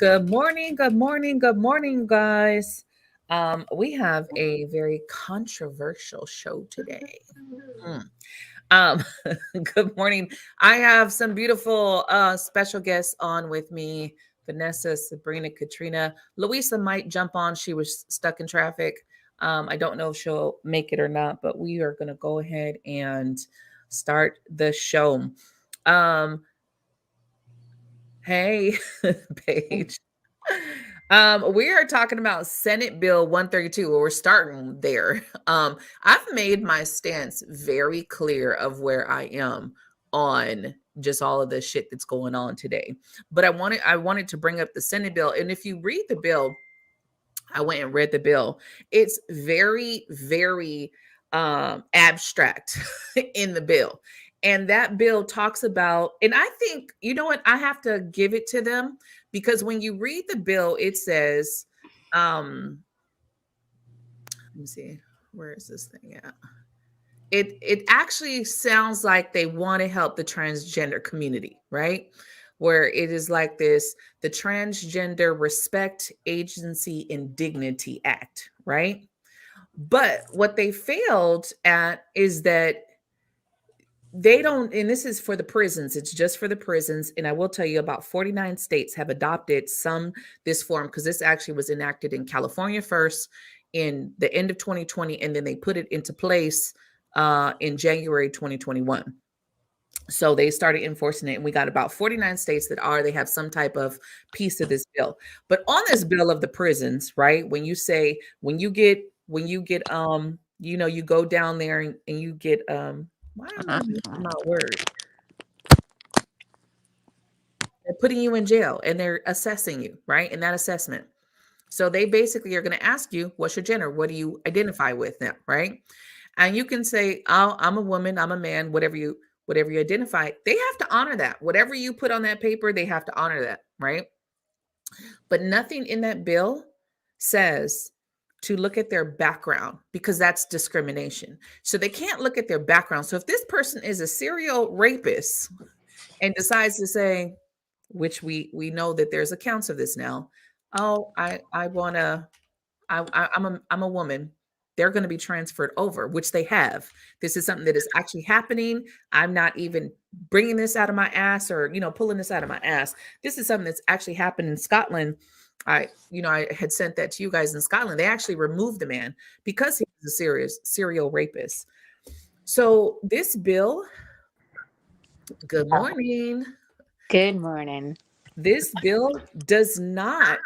Good morning, good morning, good morning, guys. We have a very controversial show today. Mm. Um, good morning. I have some beautiful special guests on with me. Vanessa, Sabrina, Katrina. Louisa might jump on. She was stuck in traffic. I don't know if she'll make it or not, but we are going to go ahead and start the show. Um, hey, Paige. We are talking about Senate Bill 132. Well, we're starting there. I've made my stance very clear of where I am on just all of the shit that's going on today. But I wanted to bring up the Senate bill. And if you read the bill, I went and read the bill. It's very, very abstract in the bill. And that bill talks about, and I think, you know what, I have to give it to them because when you read the bill, it says, let me see, where is this thing at? It actually sounds like they want to help the transgender community, right? Where it is like this, the Transgender Respect Agency and Dignity Act, right? But what they failed at is that they don't, and this is for the prisons, it's just for the prisons. And I will tell you about 49 states have adopted this form because this actually was enacted in California first in the end of 2020, and then they put it into place in January 2021. So they started enforcing it, and we got about 49 states they have some type of piece of this bill. But on this bill of the prisons, right? You go down there and you get why am I missing my word? They're putting you in jail and they're assessing you, right? In that assessment. So they basically are going to ask you, what's your gender? What do you identify with now, right? And you can say, oh, I'm a woman, I'm a man, whatever you identify. They have to honor that. Whatever you put on that paper, they have to honor that, right? But nothing in that bill says to look at their background because that's discrimination. So they can't look at their background. So if this person is a serial rapist and decides to say, which we know that there's accounts of this now, oh, I'm a woman. They're going to be transferred over, which they have. This is something that is actually happening. I'm not even bringing this out of my ass or, pulling this out of my ass. This is something that's actually happened in Scotland. I had sent that to you guys in Scotland. They actually removed the man because he was a serial rapist. So this bill, good morning. Good morning. This bill does not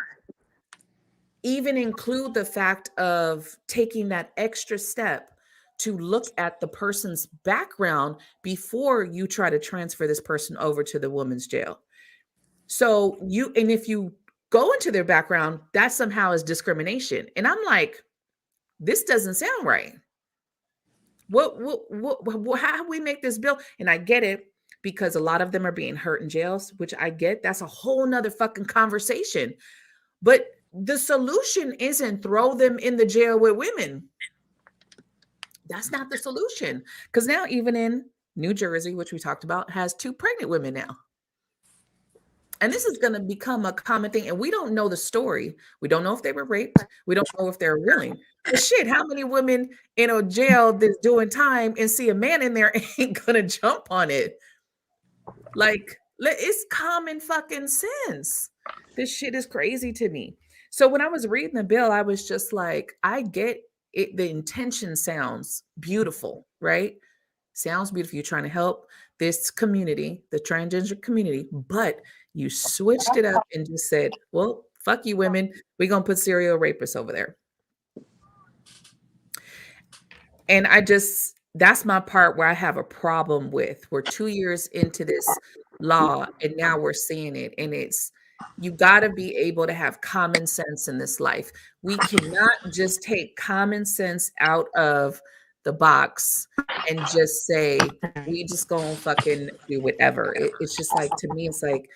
even include the fact of taking that extra step to look at the person's background before you try to transfer this person over to the woman's jail. So if you go into their background, that somehow is discrimination. And I'm like, this doesn't sound right. How do we make this bill? And I get it because a lot of them are being hurt in jails, which I get. That's a whole nother fucking conversation. But the solution isn't throw them in the jail with women. That's not the solution. Because now, even in New Jersey, which we talked about, has 2 pregnant women now. And this is going to become a common thing. And we don't know the story. We don't know if they were raped. We don't know if they're willing. But shit, how many women in a jail that's doing time and see a man in there ain't going to jump on it? Like, it's common fucking sense. This shit is crazy to me. So when I was reading the bill, I was just like, I get it. The intention sounds beautiful, right? Sounds beautiful. You're trying to help this community, the transgender community, but you switched it up and just said, well, fuck you, women. We're going to put serial rapists over there. And that's my part where I have a problem with. We're 2 years into this law and now we're seeing it. And you got to be able to have common sense in this life. We cannot just take common sense out of the box and just say, we just gonna fucking do whatever. It's just like, to me, it's like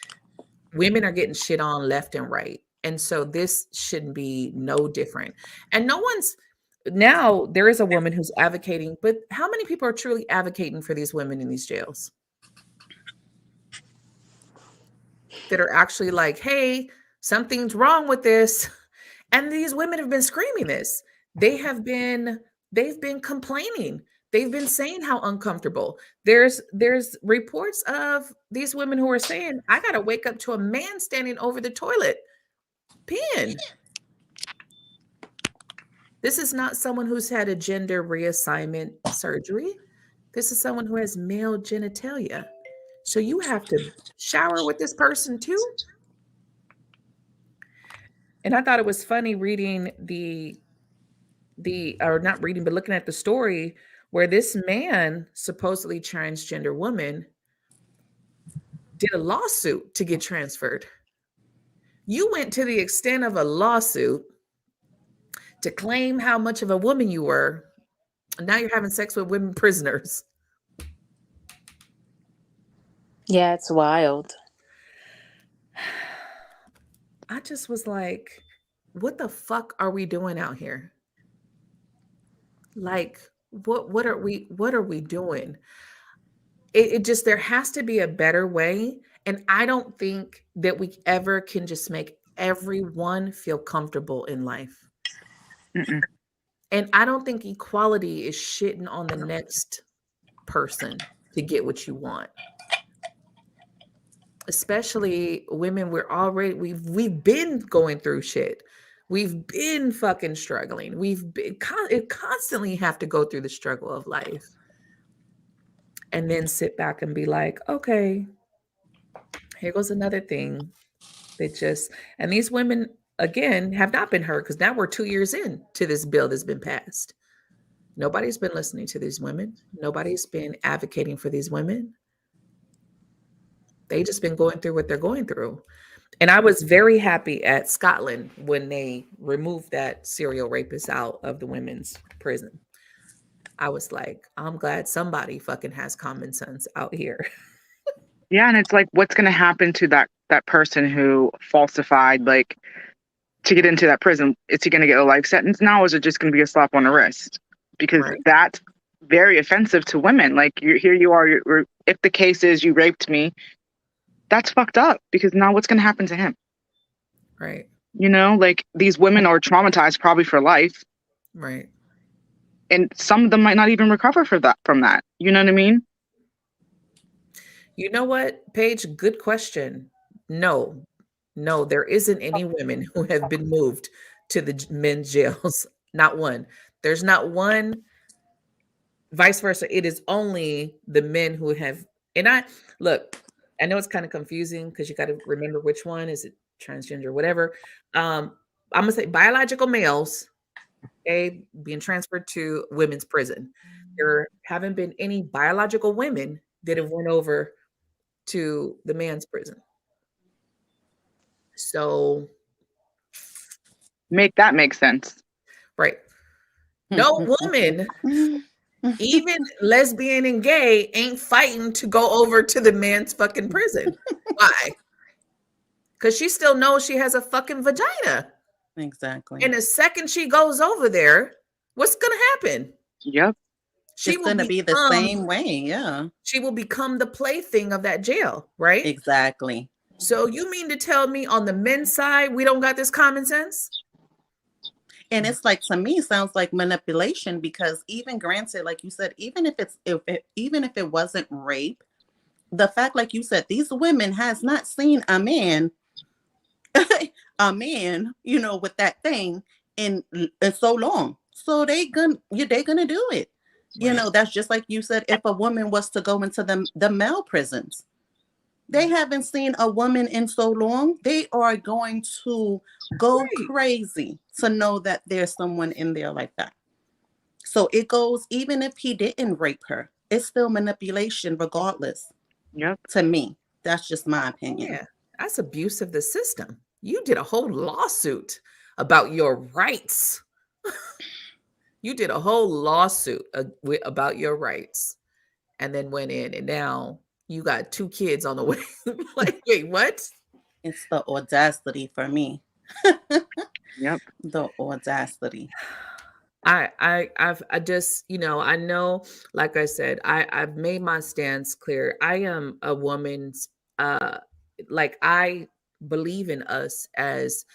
women are getting shit on left and right. And so this shouldn't be no different. And now there is a woman who's advocating, but how many people are truly advocating for these women in these jails? That are actually like, hey, Something's wrong with this. And these women have been screaming this. They've been complaining. They've been saying how uncomfortable. There's reports of these women who are saying, I gotta wake up to a man standing over the toilet peeing. This is not someone who's had a gender reassignment surgery. This is someone who has male genitalia. So you have to shower with this person too. And I thought it was funny reading the or not reading, but looking at the story where this man, supposedly transgender woman, did a lawsuit to get transferred. You went to the extent of a lawsuit to claim how much of a woman you were. And now you're having sex with women prisoners. Yeah, it's wild. I just was like, what the fuck are we doing out here? Like, what are we doing? It just, there has to be a better way. And I don't think that we ever can just make everyone feel comfortable in life. Mm-mm. And I don't think equality is shitting on the next person to get what you want. Especially women, we've been going through shit. We've been fucking struggling. We've been constantly have to go through the struggle of life. And then sit back and be like, okay, here goes another thing that just, and these women again have not been heard, because now we're 2 years in to this bill that's been passed. Nobody's been listening to these women. Nobody's been advocating for these women. They just been going through what they're going through. And I was very happy at Scotland when they removed that serial rapist out of the women's prison. I was like, I'm glad somebody fucking has common sense out here. Yeah, and it's like, what's going to happen to that person who falsified, like, to get into that prison? Is he going to get a life sentence now, or is it just going to be a slap on the wrist? Because Right. that's very offensive to women. Like, here you are. If the case is you raped me, that's fucked up. Because now what's going to happen to him? Right. You know, like, these women are traumatized probably for life, Right. and some of them might not even recover from that. You know what I mean? You know what, Paige? Good question. No, there isn't any women who have been moved to the men's jails. Not one. There's not one. Vice versa. It is only the men who have. And I know it's kind of confusing because you got to remember which one is it, transgender, whatever. I'm gonna say biological males, okay, being transferred to women's prison. There haven't been any biological women that have went over to the man's prison. So, Make that make sense. right. No woman, even lesbian and gay, ain't fighting to go over to the man's fucking prison. Why? Because she still knows she has a fucking vagina. Exactly. And the second she goes over there, what's going to happen? Yep. She It's going to be the same way. Yeah. She will become the plaything of that jail, right? Exactly. So you mean to tell me on the men's side, we don't got this common sense? And it's like, to me, sounds like manipulation, because even granted, like you said, even if it wasn't rape, the fact, like you said, these women has not seen a man, with that thing in so long. So they gonna do it. Right. That's just like you said, if a woman was to go into the male prisons, they haven't seen a woman in so long. They are going to go crazy to know that there's someone in there like that. So it goes, even if he didn't rape her, it's still manipulation regardless. Yep. To me, that's just my opinion. Yeah, that's abuse of the system. You did a whole lawsuit about your rights. You did a whole lawsuit about your rights, and then went in, and now you got 2 kids on the way. Like, wait, what? It's the audacity for me. Yep. The audacity. I just, I know, like I said, I've made my stance clear. I am a woman's, like, I believe in us as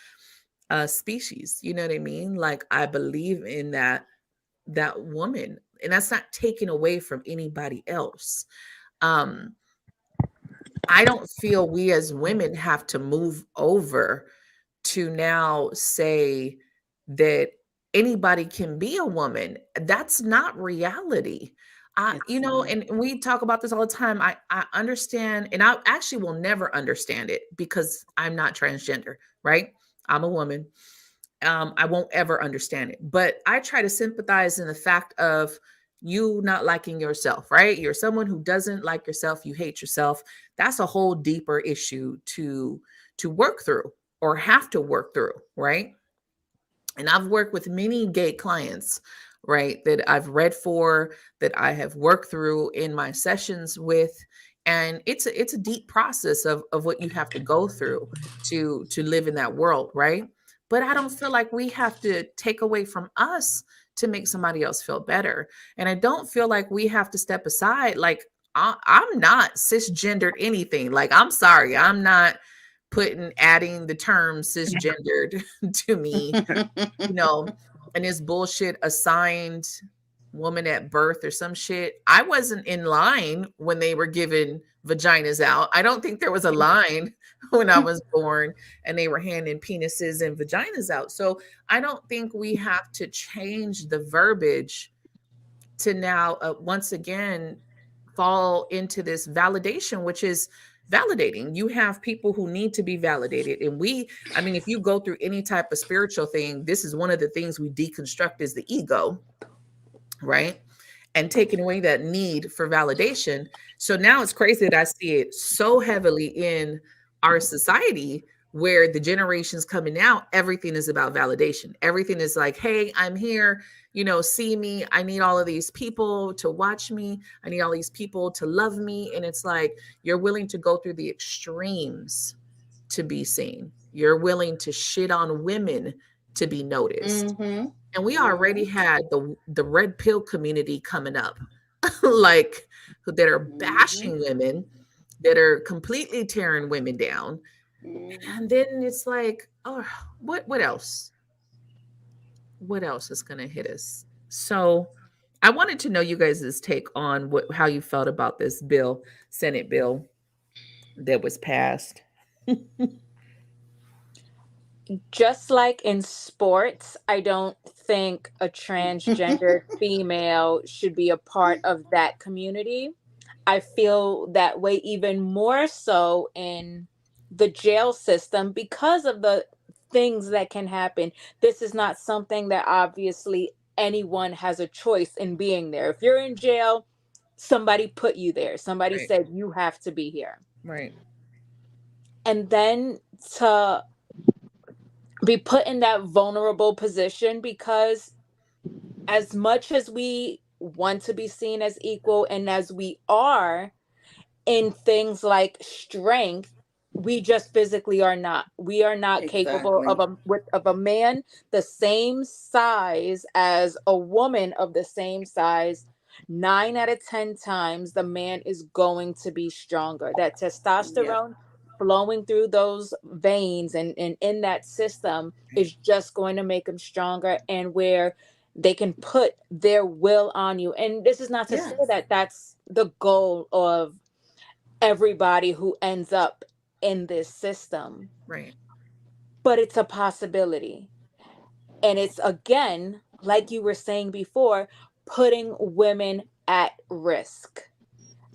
a species. You know what I mean? Like, I believe in that woman, and that's not taken away from anybody else. Um, I don't feel we as women have to move over to now say that anybody can be a woman. That's not reality. It's And we talk about this all the time. I understand, and I actually will never understand it because I'm not transgender, right? I'm a woman. I won't ever understand it, but I try to sympathize in the fact of you not liking yourself, right? You're someone who doesn't like yourself, you hate yourself. That's a whole deeper issue to work through or have to work through, right? And I've worked with many gay clients, right, that I've read for, that I have worked through in my sessions with. And it's a deep process of what you have to go through to live in that world, right? But I don't feel like we have to take away from us to make somebody else feel better. And I don't feel like we have to step aside. Like, I'm not cisgendered anything. Like, I'm sorry, I'm not adding the term cisgendered to me, and this bullshit assigned woman at birth or some shit. I wasn't in line when they were giving vaginas out. I don't think there was a line when I was born and they were handing penises and vaginas out. So I don't think we have to change the verbiage to now once again fall into this validation, which is validating. You have people who need to be validated. And if you go through any type of spiritual thing, this is one of the things we deconstruct is the ego, right? And taking away that need for validation. So now it's crazy that I see it so heavily in our society where the generations coming out, everything is about validation. Everything is like, hey, I'm here, see me. I need all of these people to watch me. I need all these people to love me. And it's like, you're willing to go through the extremes to be seen. You're willing to shit on women to be noticed. Mm-hmm. And we already had the red pill community coming up, like that are bashing women, that are completely tearing women down. And then it's like, oh, what else? What else is going to hit us? So I wanted to know you guys' take on how you felt about this bill, Senate bill that was passed. Just like in sports, I don't think a transgender female should be a part of that community. I feel that way even more so in the jail system because of the things that can happen. This is not something that obviously anyone has a choice in being there. If you're in jail, somebody put you there. Somebody Right. said you have to be here. Right. And then to be put in that vulnerable position, because as much as we want to be seen as equal and as we are in things like strength, we just physically are not. We are not capable of a man the same size as a woman of the same size. 9 out of 10 times the man is going to be stronger. That testosterone flowing through those veins and in that system is just going to make him stronger, and where they can put their will on you. And this is not to say that that's the goal of everybody who ends up in this system. Right. But it's a possibility. And it's, again, like you were saying before, putting women at risk.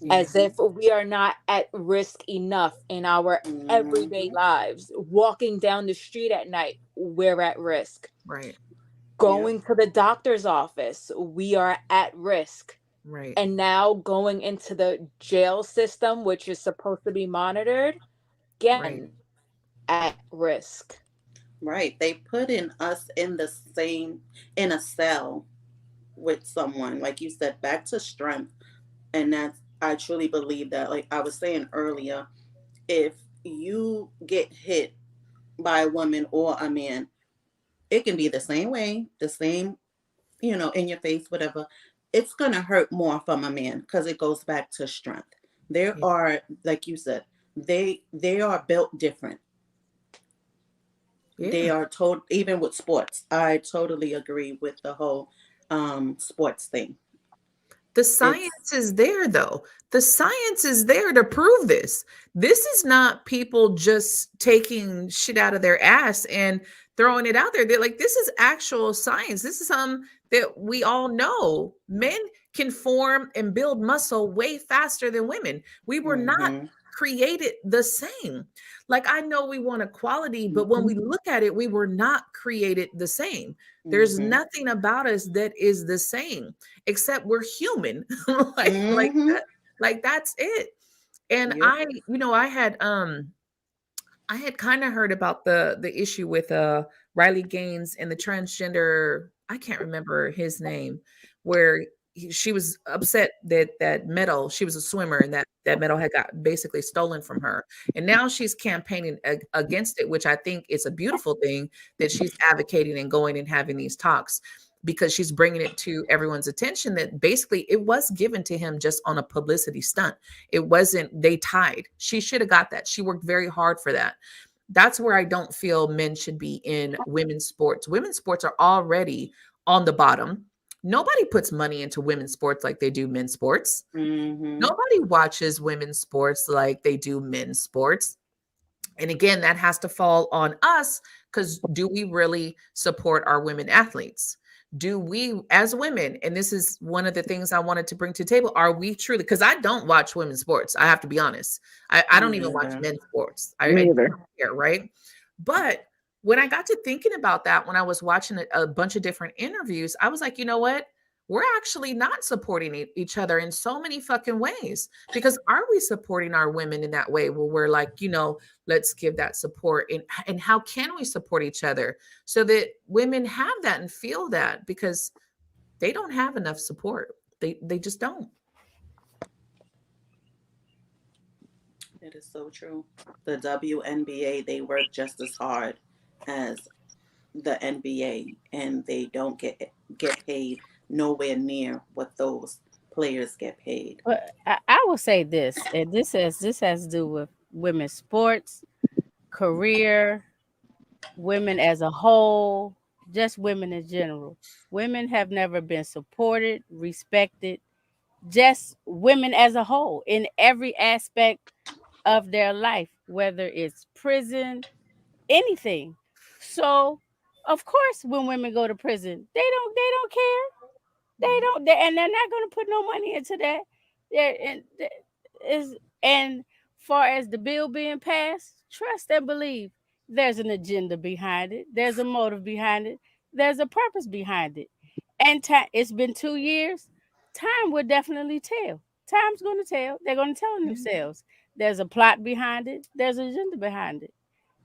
As if we are not at risk enough in our everyday lives. Walking down the street at night, we're at risk. Right. Going to the doctor's office, we are at risk. Right. And now going into the jail system, which is supposed to be monitored, again, at risk. Right. They put us in in a cell with someone, like you said, back to strength. And I truly believe that, like I was saying earlier, if you get hit by a woman or a man, it can be the same way, the same, in your face, whatever. It's going to hurt more from a man because it goes back to strength. There are, like you said, they are built different. They Yeah. are told, even with sports. I totally agree with the whole sports thing. The It's science is there, though. The science is there to prove this. This is not people just taking shit out of their ass and throwing it out there. They're like, this is actual science. This is something that we all know. Men can form and build muscle way faster than women. We were not mm-hmm, created the same. Like, I know we want equality, but when we look at it, we were not created the same. There's mm-hmm, nothing about us that is the same except we're human. like mm-hmm. that, like that's it. And Yep. I had kind of heard about the issue with Riley Gaines and the transgender, I can't remember his name, where she was upset that that medal, she was a swimmer, and that medal had got basically stolen from her. And now she's campaigning against it, which I think is a beautiful thing, that she's advocating and going and having these talks, because she's bringing it to everyone's attention that basically it was given to him just on a publicity stunt. It wasn't, they tied. She should have got that. She worked very hard for that. That's where I don't feel men should be in women's sports. Women's sports are already on the bottom. Nobody puts money into women's sports like they do men's sports. Mm-hmm. Nobody watches women's sports like they do men's sports. And again, that has to fall on us, because do we really support our women athletes? Do we, as women, and this is one of the things I wanted to bring to the table, are we truly, because I don't watch women's sports. I have to be honest. I don't Me even watch either. men's sports. I Me either. don't care, right? But when I got to thinking about that, when I was watching a bunch of different interviews, I was like, you know what? We're actually not supporting each other in so many fucking ways. Because are we supporting our women in that way where we're like, let's give that support, and how can we support each other so that women have that and feel that, because they don't have enough support. They just don't. It is so true. The WNBA, they work just as hard as the NBA, and they don't get paid nowhere near what those players get paid. But I will say this, and this has to do with women's sports, career, women as a whole, just women in general. Women have never been supported, respected, just women as a whole in every aspect of their life, whether it's prison, anything. So, of course, when women go to prison, they don't care. And they're not going to put no money into that. Is and far as the bill being passed, trust and believe there's an agenda behind it. There's a motive behind it. There's a purpose behind it. And it's been 2 years. Time will definitely tell. Time's going to tell. They're going to tell themselves. There's a plot behind it. There's an agenda behind it.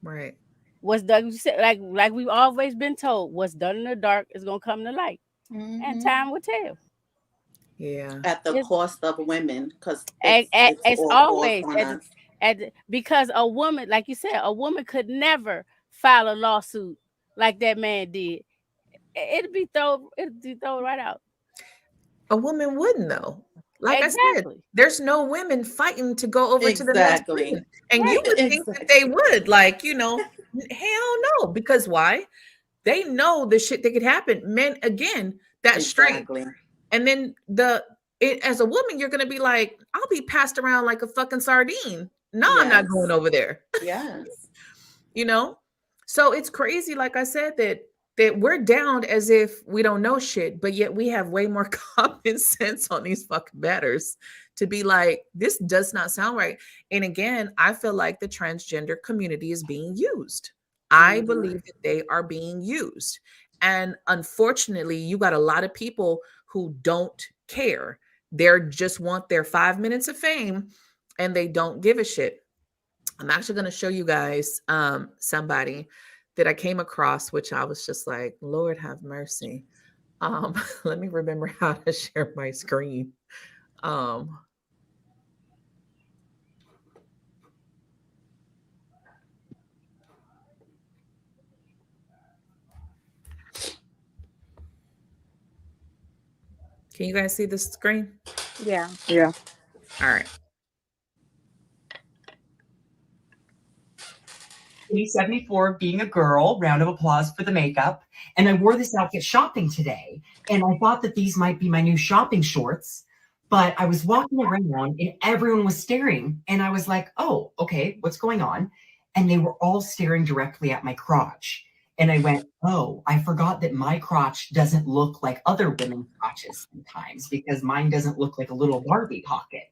Right. What's done, like we've always been told, what's done in the dark is going to come to light, and Mm-hmm. time will tell. Yeah. At the It's cost of women, because it's it's all falls always on us. because a woman, like you said, a woman could never file a lawsuit like that man did. It'd be thrown right out. A woman wouldn't, though. Like I said, Exactly. there's no women fighting to go over to the men's Exactly. prison. And you Right. would think that they would, hell no. Because why? They know the shit that could happen. Men, again, that strength. Exactly. And then as a woman, you're gonna be like, I'll be passed around like a fucking sardine. No, I'm not Yes. going over there. Yes. So it's crazy, like I said, that we're down as if we don't know shit, but yet we have way more common sense on these fucking matters to be like, this does not sound right. And again, I feel like the transgender community is being used. I Mhm. believe that they are being used. And unfortunately, you got a lot of people who don't care. They just want their 5 minutes of fame, and they don't give a shit. I'm actually going to show you guys somebody that I came across, which I was just like, Lord have mercy. Let me remember how to share my screen. Um, can you guys see the screen? Yeah. Yeah. All right. He said me for being a girl. Round of applause for the makeup. And I wore this outfit shopping today. And I thought that these might be my new shopping shorts. But I was walking around and everyone was staring. And I was like, oh, okay, what's going on? And they were all staring directly at my crotch. And I went, oh, I forgot that my crotch doesn't look like other women's crotches sometimes because mine doesn't look like a little Barbie pocket.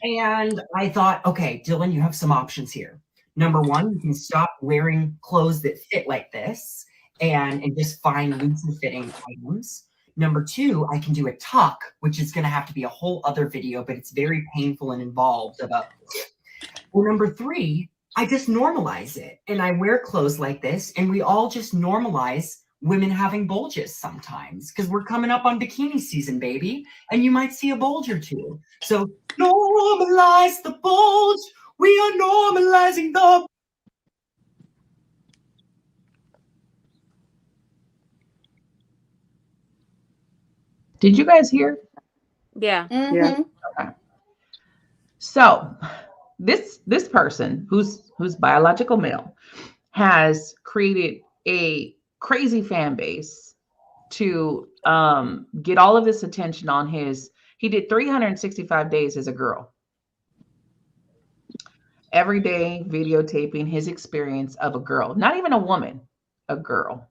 And I thought, okay, Dylan, you have some options here. Number one, you can stop wearing clothes that fit like this and just find looser fitting items. Number two, I can do a tuck, which is going to have to be a whole other video, but it's very painful and involved. Or number three, I just normalize it and I wear clothes like this, and we all just normalize women having bulges sometimes because we're coming up on bikini season, baby, and you might see a bulge or two. So normalize the bulge. We are normalizing the. Did you guys hear? Yeah. Yeah. Okay. So this person who's biological male has created a crazy fan base to get all of this attention on his. He did 365 days as a girl. Every day videotaping his experience of a girl, not even a woman, a girl.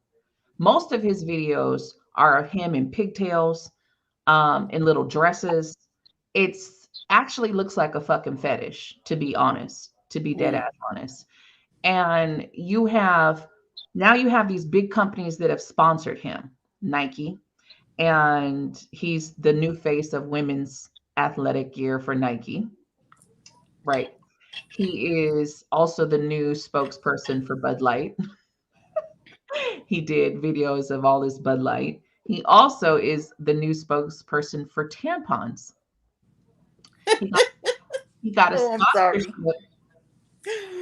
Most of his videos are of him in pigtails, in little dresses. It's actually looks like a fucking fetish, to be honest, to be dead ass honest. And you have these big companies that have sponsored him, Nike, and he's the new face of women's athletic gear for Nike, right? He is also the new spokesperson for Bud Light. He did videos of all his Bud Light. He also is the new spokesperson for tampons. He got a sponsorship.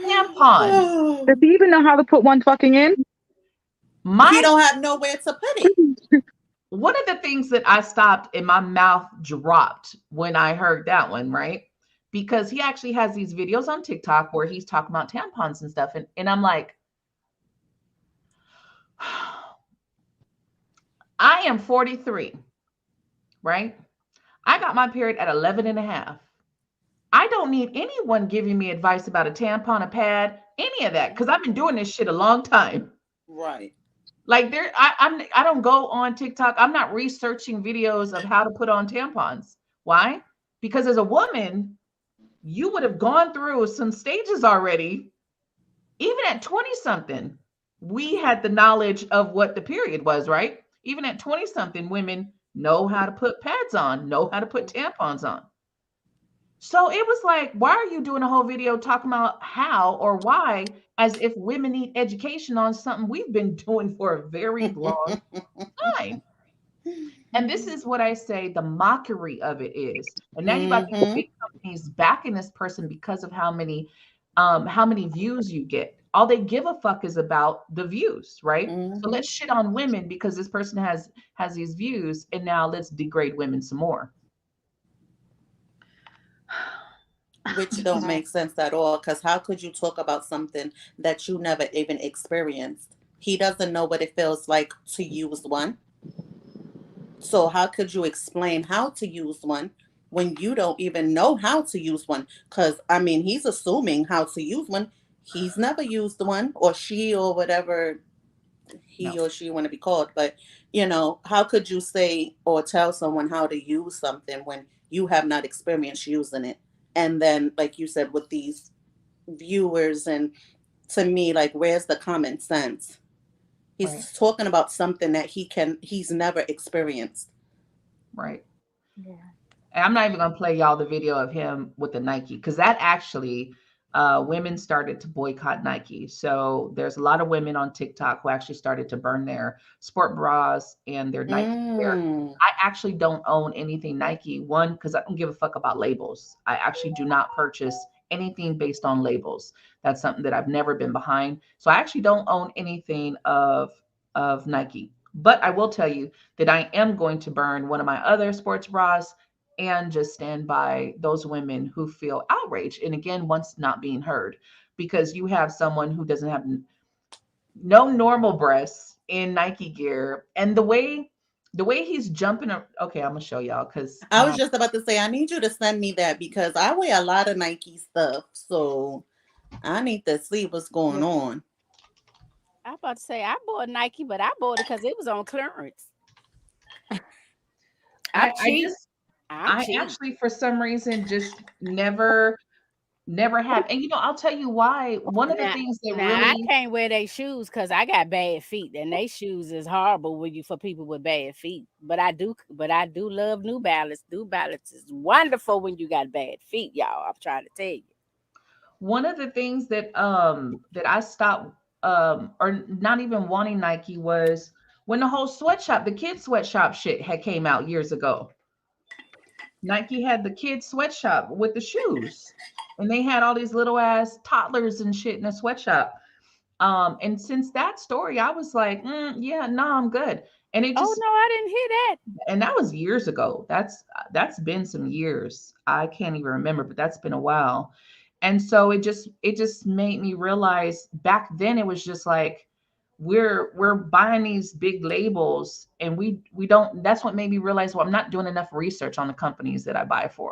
Tampon. Does he even know how to put one fucking in? He don't have nowhere to put it. One of the things that I stopped and my mouth dropped when I heard that one, right? Because he actually has these videos on TikTok where he's talking about tampons and stuff. And I'm like, I am 43, right? I got my period at 11 and a half. I don't need anyone giving me advice about a tampon, a pad, any of that, because I've been doing this shit a long time. Right. Like I don't go on TikTok. I'm not researching videos of how to put on tampons. Why? Because as a woman, you would have gone through some stages already. Even at 20 something, we had the knowledge of what the period was, right? Even at 20 something, women know how to put pads on, know how to put tampons on. So it was like, why are you doing a whole video talking about how or why, as if women need education on something we've been doing for a very long time? And this is what I say the mockery of it is. And now you got these big companies backing this person because of how many views you get. All they give a fuck is about the views, right? So let's shit on women because this person has these views, and now let's degrade women some more. Which don't make sense at all, because how could you talk about something that you never even experienced? He doesn't know what it feels like to use one. So how could you explain how to use one when you don't even know how to use one? Because, I mean, he's assuming how to use one. He's never used one, or she, or whatever he or she want to be called. But, you know, how could you say or tell someone how to use something when you have not experienced using it? And then, like you said, with these viewers, and to me, like, where's the common sense? He's talking about something that he's never experienced. Right. Yeah. And I'm not even going to play y'all the video of him with the Nike, because that actually, women started to boycott Nike. So there's a lot of women on TikTok who actually started to burn their sport bras and their Nike wear. I actually don't own anything Nike. One, because I don't give a fuck about labels. I actually do not purchase anything based on labels. That's something that I've never been behind. So I actually don't own anything of Nike. But I will tell you that I am going to burn one of my other sports bras and just stand by those women who feel outraged. And again, once not being heard. because you have someone who doesn't have no normal breasts in Nike gear, and the way he's jumping. Okay, I'm gonna show y'all because I was just about to say, I need you to send me that because I wear a lot of Nike stuff, so I need to see what's going on. I'm about to say I bought Nike, but I bought it because it was on clearance. I'm cheap. I actually, for some reason, just never have. And I'll tell you why. One of the things that really, I can't wear their shoes because I got bad feet, and they shoes is horrible for people with bad feet. But I do love New Balance. New Balance is wonderful when you got bad feet, y'all. I'm trying to tell you. one of the things that that I stopped or not even wanting Nike was when the whole sweatshop, the kids sweatshop shit had came out years ago. Nike had the kids sweatshop with the shoes, and they had all these little ass toddlers and shit in a sweatshop. And since that story, I was like, yeah, no, I'm good. And it just, no, I didn't hear that. And that was years ago. That's been some years. I can't even remember, but that's been a while. And so it just made me realize back then it was just like we're buying these big labels and we don't. That's what made me realize, well, I'm not doing enough research on the companies that I buy from.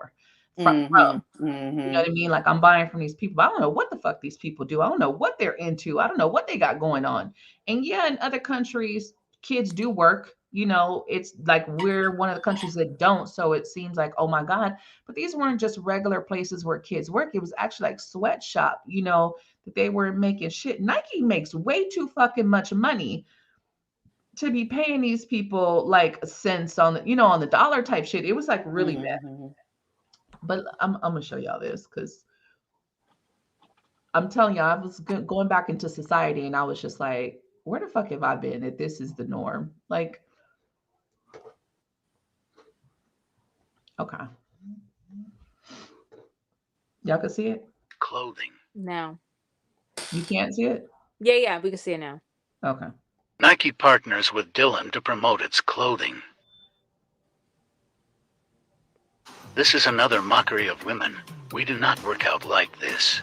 You know what I mean? Like I'm buying from these people, but I don't know what the fuck these people do. I don't know what they're into. I don't know what they got going on. And yeah, in other countries, kids do work. It's like we're one of the countries that don't. So it seems like, oh my God. But these weren't just regular places where kids work. It was actually like sweatshop, that they were making shit. Nike makes way too fucking much money to be paying these people like cents on on the dollar type shit. It was like really bad. But I'm gonna show y'all this because I'm telling y'all, I was going back into society and I was just like, where the fuck have I been that this is the norm? Like, okay. Y'all can see it? Clothing. No. You can't see it? Yeah, we can see it now. Okay. Nike partners with Dylan to promote its clothing. This is another mockery of women. We do not work out like this.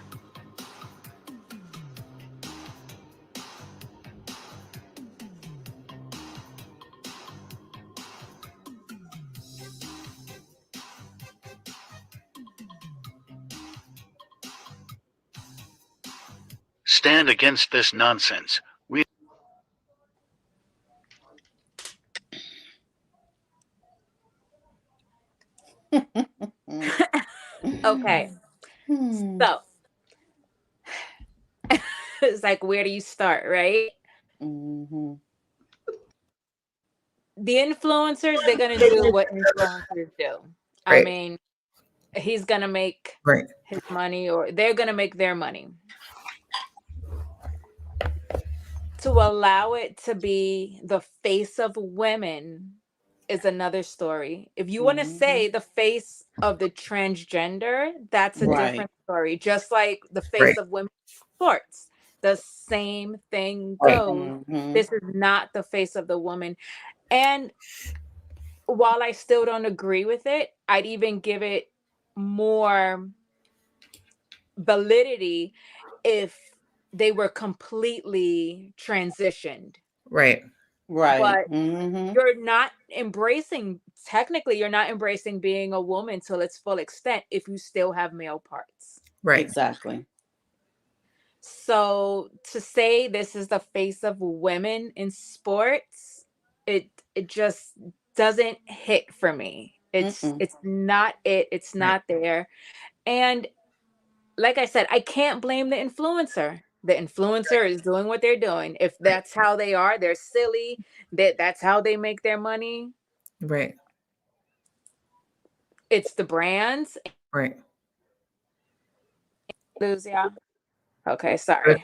Stand against this nonsense. Okay. So it's like, where do you start, right? The influencers, they're gonna do what influencers do. Right. I mean, he's gonna make Right. his money, or they're gonna make their money. To allow it to be the face of women is another story. If you want to say the face of the transgender, that's a different story. Just like the face of women's sports, the same thing goes. This is not the face of the woman. And while I still don't agree with it, I'd even give it more validity if they were completely transitioned. Right. But you're not technically you're not embracing being a woman to its full extent if you still have male parts. Right. Exactly. So to say this is the face of women in sports, it just doesn't hit for me. It's not it. It's not there. And like I said, I can't blame the influencer. The influencer is doing what they're doing. If that's how they are, they're silly. That's how they make their money. Right. It's the brands. Right. Lose y'all. Okay, sorry.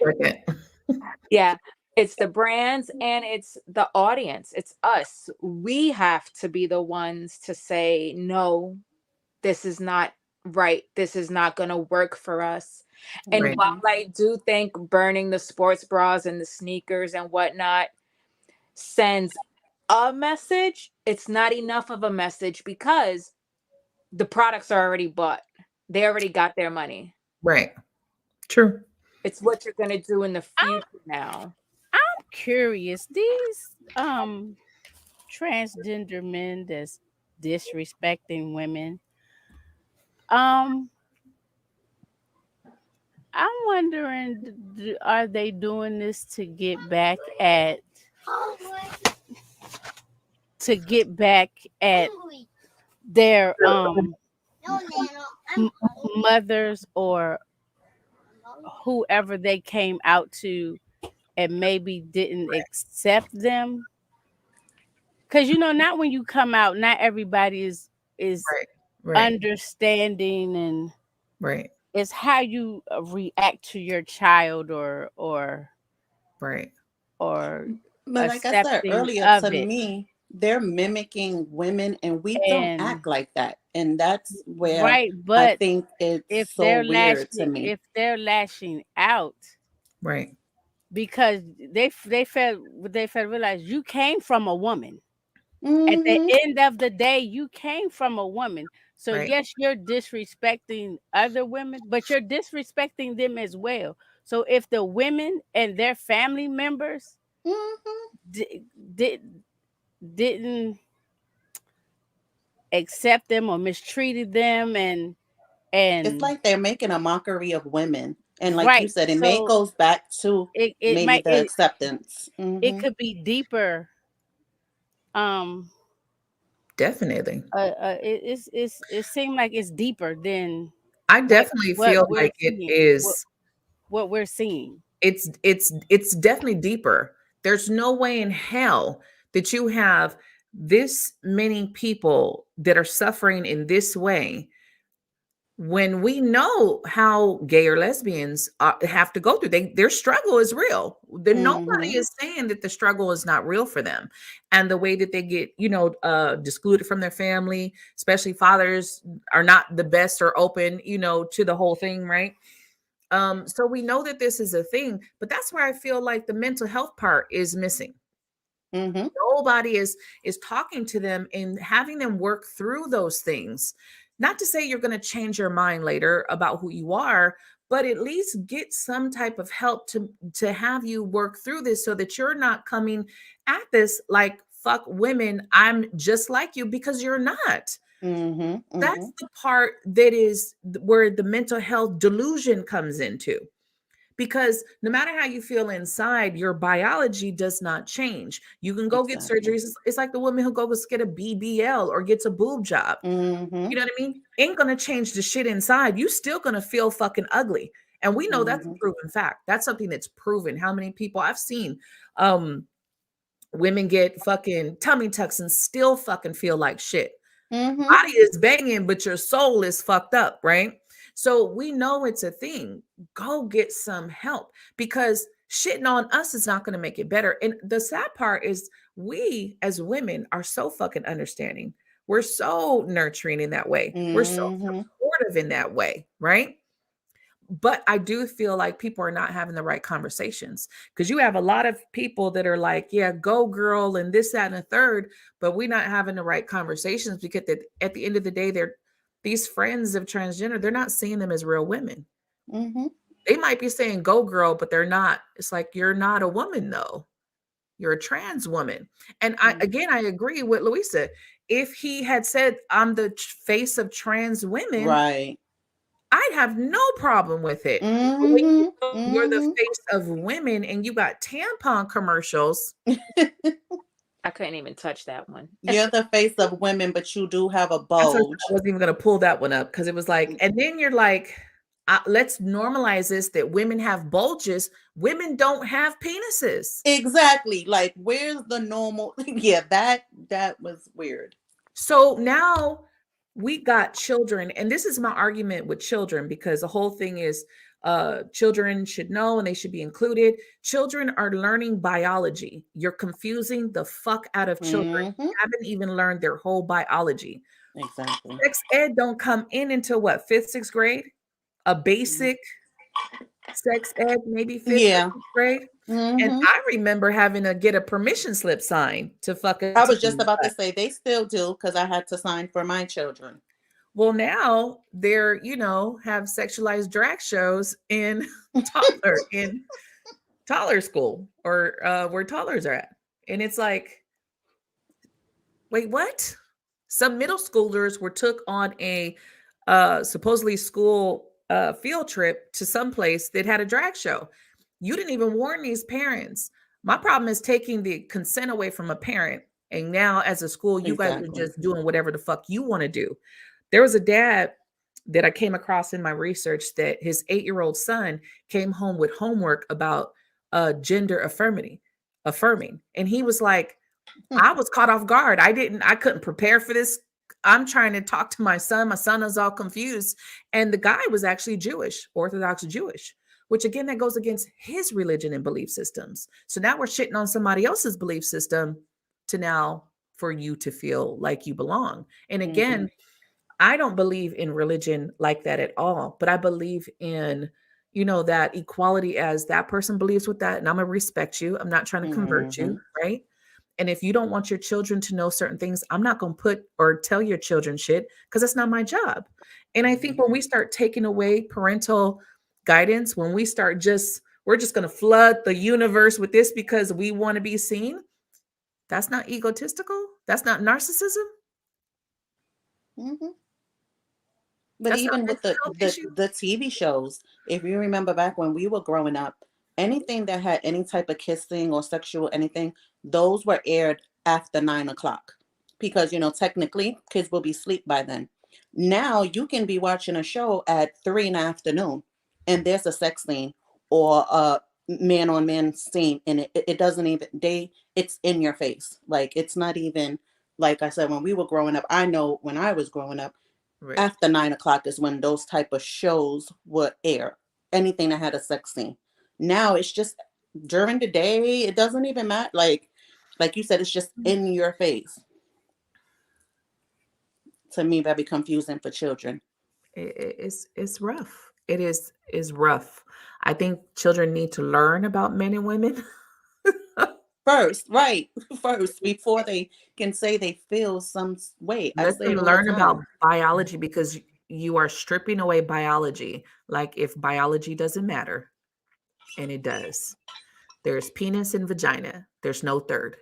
Yeah, it's the brands and it's the audience. It's us. We have to be the ones to say, no, this is not right. This is not going to work for us. And while I do think burning the sports bras and the sneakers and whatnot sends a message, it's not enough of a message because the products are already bought. They already got their money. Right. True. It's what you're gonna do in the future now. I'm curious. These transgender men that's disrespecting women. I'm wondering, are they doing this to get back at their mothers or whoever they came out to and maybe didn't accept them? Because not when you come out, not everybody is Right. understanding, and Right. it's how you react to your child or Right. But like I said accepting earlier, of to it. me, they're mimicking women, and we don't And act like that. And that's where right, I but think it's if so they're weird to me. lashing out Right. because they realize you came from a woman. At Mhm. the end of the day, you came from a woman. So Right. yes, you're disrespecting other women, but you're disrespecting them as well. So if the women and their family members Mhm. didn't accept them or mistreated them, It's and like they're making a mockery of women. And like you right, said, it may so goes back to it maybe might the acceptance. it could be deeper. Definitely. It seemed like it's deeper than I definitely what feel we're like it seeing. is. What we're seeing. It's definitely deeper. There's no way in hell that you have this many people that are suffering in this way when we know how gay or lesbians have to go through. Their struggle is real. Nobody Mhm. is saying that the struggle is not real for them, and the way that they get excluded from their family, especially fathers are not the best or open to the whole thing, right? So we know that this is a thing, but that's where I feel like the mental health part is missing. Mhm. Nobody is talking to them and having them work through those things. Not to say you're going to change your mind later about who you are, but at least get some type of help to have you work through this so that you're not coming at this like fuck women, I'm just like you, because you're not. Mhm. That's Mhm. the part that is where the mental health delusion comes into. Because no matter how you feel inside, your biology does not change. You can go get Exactly. surgeries. It's like the woman who goes get a BBL or gets a boob job. Mhm. You know what I mean? Ain't gonna change the shit inside. You still gonna feel fucking ugly. And we know that's a Mhm. proven fact. That's something that's proven. How many people I've seen women get fucking tummy tucks and still fucking feel like shit. Mhm. Body is banging, but your soul is fucked up, right? So we know it's a thing. Go get some help, because shitting on us is not going to make it better. And the sad part is we as women are so fucking understanding. We're so nurturing in that way. We're so Mhm. supportive in that way, right? But I do feel like people are not having the right conversations, because you have a lot of people that are like, yeah, go girl, and this, that, and a third, but we're not having the right conversations, because at the end of the day, these friends of transgender, they're not seeing them as real women. Mhm. They might be saying go girl, but they're not. It's like, you're not a woman though. You're a trans woman. And I agree with Louisa. If he had said, I'm the face of trans women, Right. I'd have no problem with it. But when Mhm. you're the Mhm. face of women and you got tampon commercials, I couldn't even touch that one. You're the face of women, but you do have a that's what I bulge. wasn't even going to pull that one up, because it was like, and then you're like, let's normalize this that women have bulges. Women don't have penises. Exactly. Like, where's the normal? Yeah, that was weird. So now we got children, and this is my argument with children, because the whole thing is children should know and they should be included. Children are learning biology. You're confusing the fuck out of children. Mhm. Haven't even learned their whole biology. Exactly. Sex ed don't come in until what, fifth, sixth grade? A basic sex ed, maybe fifth or Yeah. sixth grade. And Mhm. I remember having to get a permission slip signed to fuck a I was just teen. about to say they still do, because I had to sign for my children. Well, now they're, have sexualized drag shows in toddler school, or where toddlers are at. And it's like, wait, what? Some middle schoolers were took on a supposedly school field trip to some place that had a drag show. You didn't even warn these parents. My problem is taking the consent away from a parent. And now, as a school, you guys are Exactly. just doing whatever the fuck you want to do. There was a dad that I came across in my research that his 8-year-old son came home with homework about gender affirming. And he was like, I was caught off guard. I couldn't prepare for this. I'm trying to talk to my son. My son is all confused. And the guy was actually Jewish, Orthodox Jewish, which again, that goes against his religion and belief systems. So now we're shitting on somebody else's belief system to now for you to feel like you belong. And again, I don't believe in religion like that at all, but I believe in, that equality, as that person believes with that. And I'm going to respect you. I'm not trying to convert you. Right. And if you don't want your children to know certain things, I'm not going to put or tell your children shit, because that's not my job. And I think when we start taking away parental guidance, when we start we're just going to flood the universe with this because we want to be seen, that's not egotistical. That's not narcissism. But That's not even with mental health issue. the TV shows, if you remember back when we were growing up, anything that had any type of kissing or sexual anything, those were aired after 9 o'clock, because technically kids will be asleep by then. Now you can be watching a show at 3 in the afternoon, and there's a sex scene or a man on man scene, and it doesn't even it's in your face. Like, it's not even, like I said, when we were growing up. I know when I was growing up, Right. after 9 o'clock is when those type of shows would air. Anything that had a sex scene. Now it's just during the day. It doesn't even matter. Like you said, it's just in your face. To me, very confusing for children. It's rough. It is rough. I think children need to learn about men and women. First, right? First, before they can say they feel some way. I Let say them it all the learn about time. biology, because you are stripping away biology. Like, if biology doesn't matter, and it does. There's penis and vagina. There's no third.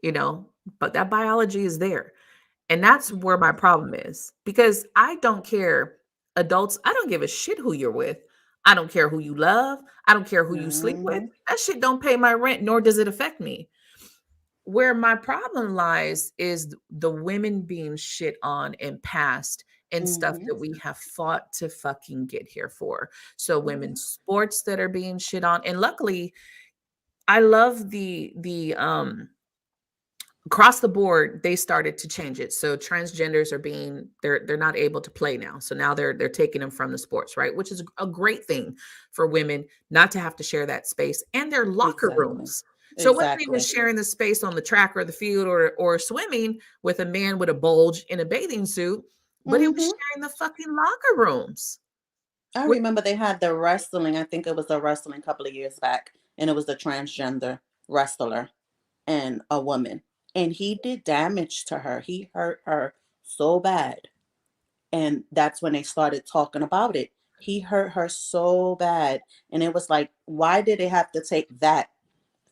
But that biology is there. And that's where my problem is, because I don't care, adults, I don't give a shit who you're with. I don't care who you love. I don't care who you sleep with. That shit don't pay my rent, nor does it affect me. Where my problem lies is the women being shit on and passed and stuff that we have fought to fucking get here for. So women's sports that are being shit on. And luckily, I love the across the board, they started to change it. So transgenders are they're not able to play now. So now they're taking them from the sports, right? Which is a great thing for women not to have to share that space and their locker rooms. So whether he was sharing the space on the track or the field or swimming with a man with a bulge in a bathing suit, but he was sharing the fucking locker rooms. I remember they had the wrestling. I think it was a wrestling a couple of years back, and it was a transgender wrestler and a woman. And he did damage to her. He hurt her so bad. And that's when they started talking about it. He hurt her so bad. And it was like, why did they have to take that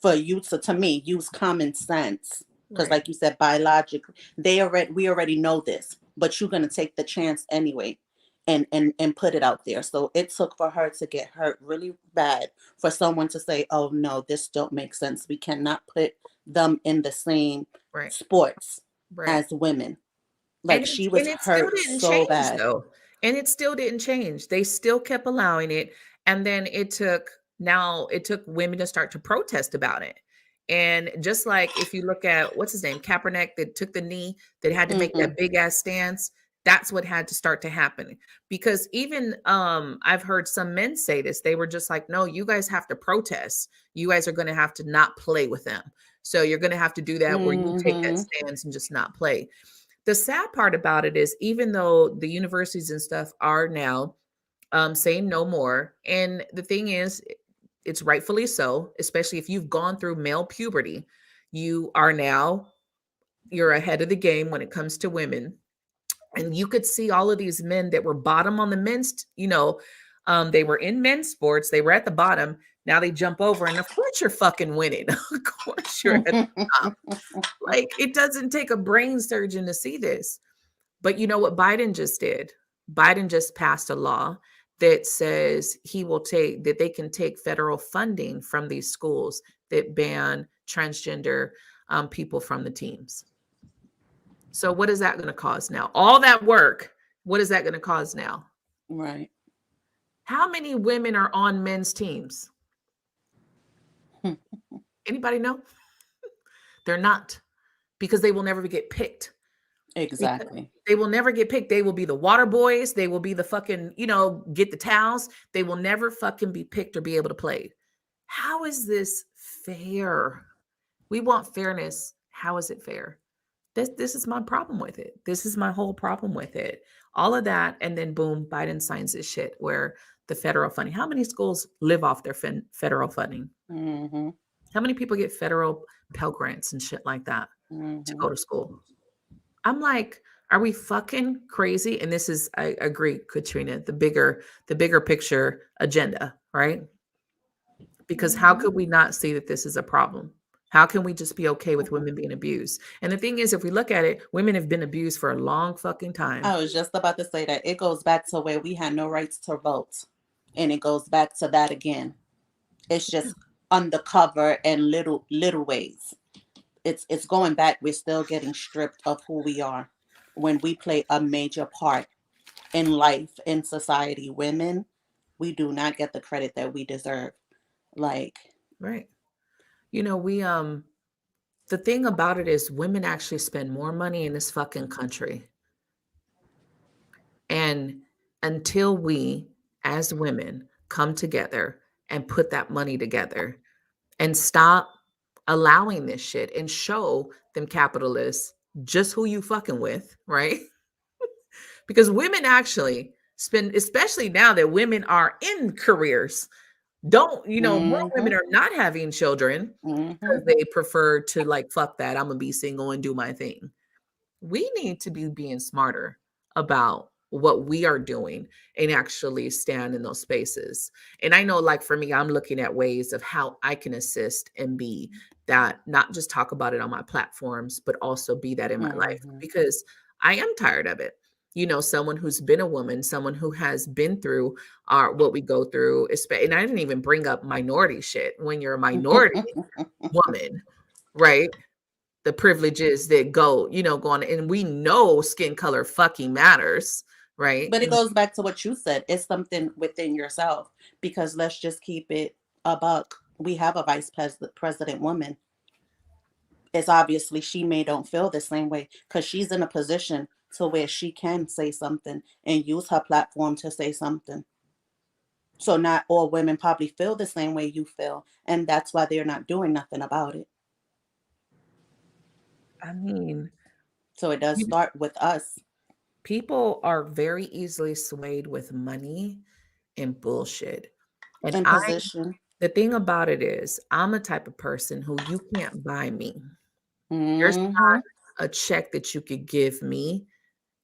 for you to me, use common sense? Because Right. like you said, biologically, we already know this, but you're gonna take the chance anyway and put it out there. So it took for her to get hurt really bad for someone to say, oh no, this don't make sense. We cannot put them in the same Right. sports Right. as women. Like, she was it still hurt didn't so change, bad. though. And it still didn't change. They still kept allowing it. And then it took women to start to protest about it. And just like if you look at what's his name, Kaepernick, that took the knee, that had to make that big ass stance, that's what had to start to happen. Because even I've heard some men say this. They were just like, no, you guys have to protest. You guys are going to have to not play with them. So you're going to have to do that where you take that stance and just not play. The sad part about it is, even though the universities and stuff are now saying no more, and the thing is, it's rightfully so, especially if you've gone through male puberty, you're ahead of the game when it comes to women. And you could see all of these men that were bottom on the men's, they were in men's sports. They were at the bottom. Now they jump over, and of course you're fucking winning. Of course you're at the top. Like, it doesn't take a brain surgeon to see this. But you know what Biden just did? Biden just passed a law that says that they can take federal funding from these schools that ban transgender people from the teams. So what is that going to cause now? All that work, what is that going to cause now? Right. How many women are on men's teams? Anybody know? They're not, because they will never get picked. Exactly. They will never get picked. They will be the water boys. They will be the fucking, get the towels. They will never fucking be picked or be able to play. How is this fair? We want fairness. How is it fair? This is my problem with it. This is my whole problem with it. All of that. And then boom, Biden signs this shit where the federal funding. How many schools live off their federal funding? Mm-hmm. How many people get federal Pell Grants and shit like that to go to school? I'm like, are we fucking crazy? And this is, I agree, Katrina, the bigger picture agenda, right? Because how could we not see that this is a problem? How can we just be okay with women being abused? And the thing is, if we look at it, women have been abused for a long fucking time. I was just about to say that. It goes back to where we had no rights to vote. And it goes back to that again. It's just undercover and little ways. It's going back. We're still getting stripped of who we are when we play a major part in life, in society. Women, we do not get the credit that we deserve. Like, right. We the thing about it is women actually spend more money in this fucking country. And until we as women come together and put that money together and stop allowing this shit and show them capitalists just who you fucking with, right? Because women actually spend, especially now that women are in careers, more women are not having children because they prefer to like, fuck that, I'm gonna be single and do my thing. We need to be being smarter about what we are doing and actually stand in those spaces. And I know, like, for me, I'm looking at ways of how I can assist and be that, not just talk about it on my platforms, but also be that in my life, because I am tired of it. Someone who's been a woman, someone who has been through what we go through, and I didn't even bring up minority shit. When you're a minority woman, right? The privileges that go on, and we know skin color fucking matters, right? But it goes back to what you said. It's something within yourself, because let's just keep it a buck. We have a vice president woman. It's obviously she don't feel the same way, because she's in a position to where she can say something and use her platform to say something. So not all women probably feel the same way you feel, and that's why they're not doing nothing about it. I mean, so it does start with us. People are very easily swayed with money and bullshit. And position. The thing about it is, I'm a type of person who you can't buy me. There's not a check that you could give me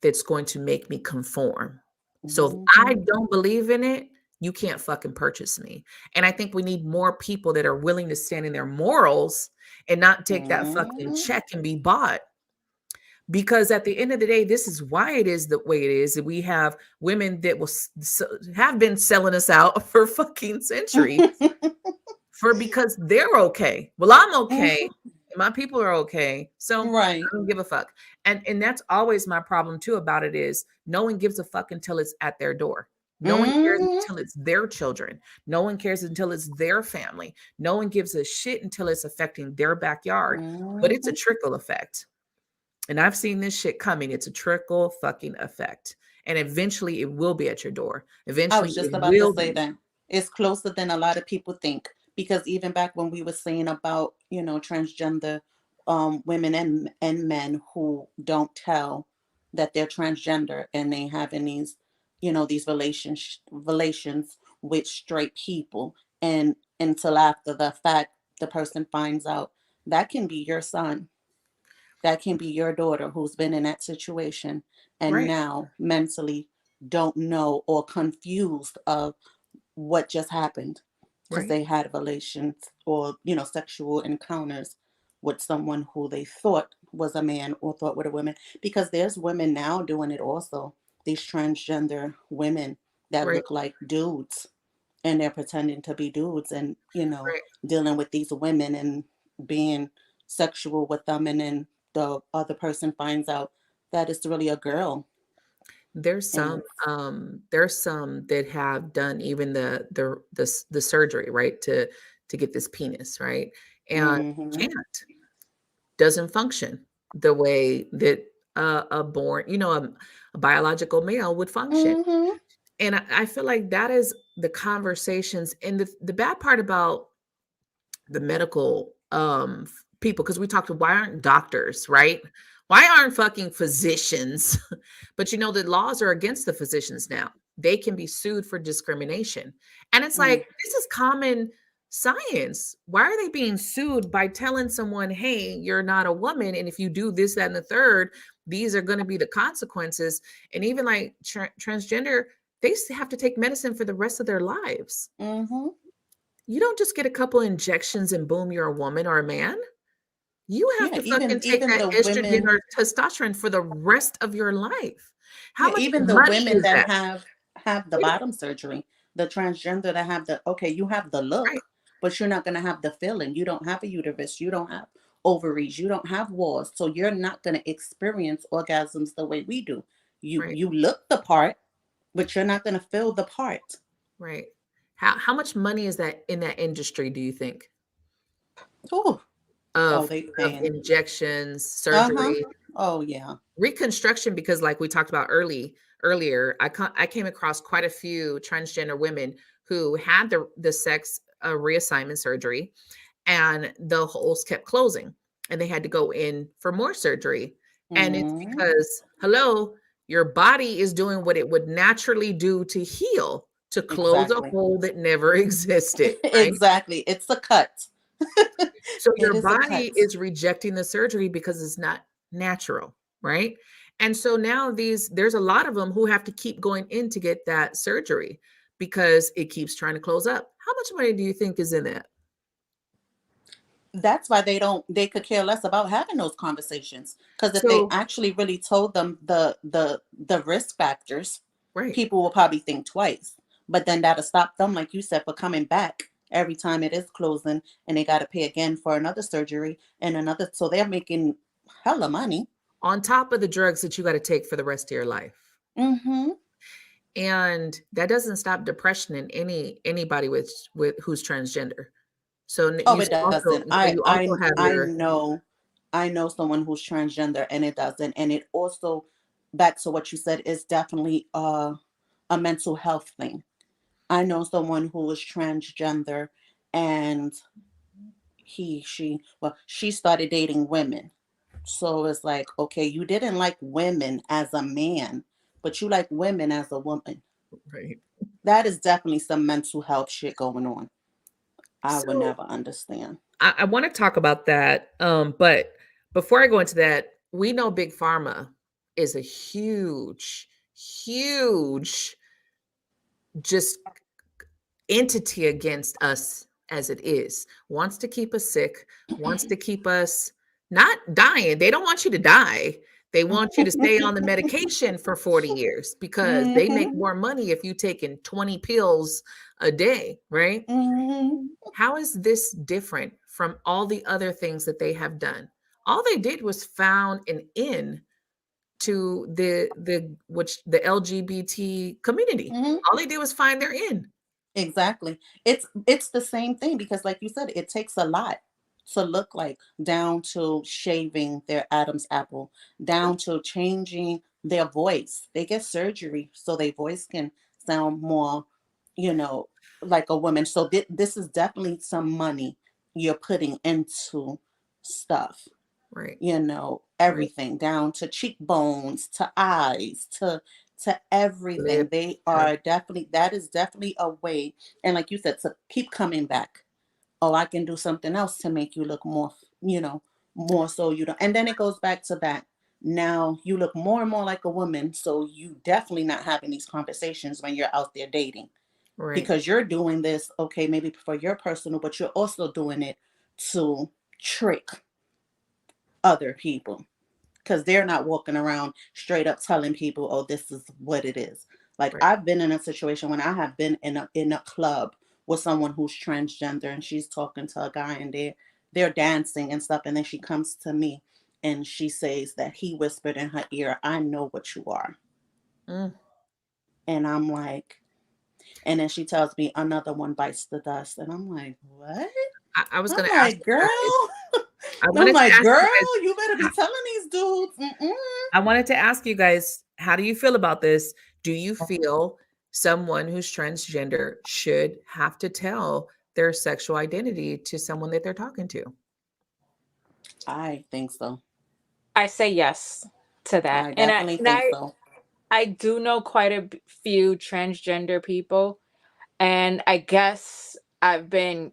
that's going to make me conform. So if I don't believe in it, you can't fucking purchase me. And I think we need more people that are willing to stand in their morals and not take that fucking check and be bought. Because at the end of the day, this is why it is the way it is. That we have women that will have been selling us out for fucking centuries because they're okay. Well, I'm okay. My people are okay. So I don't give a fuck. And that's always my problem too about it is no one gives a fuck until it's at their door. No one cares until it's their children. No one cares until it's their family. No one gives a shit until it's affecting their backyard. But it's a trickle effect. And I've seen this shit coming. It's a trickle fucking effect. And eventually it will be at your door. Eventually I was just about to say that. It's closer than a lot of people think. Because even back when we were saying about, transgender women and men who don't tell that they're transgender and they having these, these relations with straight people. And until after the fact, the person finds out, that can be your son. That can be your daughter who's been in that situation and Right. now mentally don't know or confused of what just happened because Right. they had relations or, sexual encounters with someone who they thought was a man or thought were a woman. Because there's women now doing it also. These transgender women that Right. look like dudes and they're pretending to be dudes and, Right. dealing with these women and being sexual with them. And then the other person finds out that it's really a girl. There's And some that have done even the surgery, right, to get this penis, right? And mm-hmm, can't, doesn't function the way that a born, a biological male would function. mm-hmm, And I feel like that is the conversations. And the bad part about the medical people, because we talked, why aren't doctors, right? Why aren't fucking physicians? But the laws are against the physicians now. They can be sued for discrimination. And it's mm, like, this is common science. Why are they being sued by telling someone, hey, you're not a woman, and if you do this, that, and the third, these are going to be the consequences? And even like transgender, they have to take medicine for the rest of their lives. mm-hmm. You don't just get a couple injections and boom, you're a woman or a man. You have Yeah, to even fucking take even that the estrogen women, or testosterone for the rest of your life. How yeah, much even the money women is that that? have the You know, bottom surgery, the transgender that have the okay, you have the right, look, but you're not gonna have the feeling. You don't have a uterus, you don't have ovaries, you don't have walls, so you're not gonna experience orgasms the way we do. You right, you look the part, but you're not gonna feel the part. right. How much money is that in that industry, do you think? Oh, oh, Of they of paying. injections, Uh-huh. surgery, Oh yeah. reconstruction, because like we talked about earlier, I came across quite a few transgender women who had the sex reassignment surgery, and the holes kept closing, and they had to go in for more surgery. And it's Mm, because, hello, your body is doing what it would naturally do to heal, to close a exactly. hole that never existed, right? Exactly. It's a cut. So It your is a body cut. is rejecting the surgery because it's not natural, right? And so now there's a lot of them who have to keep going in to get that surgery because it keeps trying to close up. How much money do you think is in that? That's why they could care less about having those conversations. Because if they So, actually really told them the risk factors, right. people will probably think twice. But then that'll stop them, like you said, for coming back every time it is closing and they gotta pay again for another surgery and another, so they're making hella money. On top of the drugs that you got to take for the rest of your life. Mm-hmm. And that doesn't stop depression in anybody with who's transgender. So Oh, it doesn't. you also have your I know someone who's transgender and it doesn't. And it also, back to what you said, is definitely a mental health thing. I know someone who is transgender and she started dating women. So it's like, okay, you didn't like women as a man, but you like women as a woman. right. That is definitely some mental health shit going on. I would So never understand. I want to talk about that. But before I go into that, we know Big Pharma is a huge just entity against us as it is. Wants to keep us sick, wants to keep us not dying. They don't want you to die. They want you to stay on the medication for 40 years because they make Hmm. more money if you taking 20 pills a day, right? Hmm. How is this different from all the other things that they have done? All they did was found an end to the LGBT community. Hmm. All they did was find their end. Exactly. It's the same thing because like you said, it takes a lot to look like, down to shaving their Adam's apple, down to changing their voice. They get surgery so their voice can sound more, you know, like a woman. So this is definitely some money you're putting into stuff. Right, right. Everything down to cheekbones, to eyes, to everything. Lips, They tongue. are definitely, that is definitely a way. And like you said, to keep coming back. Oh, I can do something else to make you look more, more so you don't. And then it goes back to that. Now you look more and more like a woman, so you definitely not having these conversations when you're out there dating, Right. because you're doing this, okay, maybe for your personal, but you're also doing it to trick other people, because they're not walking around straight up telling people, oh, this is what it is. Like, Right. I've been in a situation when I have been in a club with someone who's transgender, and she's talking to a guy, and they're dancing and stuff, and then she comes to me and she says that he whispered in her ear, I know what you are. Mm. And I'm like, and then she tells me another one bites the dust, and I'm like, what? I was I'm going to ask like, you girl. guys. I I'm wanted to like, ask you girl, you better guys. be telling these dudes. I wanted to ask you guys, how do you feel about this? Do you feel someone who's transgender should have to tell their sexual identity to someone that they're talking to? I think so. I say yes to that. I And definitely think so. I do know quite a few transgender people, and I guess I've been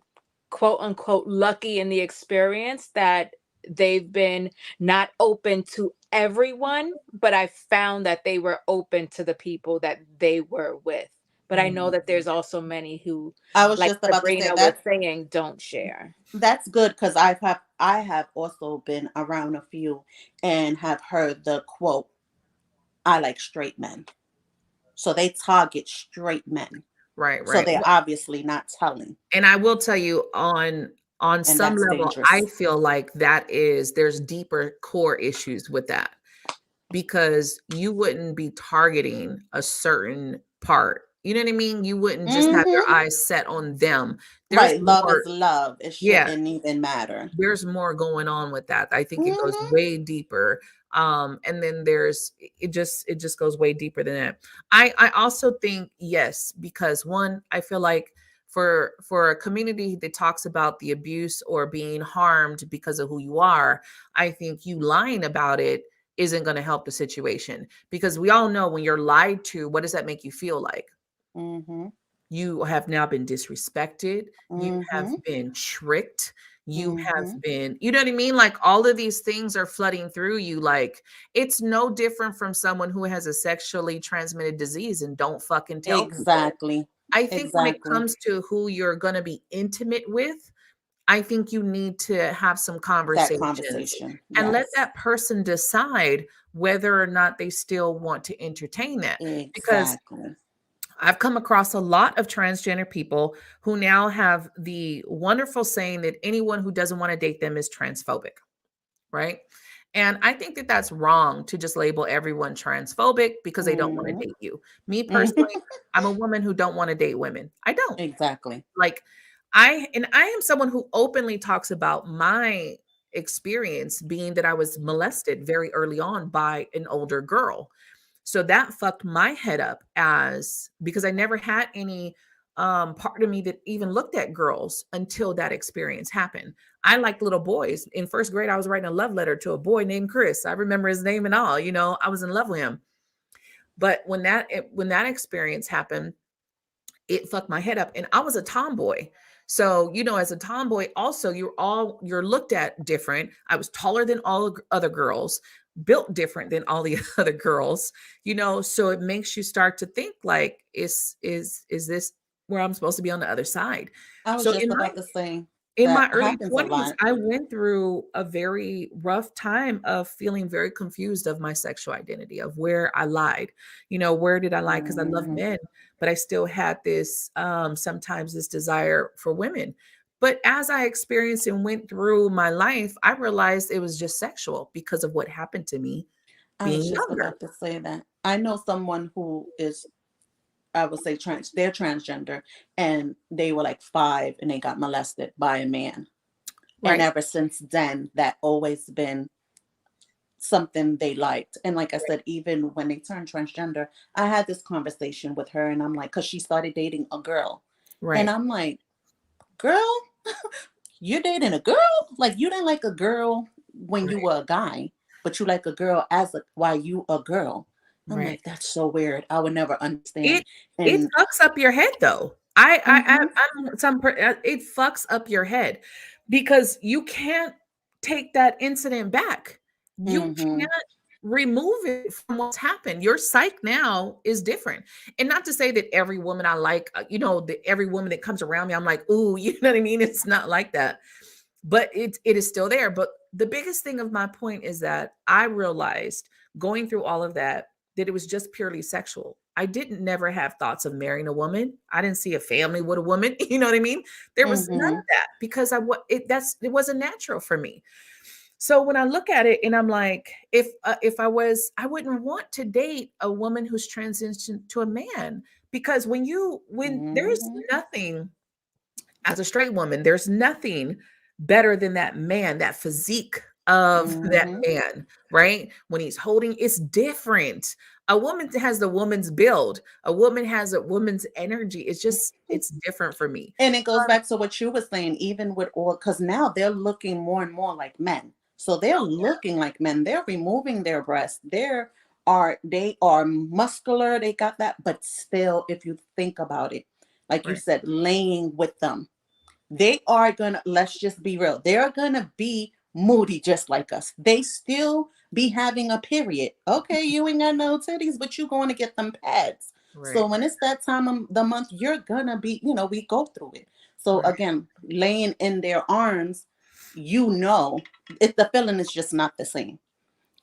quote unquote lucky in the experience that they've been not open to everyone, but I found that they were open to the people that they were with. But I know that there's also many who, I was like just about to say Sabrina was saying, don't share. that's good, because I have also been around a few and have heard the quote, I like straight men. So they target straight men. Right, So right. they're obviously not telling. And I will tell you, on And some that's level, I dangerous. feel like there's deeper core issues with that, because you wouldn't be targeting a certain part. You know what I mean? You wouldn't just have your Mm-hmm. eyes set on them. There's Right. Love is more. love. It Yeah, shouldn't even matter. there's more going on with that. I think it goes Mm-hmm. way deeper. And then it just goes way deeper than that. I also think yes, because one, I feel like for a community that talks about the abuse or being harmed because of who you are, I think you lying about it isn't going to help the situation, because we all know when you're lied to, what does that make you feel like? Mm-hmm. You have now been disrespected. You have Mm-hmm. been tricked. You have Mm-hmm. been, you know what I mean? Like, all of these things are flooding through you. Like, it's no different from someone who has a sexually transmitted disease and don't fucking tell people. Exactly. I think when it Exactly. comes to who you're going to be intimate with, I think you need to have some That conversations conversation. and let Yes. that person decide whether or not they still want to entertain that. Because Exactly. I've come across a lot of transgender people who now have the wonderful saying that anyone who doesn't want to date them is transphobic, right? And I think that that's wrong to just label everyone transphobic because they don't want to Mm-hmm. date you. Me personally, I'm a woman who don't want to date women. I don't. Exactly. Like, I am someone who openly talks about my experience, being that I was molested very early on by an older girl. So that fucked my head up, as because I never had any part of me that even looked at girls until that experience happened. I liked little boys. In first grade, I was writing a love letter to a boy named Chris. I remember his name and all, I was in love with him. But when that experience happened, it fucked my head up. And I was a tomboy. So, as a tomboy, also you're looked at different. I was taller than all other girls, built different than all the other girls, so it makes you start to think like, is this where I'm supposed to be on the other side? I was So just about to say in my that early happens a 20s, lot. I went through a very rough time of feeling very confused of my sexual identity, of where I lied. Where did I lie? Because I love Mm-hmm. men, but I still had this, sometimes this desire for women. But as I experienced and went through my life, I realized it was just sexual because of what happened to me I was being just younger. about to say that. I know someone who is, I would say, they're transgender, and they were like 5 and they got molested by a man. And Right. ever since then, that always been something they liked. And like I Right. said, even when they turned transgender, I had this conversation with her, and I'm like, because she started dating a girl. And Right. I'm like, girl, you're dating a girl? Like, you didn't like a girl when you Right. were a guy, but you like a girl while you a girl. I'm Right. like, that's so weird. I would never understand. It And fucks up your head though. I mhm, I'm it fucks up your head, because you can't take that incident back. You can't remove it from what's happened. Your psyche now is different. And not to say that every woman I like, every woman that comes around me, I'm like, ooh, you know what I mean? It's not like that. But it is still there. But the biggest thing of my point is that I realized going through all of that it was just purely sexual. I didn't never have thoughts of marrying a woman. I didn't see a family with a woman. You know what I mean? There was none of that because it wasn't natural for me. So when I look at it and I'm like, if I wouldn't want to date a woman who's transitioned to a man, because when there's nothing, as a straight woman, there's nothing better than that man, that physique of that man, right? When he's holding, it's different. A woman has the woman's build. A woman has a woman's energy. It's different for me. And it goes back to what you were saying, even with all, because now they're looking more and more like men. So they're looking like men. They're removing their breasts. They are muscular. They got that. But still, if you think about it, like you said, laying with them, they are going to, let's just be real, they're going to be moody just like us. They still be having a period. Okay, you ain't got no titties, but you're going to get them pads. Right. So when it's that time of the month, you're going to be, we go through it. So again, laying in their arms, the feeling is just not the same.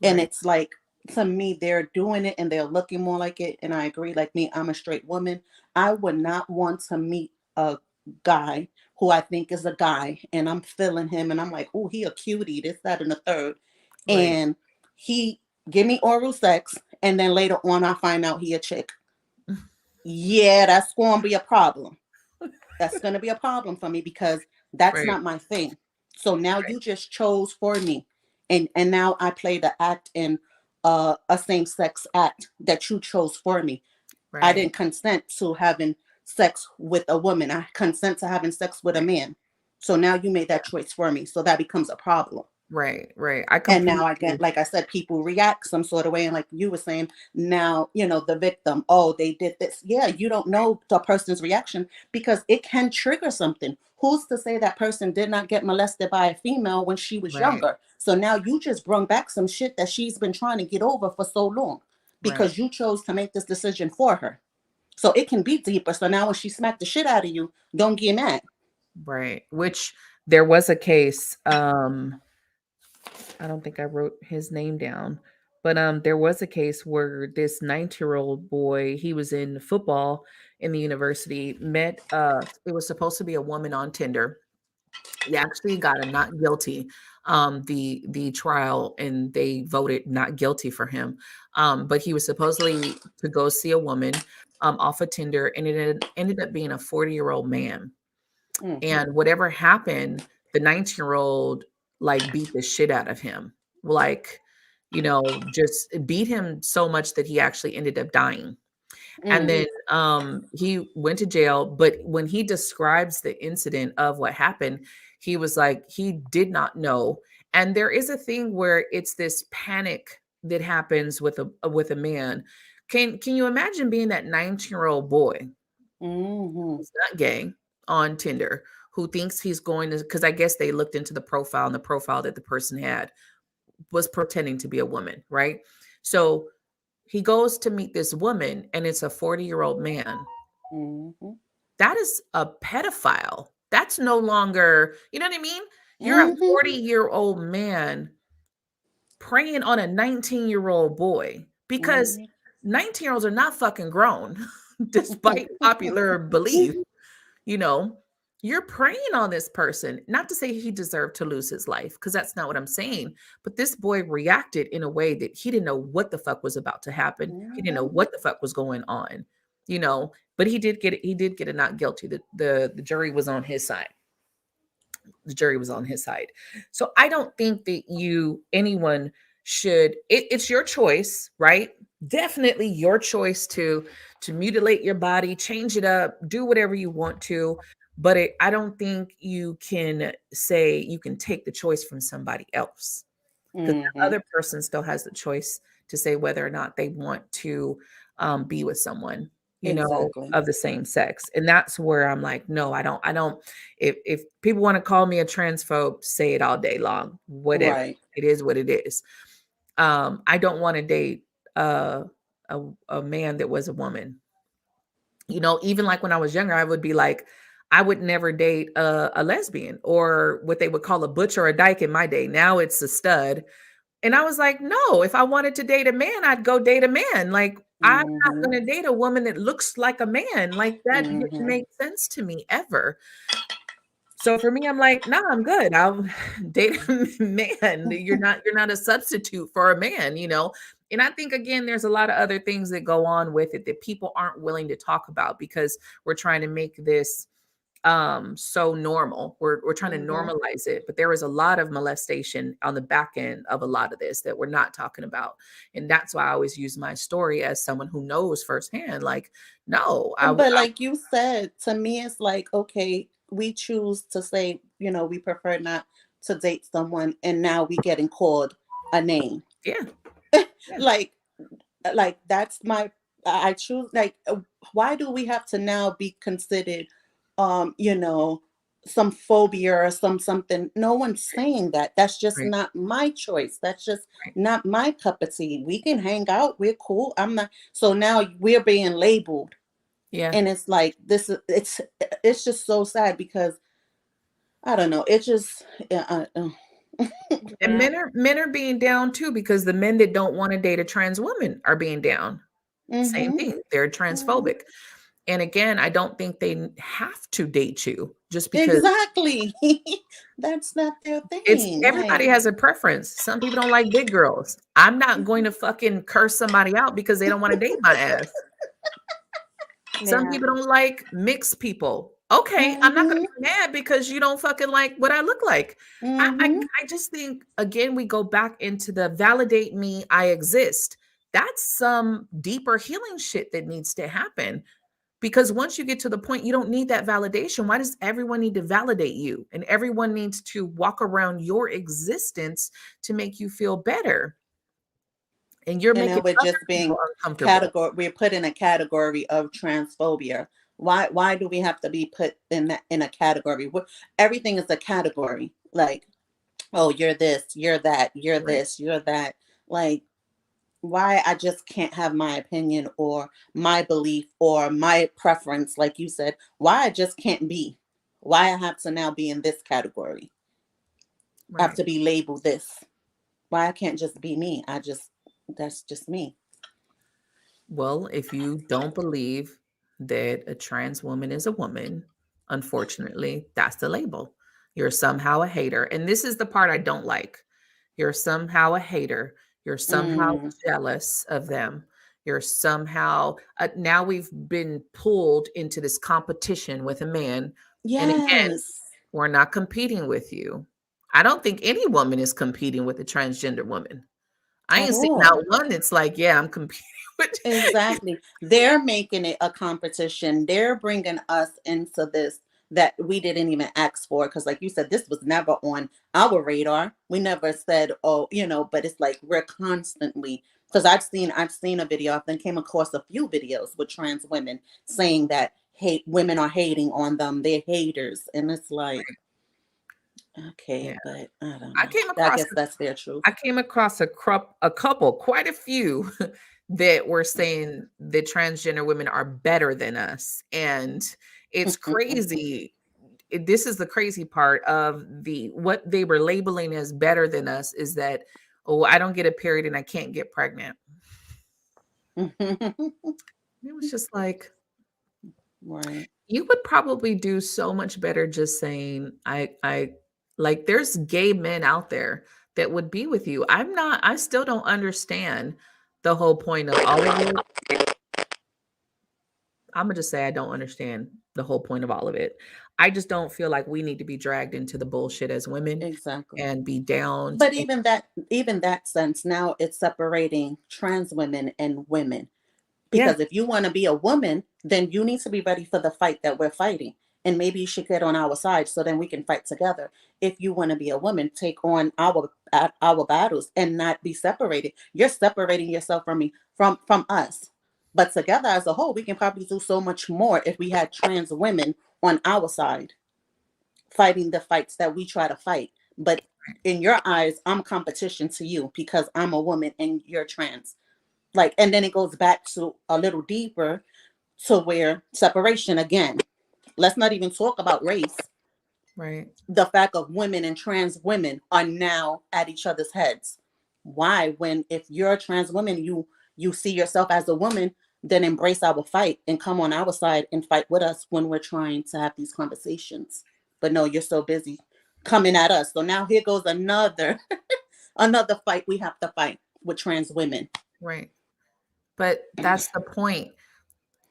And it's like, to me, they're doing it and they're looking more like it. And I agree, like me, I'm a straight woman. I would not want to meet a guy who I think is a guy and I'm feeling him and I'm like, oh, he a cutie, this, that, and the third. Right. And he give me oral sex and then later on I find out he a chick. Yeah, that's going to be a problem. That's going to be a problem for me because that's not my thing. So now you just chose for me. And now I play the act in a same-sex act that you chose for me. Right. I didn't consent to having sex with a woman. I consent to having sex with a man. So now you made that choice for me. So that becomes a problem. Right. And now I get, like I said, people react some sort of way. And like you were saying, now, the victim, oh, they did this. Yeah, you don't know the person's reaction because it can trigger something. Who's to say that person did not get molested by a female when she was younger? So now you just brought back some shit that she's been trying to get over for so long because you chose to make this decision for her. So it can be deeper. So now when she smacked the shit out of you, don't get mad. Right. Which there was a case, I don't think I wrote his name down, but there was a case where this 19-year-old boy, he was in football in the university, met it was supposed to be a woman on Tinder. He actually got a not guilty the trial, and they voted not guilty for him. But he was supposedly to go see a woman off of Tinder, and it ended up being a 40-year-old man. And whatever happened, the 19-year-old beat the shit out of him, just beat him so much that he actually ended up dying. And then he went to jail. But when he describes the incident of what happened, he was like, he did not know. And there is a thing where it's this panic that happens with a man. Can you imagine being that 19-year-old boy who's not gay on Tinder, who thinks he's going to, because I guess they looked into the profile, and the profile that the person had was pretending to be a woman, right? So he goes to meet this woman, and it's a 40-year-old man. That is a pedophile. That's no longer, you know what I mean? You're a 40-year-old man preying on a 19-year-old boy, because 19-year-olds are not fucking grown, despite popular belief. You're preying on this person. Not to say he deserved to lose his life, because that's not what I'm saying. But this boy reacted in a way that he didn't know what the fuck was about to happen. He didn't know what the fuck was going on, but he did get it. He did get a not guilty. The jury was on his side. The jury was on his side. So I don't think that anyone should, it's your choice, right? Definitely your choice to mutilate your body, change it up, do whatever you want to. But I don't think you can say you can take the choice from somebody else, because the other person still has the choice to say whether or not they want to be with someone. you know, Exactly. of the same sex. And that's where I'm like, no, I don't, if people want to call me a transphobe, say it all day long, whatever. Right. It is what it is. I don't want to date uh, a man that was a woman. You know, even like when I was younger, I would be like, I would never date a lesbian or what they would call a butch or a dyke in my day. Now it's a stud. And I was like, no, if I wanted to date a man, I'd go date a man. Like, I'm not Mm-hmm. going to date a woman that looks like a man. Like, that didn't Mm-hmm. make sense to me ever. So for me, I'm like, no, I'm good. I'll date a man. You're not a substitute for a man, you know? And I think again, there's a lot of other things that go on with it that people aren't willing to talk about because we're trying to make this so normal. We're trying to Mm-hmm. normalize it, but there was a lot of molestation on the back end of a lot of this that we're not talking about. And that's why I always use my story as someone who knows firsthand, like, no, But like you said, to me, it's like, okay, we choose to say, you know, we prefer not to date someone, and now we getting called a name. yeah. Like that's my, I choose, like, why do we have to now be considered, you know, some phobia or something? No one's saying that. That's just Right. not my choice. That's just Right. not my cup of tea. We can hang out. We're cool. I'm not. So now we're being labeled. Yeah. And it's like, this is, it's just so sad because I don't know. It just, And men are being down too because the men that don't want to date a trans woman are being down. Same mm-hmm, thing. They're mm-hmm. transphobic. And again, I don't think they have to date you just because Exactly. That's not their it's thing. everybody Like, has a preference. Some people don't like big girls. I'm not going to fucking curse somebody out because they don't want to date my ass. Some Yeah. people don't like mixed people. Okay, I'm not gonna mm-hmm, be mad because you don't fucking like what I look like. mm-hmm. I just think again we go back into the validate me, I exist. That's some deeper healing shit that needs to happen. Because once you get to the point, you don't need that validation. Why does everyone need to validate you? And everyone needs to walk around your existence to make you feel better. And you're And then making we're other just people being uncomfortable. we're put in a category of transphobia. Why do we have to be put in a category? Everything is a category. Like, oh, you're this, you're that, you're Right. this, you're that. Like, why I just can't have my opinion or my belief or my preference, like you said, why I just can't be, why I have to now be in this category. I have Right. to be labeled this. Why I can't just be me. That's just me. Well, if you don't believe that a trans woman is a woman, unfortunately, that's the label. You're somehow a hater. And this is the part I don't like. You're somehow a hater. You're somehow Mm, jealous of them. You're somehow, now we've been pulled into this competition with a man. And again, yes. we're not competing with you. I don't think any woman is competing with a transgender woman. I At ain't seen all. out one that's like, yeah, I'm competing with. Exactly. They're making it a competition. They're bringing us into this that we didn't even ask for. Because, like you said, this was never on our radar. We never said, oh, you know, but it's like we're constantly, because I've seen a video, I've then came across a few videos with trans women saying that hate women are hating on them, they're haters. And it's like, okay, Yeah. but I don't I know. came I across guess that's their truth. I came across a couple, quite a few that were saying that transgender women are better than us. And it's crazy. This is the crazy part of what they were labeling as better than us is that, oh, I don't get a period and I can't get pregnant. It was just like, Right. you would probably do so much better just saying, I like there's gay men out there that would be with you. I still don't understand the whole point of all of it. I'm gonna just say I don't understand the whole point of all of it. I just don't feel like we need to be dragged into the bullshit as women Exactly. and be downed. But even that sense, now it's separating trans women and women. Yeah, Because if you want to be a woman, then you need to be ready for the fight that we're fighting. And maybe you should get on our side so then we can fight together. If you want to be a woman, take on our battles and not be separated. You're separating yourself from me, from us. But together as a whole, we can probably do so much more if we had trans women on our side fighting the fights that we try to fight. But in your eyes, I'm competition to you because I'm a woman and you're trans. Like, and then it goes back to a little deeper to where separation again. Let's not even talk about race. Right. The fact of women and trans women are now at each other's heads. Why? When if you're a trans woman, you see yourself as a woman, then embrace our fight and come on our side and fight with us when we're trying to have these conversations. But no, you're so busy coming at us. So now here goes another another fight we have to fight with trans women. Right. But that's the point.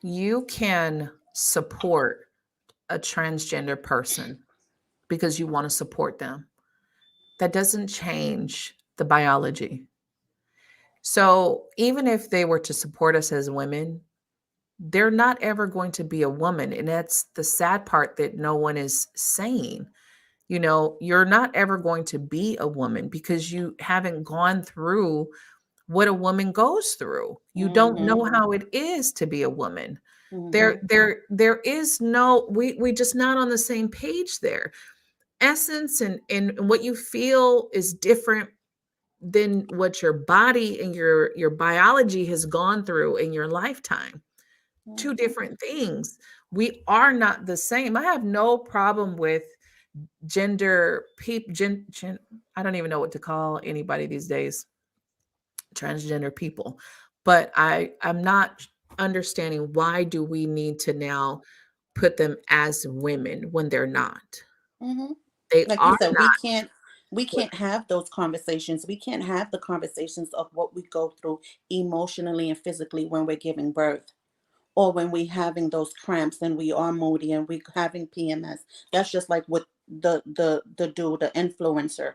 You can support a transgender person because you want to support them. That doesn't change the biology. So even if they were to support us as women, they're not ever going to be a woman. And that's the sad part that no one is saying. You know, you're not ever going to be a woman because you haven't gone through what a woman goes through. You don't know how it is to be a woman. There is no, we just not on the same page there. Essence and what you feel is different than what your body and your biology has gone through in your lifetime. Two different things. We are not the same. I have no problem with gender people. I don't even know what to call anybody these days. Transgender people, but I'm not understanding why do we need to now put them as women when they're not. They Like you are said, not. we can't have those conversations. We can't have the conversations of what we go through emotionally and physically when we're giving birth, or when we having those cramps and we are moody and we having PMS. That's just like with the dude, the influencer.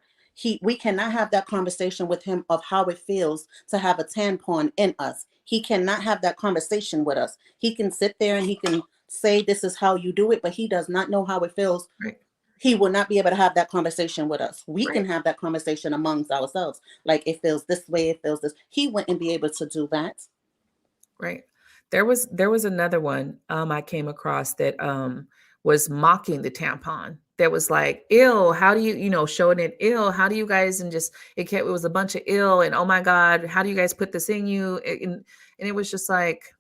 We cannot have that conversation with him of how it feels to have a tampon in us. He cannot have that conversation with us. He can sit there and he can say this is how you do it, but he does not know how it feels. Right. He will not be able to have that conversation with us. We Right. can have that conversation amongst ourselves. Like it feels this way, it feels this. He wouldn't be able to do that. Right. There was another one I came across that was mocking the tampon. That was like, ill, how do you showing it ill, how do you guys, and just it was a bunch of ill and oh my God, how do you guys put this in you? And it was just like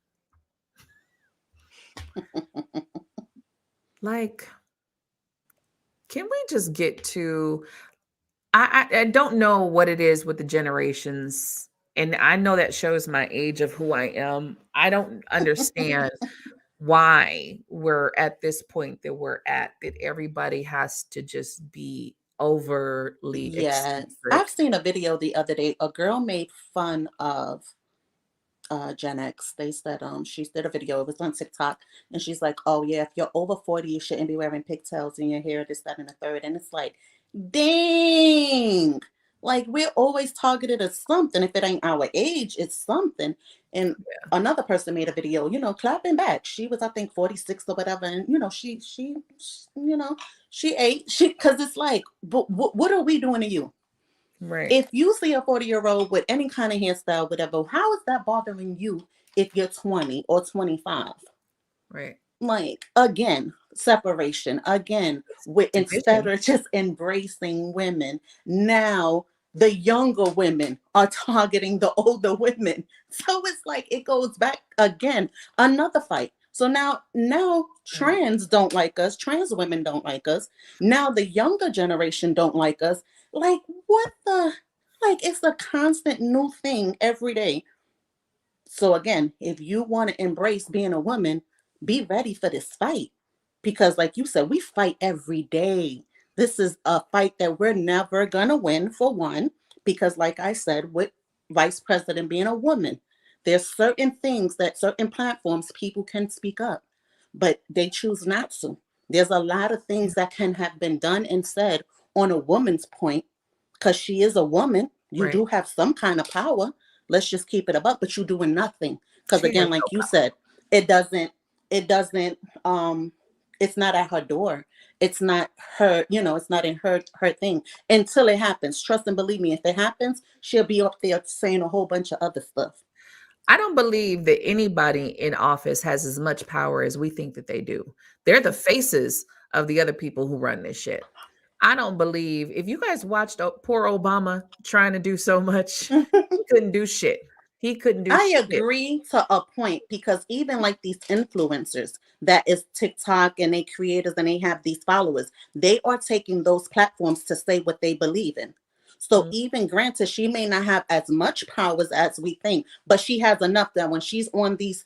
can we just get to I don't know what it is with the generations, and I know that shows my age of who I am. I don't understand why we're at this point that we're at, that everybody has to just be overly Yes. I've eccentric. seen a video the other day. A girl made fun of Gen X. They said she did a video, it was on TikTok, and she's like, oh yeah, if you're over 40, you shouldn't be wearing pigtails in your hair, this, that, and the third. And it's like, dang. Like we're always targeted as something. If it ain't our age, it's something. And another person made a video, clapping back. She was, I think, 46 or whatever. And she ate. Because it's like, but what are we doing to you? Right. If you see a 40-year-old with any kind of hairstyle, whatever, how is that bothering you if you're 20 or 25? Right. Like, again, separation. Again, instead Division. of just embracing women, now the younger women are targeting the older women. So it's like it goes back again, another fight. So now trans don't like us, trans women don't like us. Now the younger generation don't like us. Like what the it's a constant new thing every day. So again, if you want to embrace being a woman, be ready for this fight. Because like you said, we fight every day. This is a fight that we're never going to win, for one, because like I said, with vice president being a woman, there's certain things that certain platforms people can speak up, but they choose not to. There's a lot of things that can have been done and said on a woman's point, because she is a woman. You do Right. have some kind of power. Let's just keep it above, but you're doing nothing. Because She has again, like you said, it doesn't it's not at her door. It's not her, it's not in her thing until it happens. Trust and believe me, if it happens, she'll be up there saying a whole bunch of other stuff. I don't believe that anybody in office has as much power as we think that they do. They're the faces of the other people who run this shit. I don't believe if you guys watched poor Obama trying to do so much, he couldn't do shit. He couldn't do I shit. agree to a point, because even like these influencers that is TikTok and they creators and they have these followers, they are taking those platforms to say what they believe in. So Mm. even granted, she may not have as much powers as we think, but she has enough that when she's on these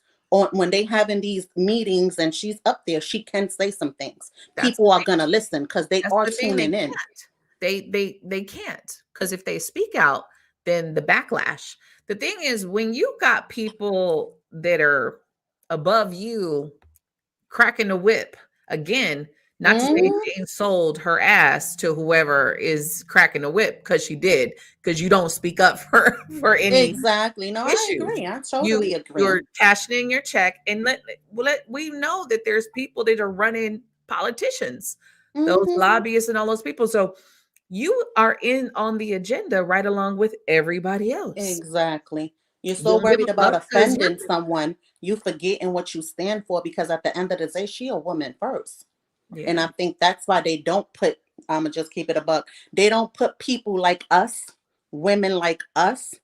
when they having these meetings and she's up there, she can say some things. That's People are gonna listen because they that's are the thing. They tuning in. can't. They can't, because if they speak out, then the backlash. The thing is, when you got people that are above you cracking the whip again, not to say Mhm. Jane sold her ass to whoever is cracking the whip, because she did, because you don't speak up for any Exactly. No, I issues. agree. I totally agree. You're cashing in your check, and we know that there's people that are running politicians, those Mhm. lobbyists and all those people. So you are in on the agenda right along with everybody else. Exactly. You're You so don't give a worried about fuck because you're offending someone, you forgetting what you stand for, because at the end of the day, she a woman first. And yeah. I think that's why they don't put, I'ma just keep it a buck. They don't put people like us, women like us,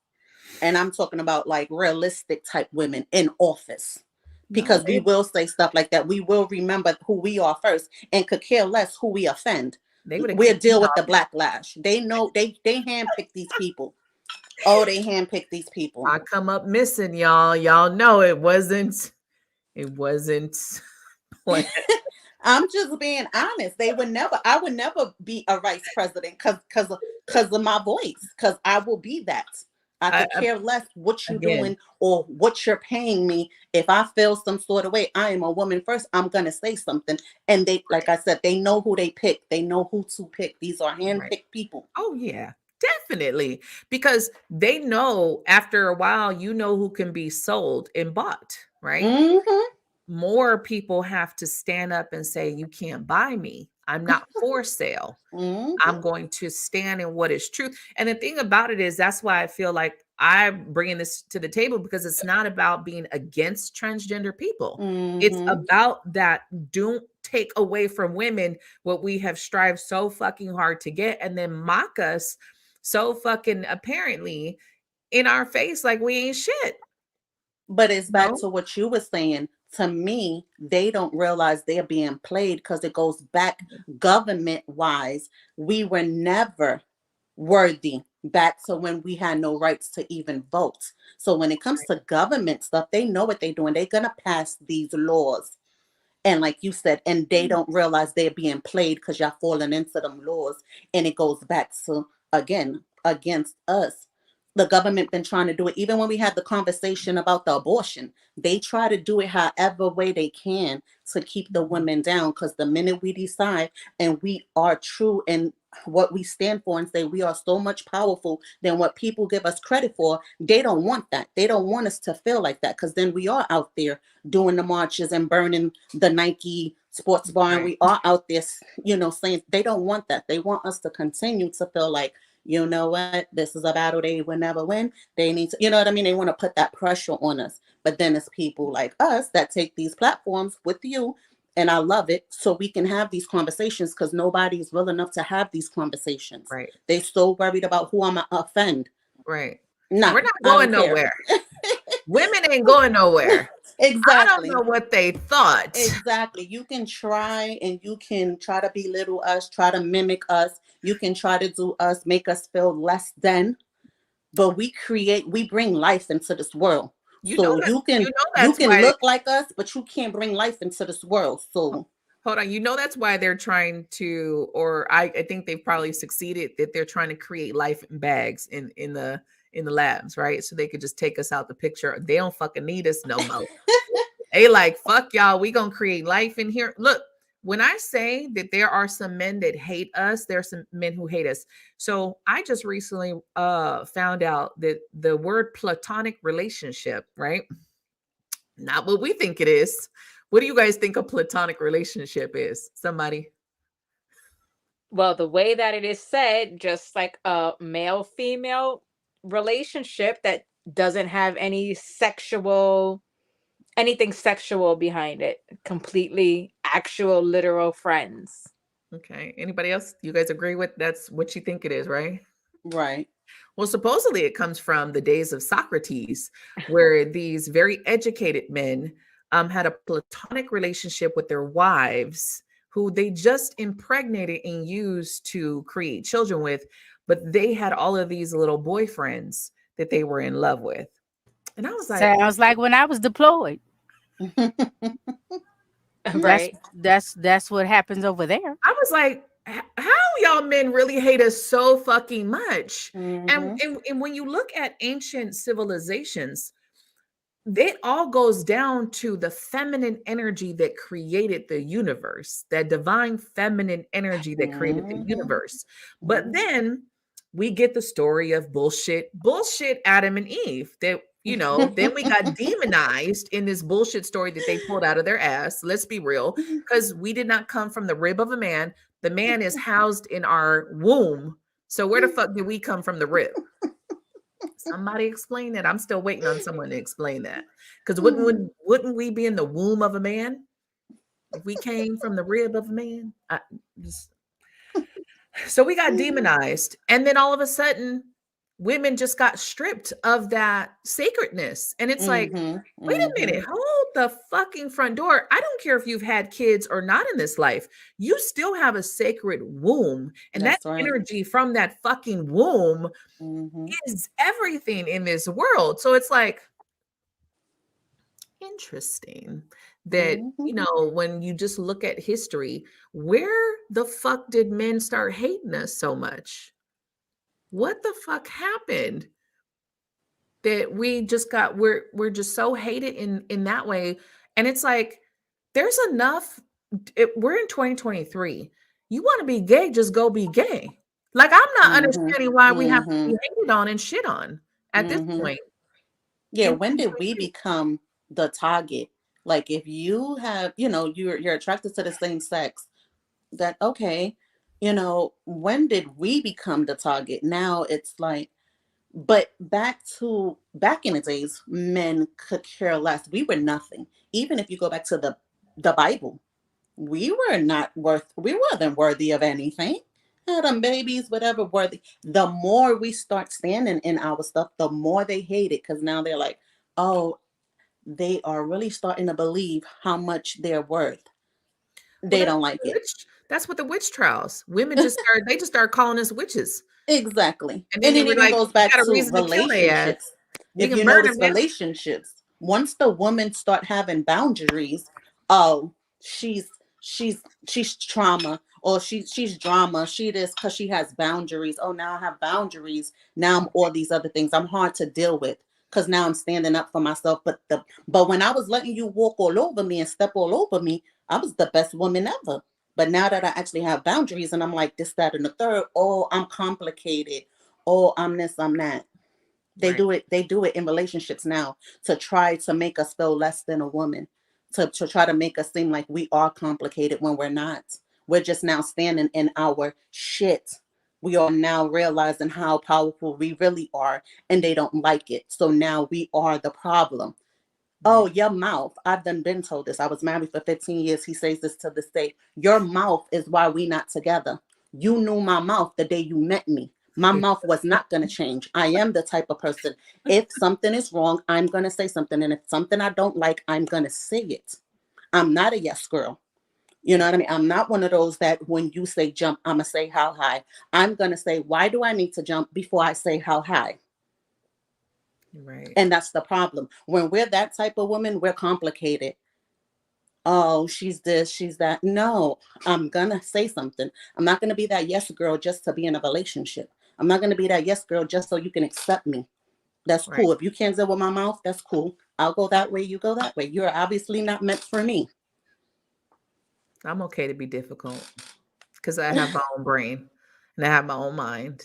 and I'm talking about like realistic type women in office. No, Because we will say stuff like that. We will remember who we are first and could care less who we offend. they would have We'll kicked me deal with off. the backlash. They know they handpick these people. Oh, they handpick these people. I come up missing, y'all. Y'all know it wasn't planned. I'm just being honest. I would never be a vice president because of my voice. Because I will be that. I I, could care less what you're again, doing or what you're paying me. If I feel some sort of way, I am a woman first. I'm gonna say something. And they, like I said, they know who they pick. They know who to pick. These are right. handpicked people. Oh yeah, definitely. Because they know after a while, you know who can be sold and bought, right? Hmm. More people have to stand up and say, you can't buy me. I'm not for sale. Hmm. I'm going to stand in what is truth. And the thing about it is, that's why I feel like I'm bringing this to the table, because it's not about being against transgender people. It's Hmm. about that. Don't take away from women what we have strived so fucking hard to get, and then mock us so fucking apparently in our face like we ain't shit. But it's back No, to what you were saying. To me, they don't realize they're being played because it goes back government wise. We were never worthy back to when we had no rights to even vote. So when it comes to government stuff, they know what they're doing. They're going to pass these laws. And like you said, and they don't realize they're being played because y'all falling into them laws. And it goes back to, again, against us. The government been trying to do it. Even when we had the conversation about the abortion, they try to do it however way they can to keep the women down. Because the minute we decide and we are true in what we stand for and say we are so much powerful than what people give us credit for, they don't want that. They don't want us to feel like that, because then we are out there doing the marches and burning the Nike sports bar, and right. we are out there, saying they don't want that. They want us to continue to feel like, you know what, this is a battle they will never win. They need to, you know what I mean? They want to put that pressure on us. But then it's people like us that take these platforms with you, and I love it, so we can have these conversations, because nobody's real enough to have these conversations. Right. They so worried about who I'm gonna offend. Right. Nah, We're not I going don't care. nowhere. Women ain't going nowhere. I don't Exactly. know what they thought. Exactly. You can try and you can try to belittle us, try to mimic us. You can try to do us, make us feel less than, but we bring life into this world. You know So that. You know you that's can why. look like us, but you can't bring life into this world. So Hold on. You know that's why they're trying to, or I think they've probably succeeded, that they're trying to create life in bags in the labs, right? So they could just take us out the picture. They don't fucking need us no more. They like, fuck y'all. We gonna create life in here. Look, when I say that there are some men that hate us, there are some men who hate us. So I just recently found out that the word platonic relationship, right? Not what we think it is. What do you guys think a platonic relationship is? Somebody? Well, the way that it is said, just like a male female relationship, that doesn't have anything sexual behind it. Completely actual, literal friends. Okay. Anybody else? You guys agree with that's what you think it is, right? Right. Well, supposedly it comes from the days of Socrates, where these very educated men had a platonic relationship with their wives, who they just impregnated and used to create children with, but they had all of these little boyfriends that they were in love with. And I was like, Sounds like when I was deployed. Right. That's what happens over there. I was like, how y'all men really hate us so fucking much? And when you look at ancient civilizations, it all goes down to the feminine energy that created the universe, that divine feminine energy that created the universe. But then we get the story of bullshit Adam and Eve that, you know, then we got demonized in this bullshit story that they pulled out of their ass. Let's be real, because we did not come from the rib of a man. The man is housed in our womb. So where the fuck did we come from the rib? Somebody explain that. I'm still waiting on someone to explain that. Because wouldn't we be in the womb of a man if we came from the rib of a man? So we got demonized, and then all of a sudden, women just got stripped of that sacredness. And it's like, wait a minute, hold the fucking front door. I don't care if you've had kids or not in this life. You still have a sacred womb, and That's that right. energy from that fucking womb is everything in this world. So it's like interesting that, you know, when you just look at history, where the fuck did men start hating us so much? What the fuck happened that we just got, we're just so hated in that way? And it's like, there's enough. We're in 2023. You want to be gay, just go be gay. Like, I'm not understanding why we have to be hated on and shit on at this point. Yeah, when did we become the target? Like, if you have, you know, you're attracted to the same sex, that okay, you know, when did we become the target? Now it's like, but back in the days, men could care less. We were nothing. Even if you go back to the Bible, we wasn't worthy of anything. Had them babies, whatever, worthy. The more we start standing in our stuff, the more they hate it, because now they're like, oh, they are really starting to believe how much they're worth. They don't like it. That's what the witch trials. Women just start calling us witches. Exactly. And then it even like, goes back got a to reason to kill their ass. relationships. We If can you murder notice them. relationships, once the women start having boundaries, oh, she's trauma, or she's drama. She this because she has boundaries. Oh, now I have boundaries. Now I'm all these other things. I'm hard to deal with because now I'm standing up for myself. But when I was letting you walk all over me and step all over me, I was the best woman ever. But now that I actually have boundaries and I'm like this, that, and the third, oh, I'm complicated. Oh, I'm this, I'm that. They do it in relationships now to try to make us feel less than a woman, to try to make us seem like we are complicated when we're not. We're just now standing in our shit. We are now realizing how powerful we really are, and they don't like it. So now we are the problem. Oh, your mouth. I've been told this. I was married for 15 years. He says this to this day. Your mouth is why we not together. You knew my mouth the day you met me. My mouth was not going to change. I am the type of person. If something is wrong, I'm going to say something. And if something I don't like, I'm going to say it. I'm not a yes girl. You know what I mean? I'm not one of those that when you say jump, I'm going to say how high. I'm going to say, why do I need to jump before I say how high? Right. And that's the problem. When we're that type of woman, we're complicated. Oh, she's this, she's that. No, I'm gonna say something. I'm not gonna be that yes girl just to be in a relationship. I'm not gonna be that yes girl just so you can accept me. That's cool. If you can't deal with my mouth, that's cool. I'll go that way, you go that way. You're obviously not meant for me. I'm okay to be difficult because I have my own brain and I have my own mind.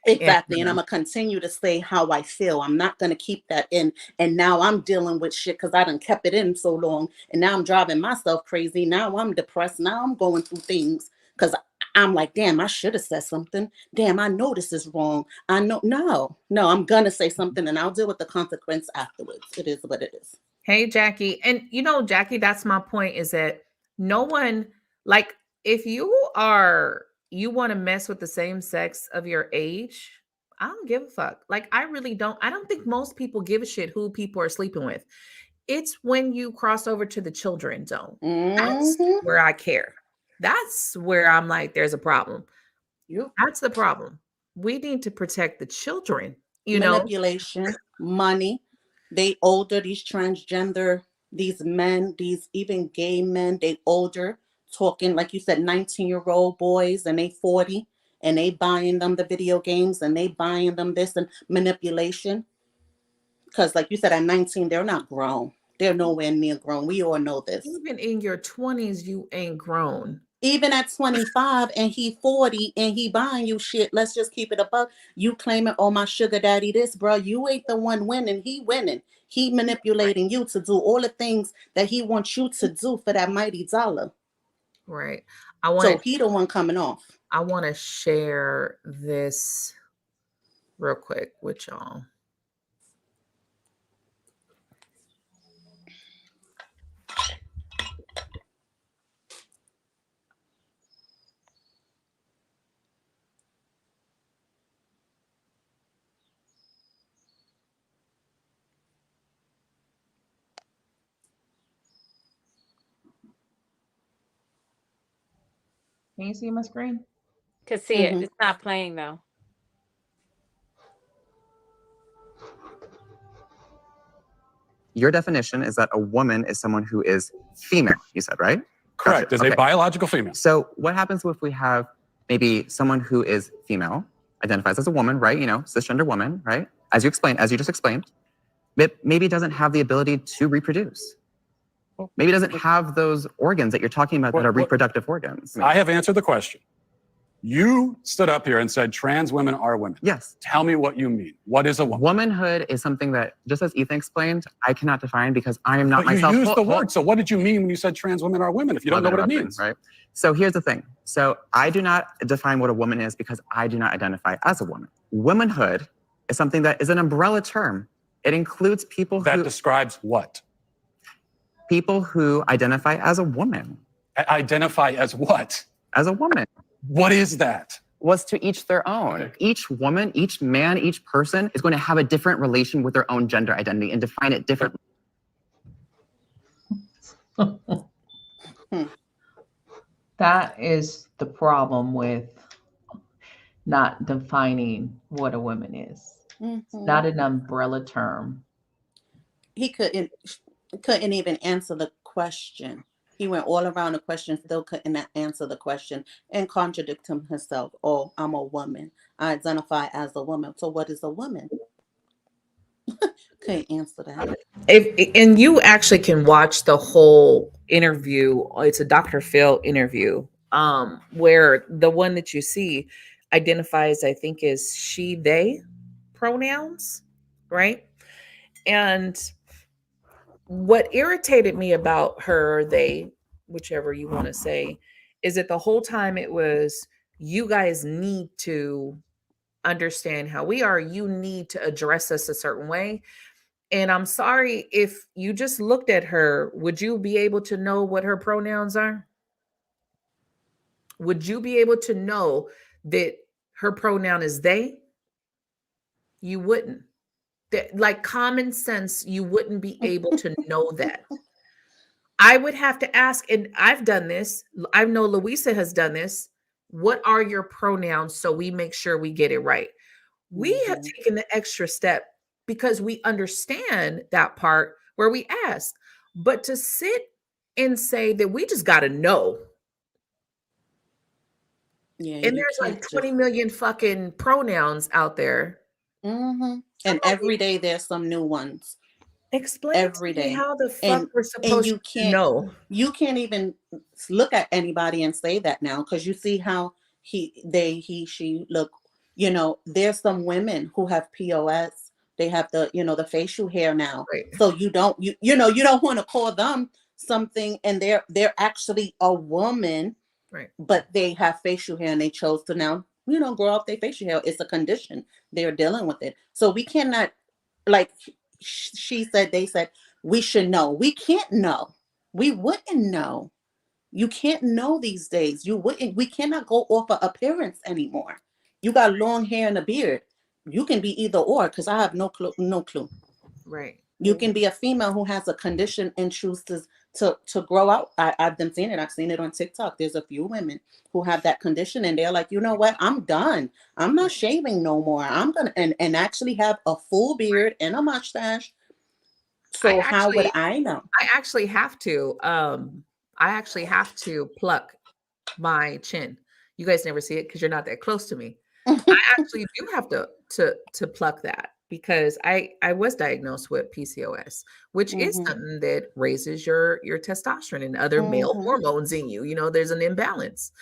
Exactly. And I'm going to continue to say how I feel. I'm not going to keep that in. And now I'm dealing with shit because I done kept it in so long. And now I'm driving myself crazy. Now I'm depressed. Now I'm going through things because I'm like, damn, I should have said something. Damn, I know this is wrong. I know. No, I'm going to say something and I'll deal with the consequence afterwards. It is what it is. Hey, Jackie. And Jackie, that's my point, is that no one, like, if you want to mess with the same sex of your age, I don't give a fuck. Like, I really don't. I don't think most people give a shit who people are sleeping with. It's when you cross over to the children zone. That's where I care. That's where I'm like, there's a problem. That's the problem. We need to protect the children, Manipulation, money. They older, these transgender, these men, these even gay men, they older, talking, like you said, 19-year-old boys, and they 40, and they buying them the video games, and they buying them this, and manipulation. Because like you said, at 19, they're not grown. They're nowhere near grown. We all know this. Even in your 20s, you ain't grown. Even at 25 and he 40 and he buying you shit, let's just keep it above. You claiming, oh, my sugar daddy this, bro. You ain't the one winning. He winning. He manipulating you to do all the things that he wants you to do for that mighty dollar. Right. So he the one coming off. I want to share this real quick with y'all. Can you see my screen? Can see it. It's not playing though. Your definition is that a woman is someone who is female, you said, right? Correct. Is a biological female. So what happens if we have maybe someone who is female, identifies as a woman, right? Cisgender woman, right? As you just explained, but maybe doesn't have the ability to reproduce. Maybe doesn't have those organs that you're talking about that are reproductive organs. I have answered the question. You stood up here and said trans women are women. Yes. Tell me what you mean. What is a woman? Womanhood is something that, just as Ethan explained, I cannot define because I am not myself. You used the word. So what did you mean when you said trans women are women if you don't know what it means? Right. So here's the thing. So I do not define what a woman is because I do not identify as a woman. Womanhood is something that is an umbrella term. It includes people that describes what? People who identify as a woman. Identify as what? As a woman. What is that? Was to each their own. Okay. Each woman, each man, each person is going to have a different relation with their own gender identity and define it differently. That is the problem with not defining what a woman is. It's not an umbrella term. He couldn't even answer the question. He went all around the question, still couldn't answer the question and contradict himself. Oh, I'm a woman. I identify as a woman. So what is a woman? Couldn't answer that. And you actually can watch the whole interview. It's a Dr. Phil interview, where the one that you see identifies, I think, is she, they pronouns, right? And what irritated me about her, they, whichever you want to say, is that the whole time it was, you guys need to understand how we are. You need to address us a certain way. And I'm sorry, if you just looked at her, would you be able to know what her pronouns are? Would you be able to know that her pronoun is they? You wouldn't. Like common sense, you wouldn't be able to know that. I would have to ask, and I've done this. I know Louisa has done this. What are your pronouns so we make sure we get it right? We have taken the extra step because we understand that part where we ask. But to sit and say that we just got to know. Yeah, and there's like 20 million fucking pronouns out there. And every day there's some new ones. Explain every day how the fuck we're supposed to know. You can't even look at anybody and say that now because you see how she look. There's some women who have POS. They have the facial hair now. Right. So you don't want to call them something, and they're actually a woman Right. but they have facial hair and they chose to now, grow off their facial hair. It's a condition. They're dealing with it. So we cannot, like she said, they said, we should know. We can't know. We wouldn't know. You can't know these days. We cannot go off of appearance anymore. You got long hair and a beard. You can be either or, because I have no clue. Right. You can be a female who has a condition and chooses to grow out. I've been seeing it. I've seen it on TikTok. There's a few women who have that condition and they're like, you know what? I'm done. I'm not shaving no more. I'm gonna and actually have a full beard and a mustache. So how would I know? I actually have to pluck my chin. You guys never see it because you're not that close to me. I actually do have to pluck that because I was diagnosed with PCOS, which is something that raises your testosterone and other male hormones in you. There's an imbalance.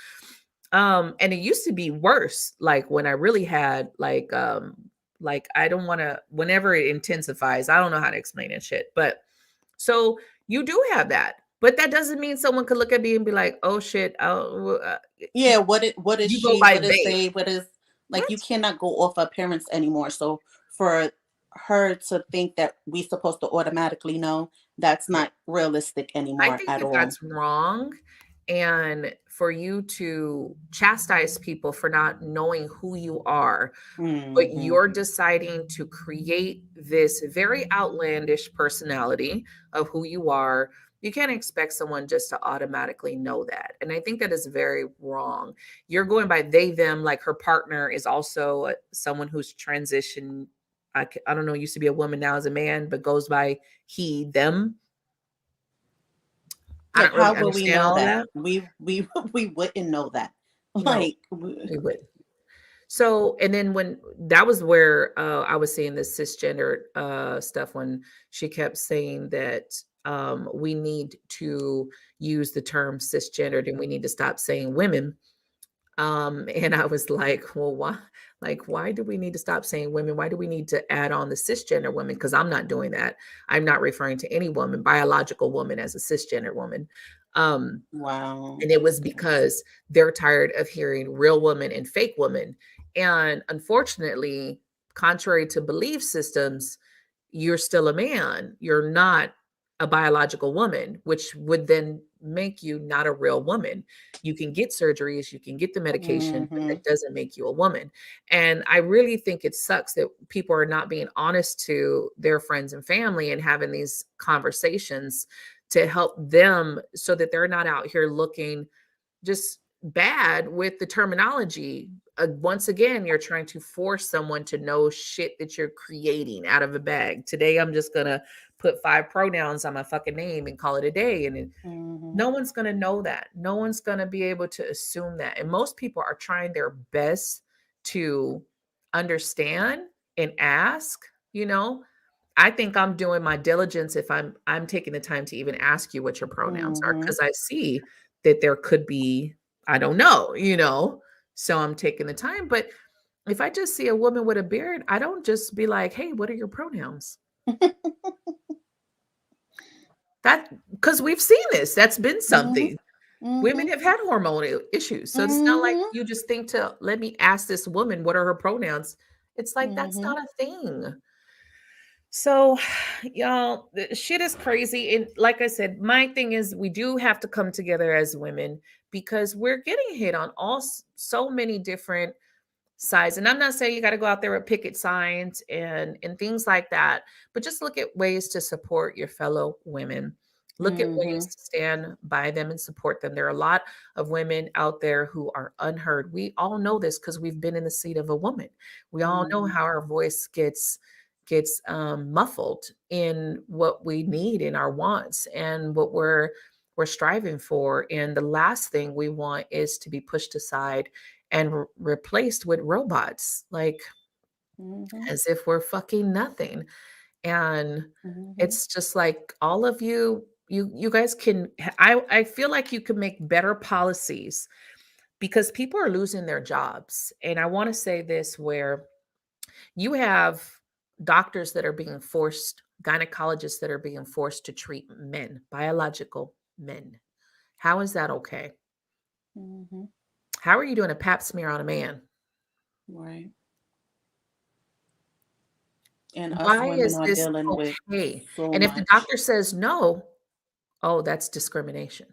And it used to be worse, like when I really had like I don't want to, whenever it intensifies, I don't know how to explain it shit. But so you do have that. But that doesn't mean someone could look at me and be like, "Oh shit!" Yeah, what is you she? go by What is they. they? What is like? What? You cannot go off appearance anymore. So for her to think that we supposed to automatically know, that's not realistic I anymore think at that all. that's wrong. And for you to chastise people for not knowing who you are, but you're deciding to create this very outlandish personality of who you are, you can't expect someone just to automatically know that. And I think that is very wrong. You're going by they, them, like her partner is also someone who's transitioned. I don't know, used to be a woman, now is a man, but goes by he, them. I Yeah, don't how really will we understand know all that? that. We wouldn't know that. No, Like, we would. So, and then when that was where I was seeing this cisgender stuff when she kept saying that we need to use the term cisgendered and we need to stop saying women. And I was like, well, why? Like, why do we need to stop saying women? Why do we need to add on the cisgender women? Because I'm not doing that. I'm not referring to any woman, biological woman, as a cisgender woman. wow. And it was because they're tired of hearing real woman and fake woman. And unfortunately, contrary to belief systems, you're still a man. You're not a biological woman, which would then make you not a real woman. You can get surgeries, you can get the medication, but that doesn't make you a woman. And I really think it sucks that people are not being honest to their friends and family and having these conversations to help them so that they're not out here looking just bad with the terminology. Once again, you're trying to force someone to know shit that you're creating out of a bag. Today, I'm just going to put 5 pronouns on my fucking name and call it a day. And no one's going to know that. No one's going to be able to assume that. And most people are trying their best to understand and ask, I think I'm doing my diligence if I'm taking the time to even ask you what your pronouns are, because I see that there could be, I don't know, so I'm taking the time. But if I just see a woman with a beard, I don't just be like, hey, what are your pronouns? That, because we've seen this, that's been something. Women have had hormonal issues. So it's not like you just think to let me ask this woman what are her pronouns. It's like that's not a thing. So, y'all, the shit is crazy. And like I said, my thing is we do have to come together as women because we're getting hit on so many different sides. And I'm not saying you got to go out there with picket signs and things like that, but just look at ways to support your fellow women. Look at ways to stand by them and support them. There are a lot of women out there who are unheard. We all know this because we've been in the seat of a woman. We all know how our voice gets muffled in what we need in our wants and what we're striving for. And the last thing we want is to be pushed aside and replaced with robots, like as if we're fucking nothing. And it's just like all of you guys can, I feel like you can make better policies because people are losing their jobs. And I want to say this, where you have doctors that are being forced, gynecologists that are being forced to treat men, biological men. How is that okay? Mm-hmm. How are you doing a pap smear on a man? Right. And us Why women is are this dealing with okay? so And if the much. doctor says no, oh, that's discrimination.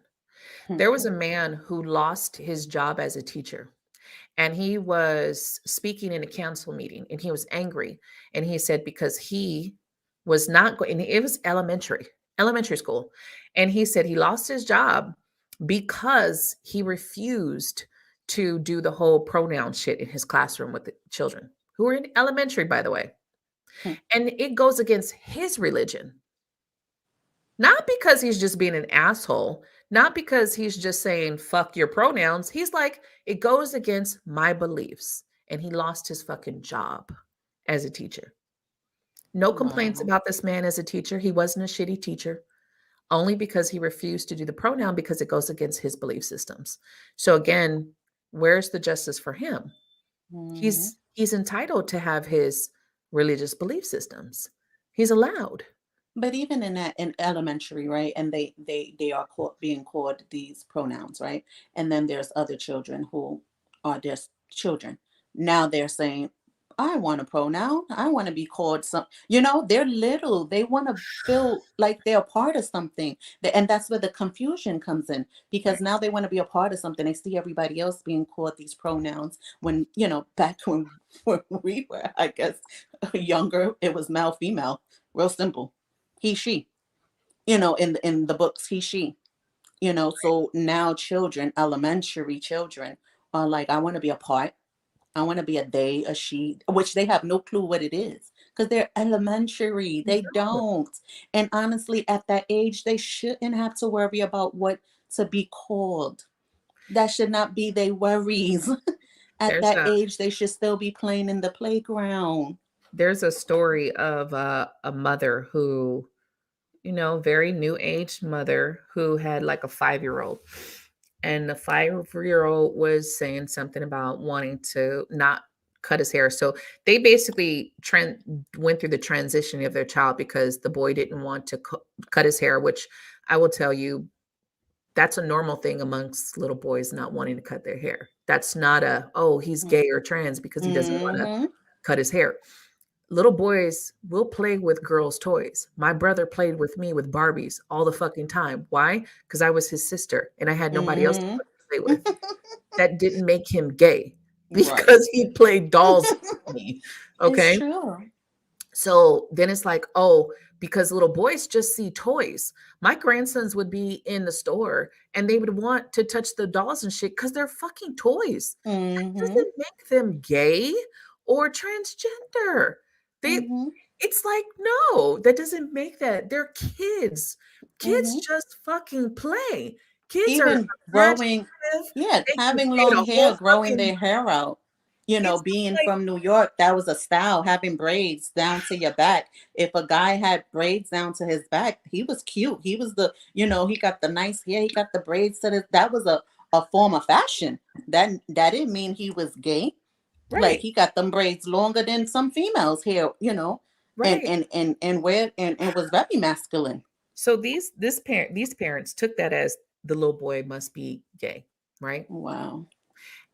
Hmm. There was a man who lost his job as a teacher, and he was speaking in a council meeting, and he was angry. And he said because he was not going, it was elementary school. And he said he lost his job because he refused to do the whole pronoun shit in his classroom with the children who were in elementary, by the way. Hmm. And it goes against his religion. Not because he's just being an asshole, not because he's just saying fuck your pronouns. He's like, it goes against my beliefs. And he lost his fucking job as a teacher. No complaints Wow. about this man as a teacher. He wasn't a shitty teacher, only because he refused to do the pronoun because it goes against his belief systems. So again, where's the justice for him? Mm-hmm. He's entitled to have his religious belief systems. He's allowed. But even in elementary, right? And they are being called these pronouns, right? And then there's other children who are just children. Now they're saying, I want a pronoun. I want to be called some. They're little. They want to feel like they're a part of something. And that's where the confusion comes in, because Right. now they want to be a part of something. They see everybody else being called these pronouns when, back when we were, I guess, younger, it was male, female, real simple. He, she, in the books, he, she, so now children, elementary children, are like, I want to be a part. I want to be a they, a she, which they have no clue what it is because they're elementary. They No, don't. And honestly, at that age, they shouldn't have to worry about what to be called. That should not be their worries. At there's that a age, they should still be playing in the playground. there's a story of a mother who, very new age mother who had like a 5-year-old. And the 5-year-old was saying something about wanting to not cut his hair. So they basically went through the transition of their child because the boy didn't want to cut his hair, which I will tell you, that's a normal thing amongst little boys not wanting to cut their hair. That's not oh, he's gay or trans because he doesn't want to Mm-hmm. cut his hair. Little boys will play with girls' toys. My brother played with me with Barbies all the fucking time. Why? Because I was his sister and I had nobody else to Mm-hmm. play with. That didn't make him gay Right. because he played dolls with me. It's Okay. true. So then it's like, oh, because little boys just see toys. My grandsons would be in the store and they would want to touch the dolls and shit because they're fucking toys. That Mm-hmm. doesn't make them gay or transgender. They Mm-hmm. It's like, no, that doesn't make that. They're kids. Kids Mm-hmm. just fucking play. Kids are Even growing, imaginative. yeah, They can having create long a whole hair, growing fucking, their hair out. it's Being like, from New York, that was a style, having braids down to your back. If a guy had braids down to his back, he was cute. He was he got the nice hair, he got the braids to that was a form of fashion. That didn't mean he was gay. Like, right, he got them braids longer than some females hair, and right. and was very masculine. So these parents took that as the little boy must be gay, right? Wow.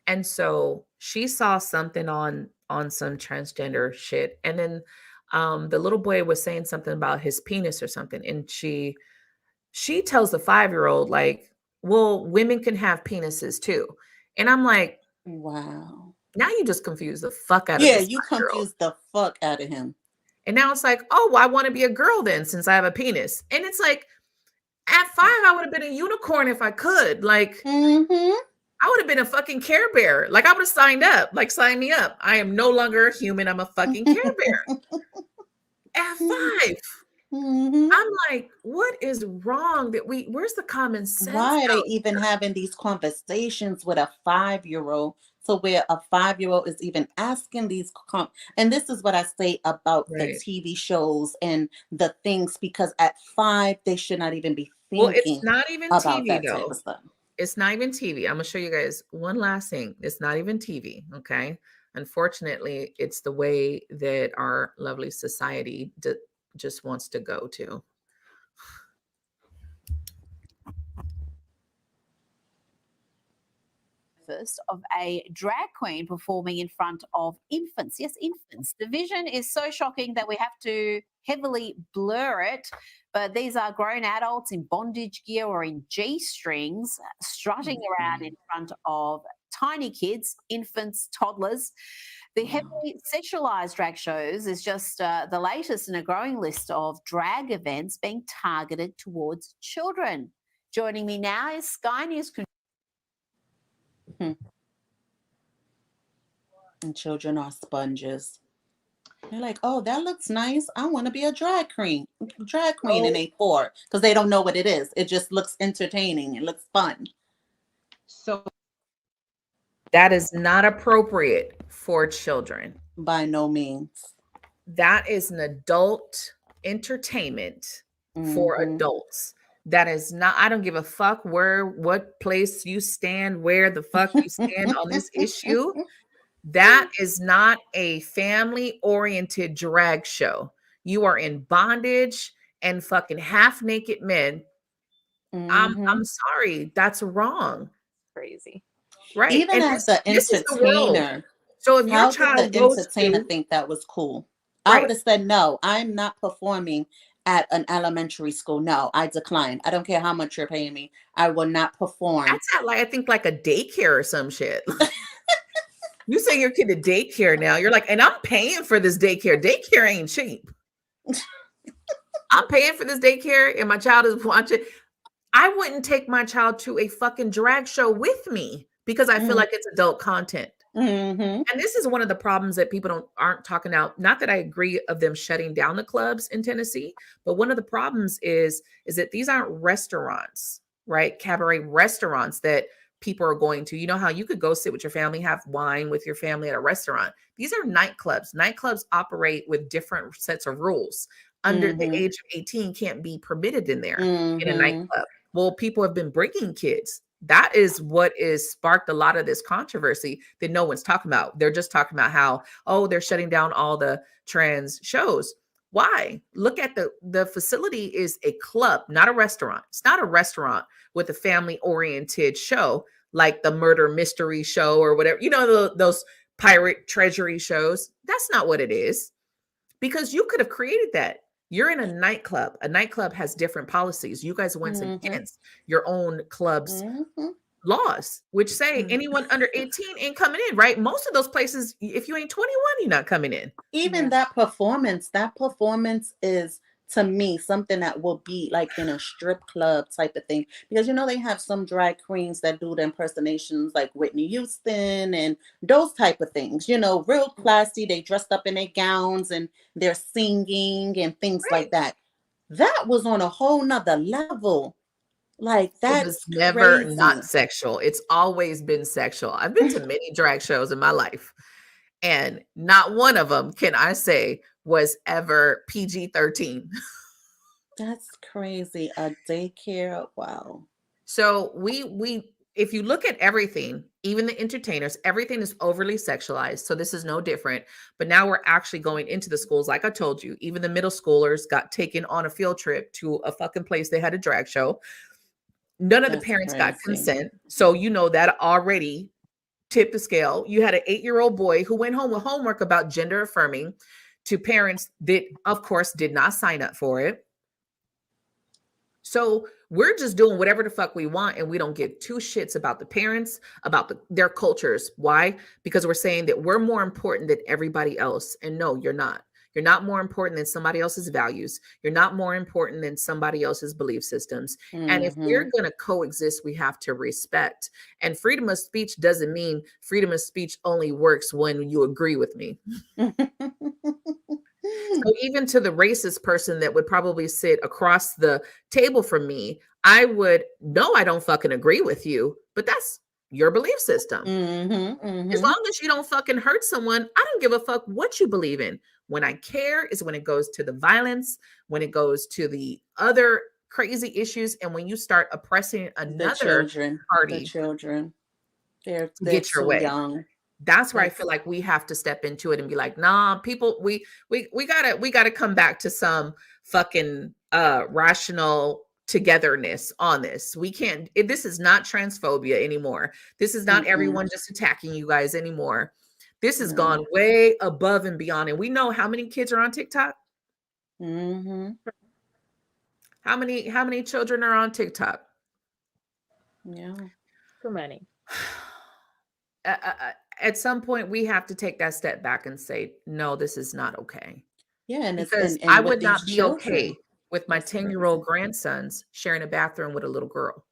And so she saw something on some transgender shit, and then the little boy was saying something about his penis or something, and she tells the 5-year-old like, well, women can have penises too. And I'm like, Wow. now you just confuse the fuck out of Yeah, this you 5-year-old. confused the fuck out of him. And now it's like, oh, well, I want to be a girl then since I have a penis. And it's like, at 5, I would have been a unicorn if I could. Like, Mm-hmm. I would have been a fucking Care Bear. Like, I would have signed up. Like, sign me up. I am no longer a human. I'm a fucking Care Bear. At 5. Mm-hmm. I'm like, what is wrong where's the common sense Why are they out even here? having these conversations with a 5-year-old? So where a 5-year-old is even asking and this is what I say about the Right. TV shows and the things, because at 5 they should not even be Well, it's thinking not even about TV that type of though. stuff. It's not even TV. I'm gonna show you guys one last thing. It's not even TV. Okay. Unfortunately, it's the way that our lovely society just wants to go to. first of a drag queen performing in front of infants. Yes, infants. The vision is so shocking that we have to heavily blur it. But these are grown adults in bondage gear or in G-strings strutting around in front of tiny kids, infants, toddlers. The heavily sexualized drag shows is just the latest in a growing list of drag events being targeted towards children. Joining me now is Sky News. And children are sponges. They're like, oh, that looks nice. I want to be a drag queen in A4 because they don't know what it is. It just looks entertaining. It looks fun. So that is not appropriate for children. By no means. That is an adult entertainment for adults. That is not, I don't give a fuck what place you stand, where the fuck you stand on this issue. That is not a family-oriented drag show. You are in bondage and fucking half-naked men. I'm sorry, that's wrong. Crazy. Right. Even and as the entertainer, so if your how child did the goes entertainer to, think that was cool? Right. I would have said, no, I'm not performing at an elementary school. No, I decline. I don't care how much you're paying me. I will not perform. That's not like, I think like a daycare or some shit. You send your kid to daycare now. You're like, and I'm paying for this daycare. Daycare ain't cheap. I'm paying for this daycare and my child is watching. I wouldn't take my child to a fucking drag show with me because I feel like it's adult content. And this is one of the problems that people aren't talking out. Not that I agree of them shutting down the clubs in Tennessee, but one of the problems is that these aren't restaurants, right? Cabaret restaurants that people are going to. You know how you could go sit with your family, have wine with your family at a restaurant. These are nightclubs. Nightclubs operate with different sets of rules. Under the age of 18 can't be permitted in there in a nightclub. Well, people have been bringing kids. That is what is sparked a lot of this controversy that no one's talking about. They're just talking about how, oh, they're shutting down all the trans shows. Why? Look at the facility is a club, not a restaurant. It's not a restaurant with a family-oriented show like the murder mystery show or whatever. You know, those pirate treasury shows. That's not what it is. Because you could have created that. You're in a nightclub. A nightclub has different policies. You guys went against your own club's laws, which say anyone under 18 ain't coming in, right? Most of those places, if you ain't 21, you're not coming in. Even that performance is, to me, something that will be like in a strip club type of thing. Because, you know, they have some drag queens that do the impersonations like Whitney Houston and those type of things, you know, real classy. They dressed up in their gowns and they're singing and things like that. That was on a whole nother level. Like that's it was never crazy. Not sexual. It's always been sexual. I've been to many drag shows in my life, and not one of them can I say was ever PG-13. That's crazy. A daycare. Wow. So we if you look at everything, even the entertainers, everything is overly sexualized. So this is no different. But now we're actually going into the schools. Like I told you, even the middle schoolers got taken on a field trip to a fucking place they had a drag show. None of the parents got consent. So you know that already tipped the scale. You had an 8-year-old boy who went home with homework about gender affirming to parents that, of course, did not sign up for it. So we're just doing whatever the fuck we want, and we don't give two shits about the parents, about their cultures. Why? Because we're saying that we're more important than everybody else. And no, you're not. You're not more important than somebody else's values. You're not more important than somebody else's belief systems. And if we're going to coexist, we have to respect. And freedom of speech doesn't mean freedom of speech only works when you agree with me. So even to the racist person that would probably sit across the table from me, I would know I don't fucking agree with you, but that's your belief system. As long as you don't fucking hurt someone, I don't give a fuck what you believe in. When I care is when it goes to the violence, when it goes to the other crazy issues, and when you start oppressing another party. The children, they're get your too way. young. That's where I feel like we have to step into it and be like, nah, people, we gotta come back to some fucking rational togetherness on this. We can't, this is not transphobia anymore. This is not everyone just attacking you guys anymore. This has gone way above and beyond. And we know how many kids are on TikTok. How many children are on TikTok? Yeah. Too many. At some point, we have to take that step back and say, no, this is not okay. Yeah, and because and I with would not these be okay children, with my it's 10-year-old grandsons sharing a bathroom with a little girl.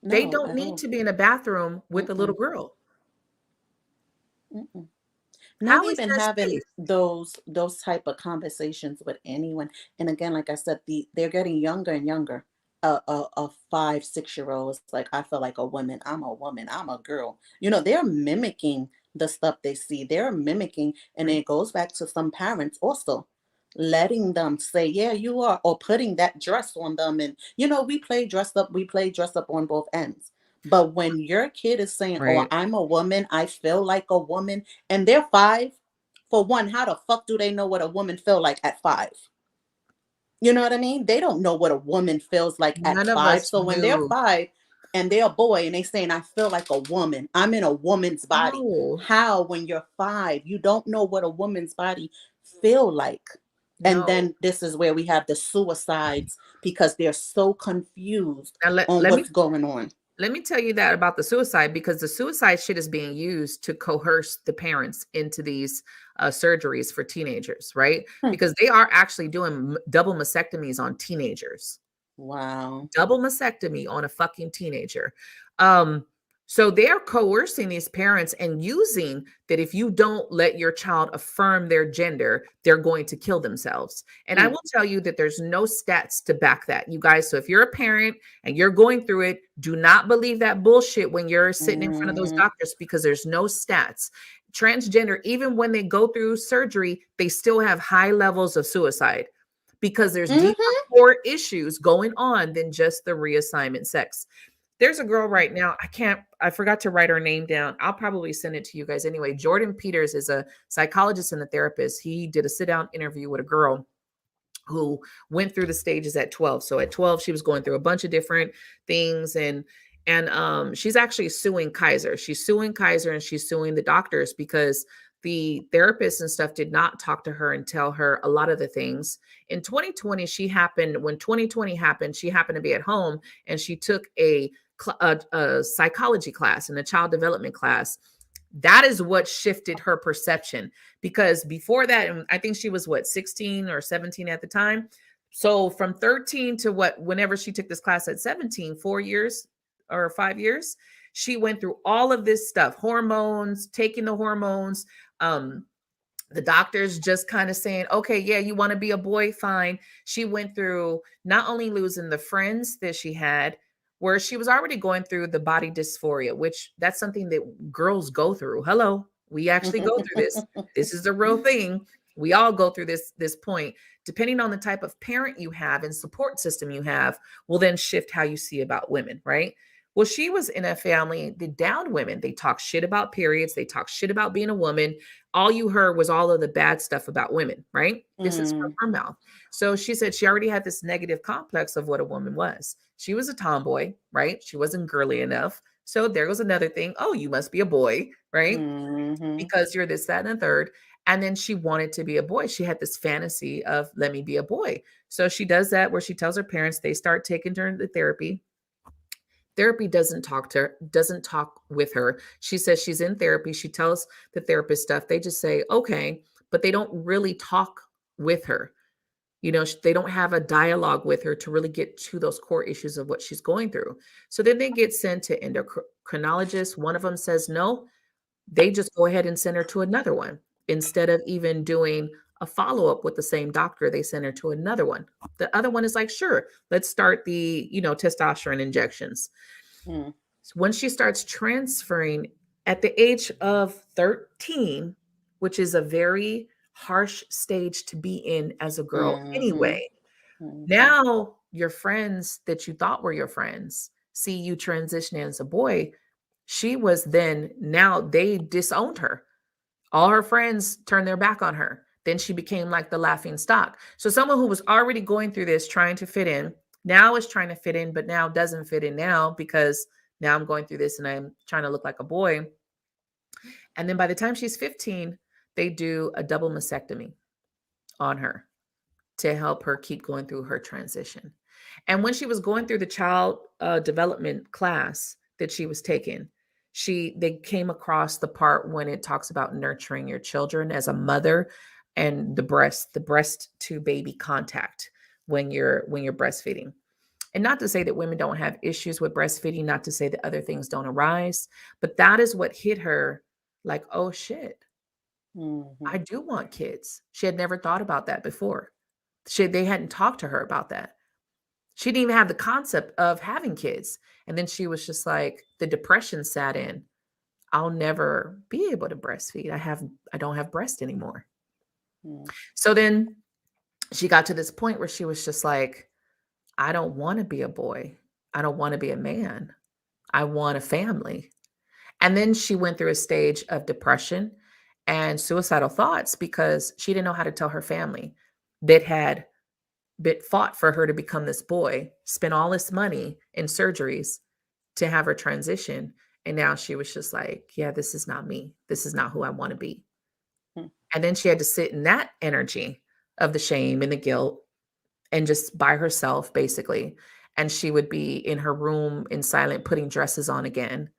They no don't at need all. to be in a bathroom with a little girl. Not How is even that having safe? those type of conversations with anyone. And again, like I said, they're getting younger and younger. A 5, 6 year old is like, I feel like a woman. I'm a woman. I'm a girl. They're mimicking the stuff they see. They're mimicking, and it goes back to some parents also letting them say, yeah, you are, or putting that dress on them. And we play dress up. We play dress up on both ends. But when your kid is saying, oh, Right. I'm a woman, I feel like a woman, and they're 5, for one, how the fuck do they know what a woman feel like at 5? You know what I mean? They don't know what a woman feels like at None of 5. us So when they're knew. 5 and they're a boy and they saying, I feel like a woman, I'm in a woman's body. No. How, when you're 5, you don't know what a woman's body feel like? And No. then this is where we have the suicides, because they're so confused Now on what's going on. let me tell you that about the suicide, because the suicide shit is being used to coerce the parents into these surgeries for teenagers, right? Because they are actually doing double mastectomies on teenagers. Wow. Double mastectomy on a fucking teenager. So they're coercing these parents and using that if you don't let your child affirm their gender, they're going to kill themselves. And I will tell you that there's no stats to back that, you guys. So if you're a parent and you're going through it, do not believe that bullshit when you're sitting in front of those doctors, because there's no stats. Transgender, even when they go through surgery, they still have high levels of suicide, because there's deeper core issues going on than just the reassignment sex. There's a girl right now. I forgot to write her name down. I'll probably send it to you guys anyway. Jordan Peters is a psychologist and a therapist. He did a sit down interview with a girl who went through the stages at 12. So at 12, she was going through a bunch of different things, and she's actually suing Kaiser. She's suing Kaiser and she's suing the doctors because the therapists and stuff did not talk to her and tell her a lot of the things. In 2020, when 2020 happened, she happened to be at home and she took a psychology class and a child development class. That is what shifted her perception, because before that, and I think she was 16 or 17 at the time. So from 13 to whenever she took this class at 17, 4 years or 5 years, she went through all of this stuff, hormones, taking the hormones, the doctors just kind of saying, okay, yeah, you want to be a boy, fine. She went through not only losing the friends that she had, where she was already going through the body dysphoria, which that's something that girls go through. Hello, we actually go through this. This is the real thing. We all go through this point. Depending on the type of parent you have and support system you have, will then shift how you see about women, right? Well, she was in a family, the down women. They talk shit about periods. They talk shit about being a woman. All you heard was all of the bad stuff about women, right? This is from her mouth. So she said she already had this negative complex of what a woman was. She was a tomboy, right? She wasn't girly enough. So there was another thing. Oh, you must be a boy, right? Because you're this, that, and the third. And then she wanted to be a boy. She had this fantasy of, let me be a boy. So she does that, where she tells her parents, they start taking her to therapy. Therapy doesn't talk with her. She says she's in therapy. She tells the therapist stuff. They just say, okay, but they don't really talk with her. They don't have a dialogue with her to really get to those core issues of what she's going through. So then they get sent to endocrinologists. One of them says no. They just go ahead and send her to another one. Instead of even doing a follow-up with the same doctor, they send her to another one. The other one is like, sure, let's start the, testosterone injections. So when she starts transferring at the age of 13, which is a very harsh stage to be in as a girl anyway, now your friends that you thought were your friends see you transitioning as a boy. Now they disowned her. All her friends turned their back on her. Then she became like the laughing stock. So someone who was already going through this, trying to fit in, Now is trying to fit in, but now doesn't fit in now because now I'm going through this and I'm trying to look like a boy. And then by the time she's 15, they do a double mastectomy on her to help her keep going through her transition. And when she was going through the child development class that she was taking, they came across the part when it talks about nurturing your children as a mother and the breast to baby contact when you're breastfeeding. And not to say that women don't have issues with breastfeeding, not to say that other things don't arise, but that is what hit her like, oh shit, I do want kids. She had never thought about that before. They hadn't talked to her about that. She didn't even have the concept of having kids. And then she was just like, the depression sat in. I'll never be able to breastfeed. I don't have breast anymore. So then she got to this point where she was just like, I don't want to be a boy. I don't want to be a man. I want a family. And then she went through a stage of depression and suicidal thoughts because she didn't know how to tell her family that had fought for her to become this boy, spent all this money in surgeries to have her transition. And now she was just like, yeah, this is not me. This is not who I want to be. And then she had to sit in that energy of the shame and the guilt and just by herself, basically. And she would be in her room in silent, putting dresses on again,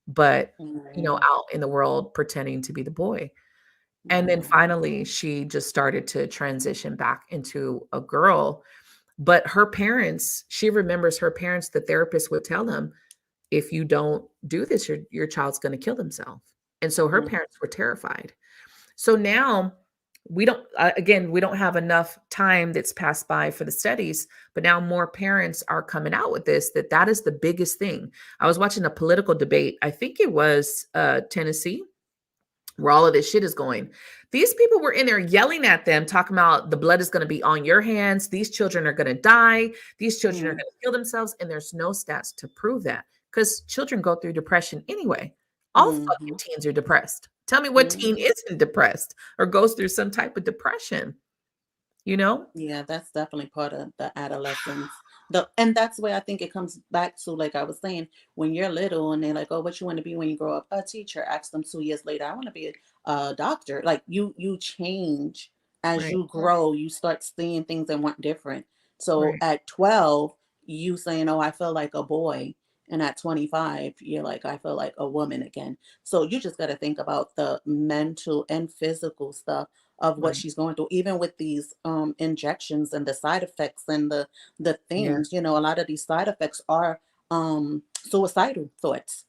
but, out in the world pretending to be the boy. And then finally, she just started to transition back into a girl. But her parents, she remembers her parents, the therapist would tell them, if you don't do this, your child's going to kill themselves. And so her parents were terrified. So now we don't have enough time that's passed by for the studies, but now more parents are coming out with this, that is the biggest thing. I was watching a political debate. I think it was Tennessee, where all of this shit is going. These people were in there yelling at them, talking about the blood is going to be on your hands. These children are going to die. These children are going to kill themselves. And there's no stats to prove that because children go through depression anyway. All fucking teens are depressed. Tell me what teen isn't depressed or goes through some type of depression, Yeah, that's definitely part of the adolescence. And that's where I think it comes back to, like I was saying, when you're little and they're like, oh, what you want to be when you grow up? A teacher. Ask them 2 years later, I want to be a doctor. Like you change as Right. you grow, you start seeing things and want different. So Right. at 12, you saying, oh, I feel like a boy. And at 25, you're like, I feel like a woman again. So you just got to think about the mental and physical stuff of what Right. she's going through, even with these injections and the side effects and the Yeah. things. A lot of these side effects are suicidal thoughts.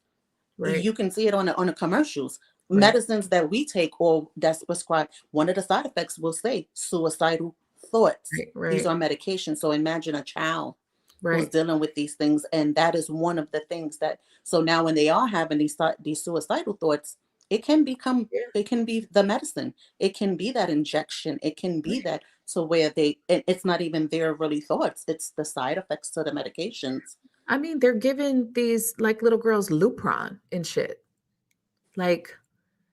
Right. You can see it on the commercials. Right. Medicines that we take or that's prescribed, one of the side effects will say suicidal thoughts. Right. These Right. are medications. So imagine a child who's Right. dealing with these things, and that is one of the things that. So now, when they are having these suicidal thoughts, it can be the medicine. It can be that injection. It can be that, so where it's not even their really thoughts. It's the side effects to the medications. I mean, they're giving these like little girls Lupron and shit. Like,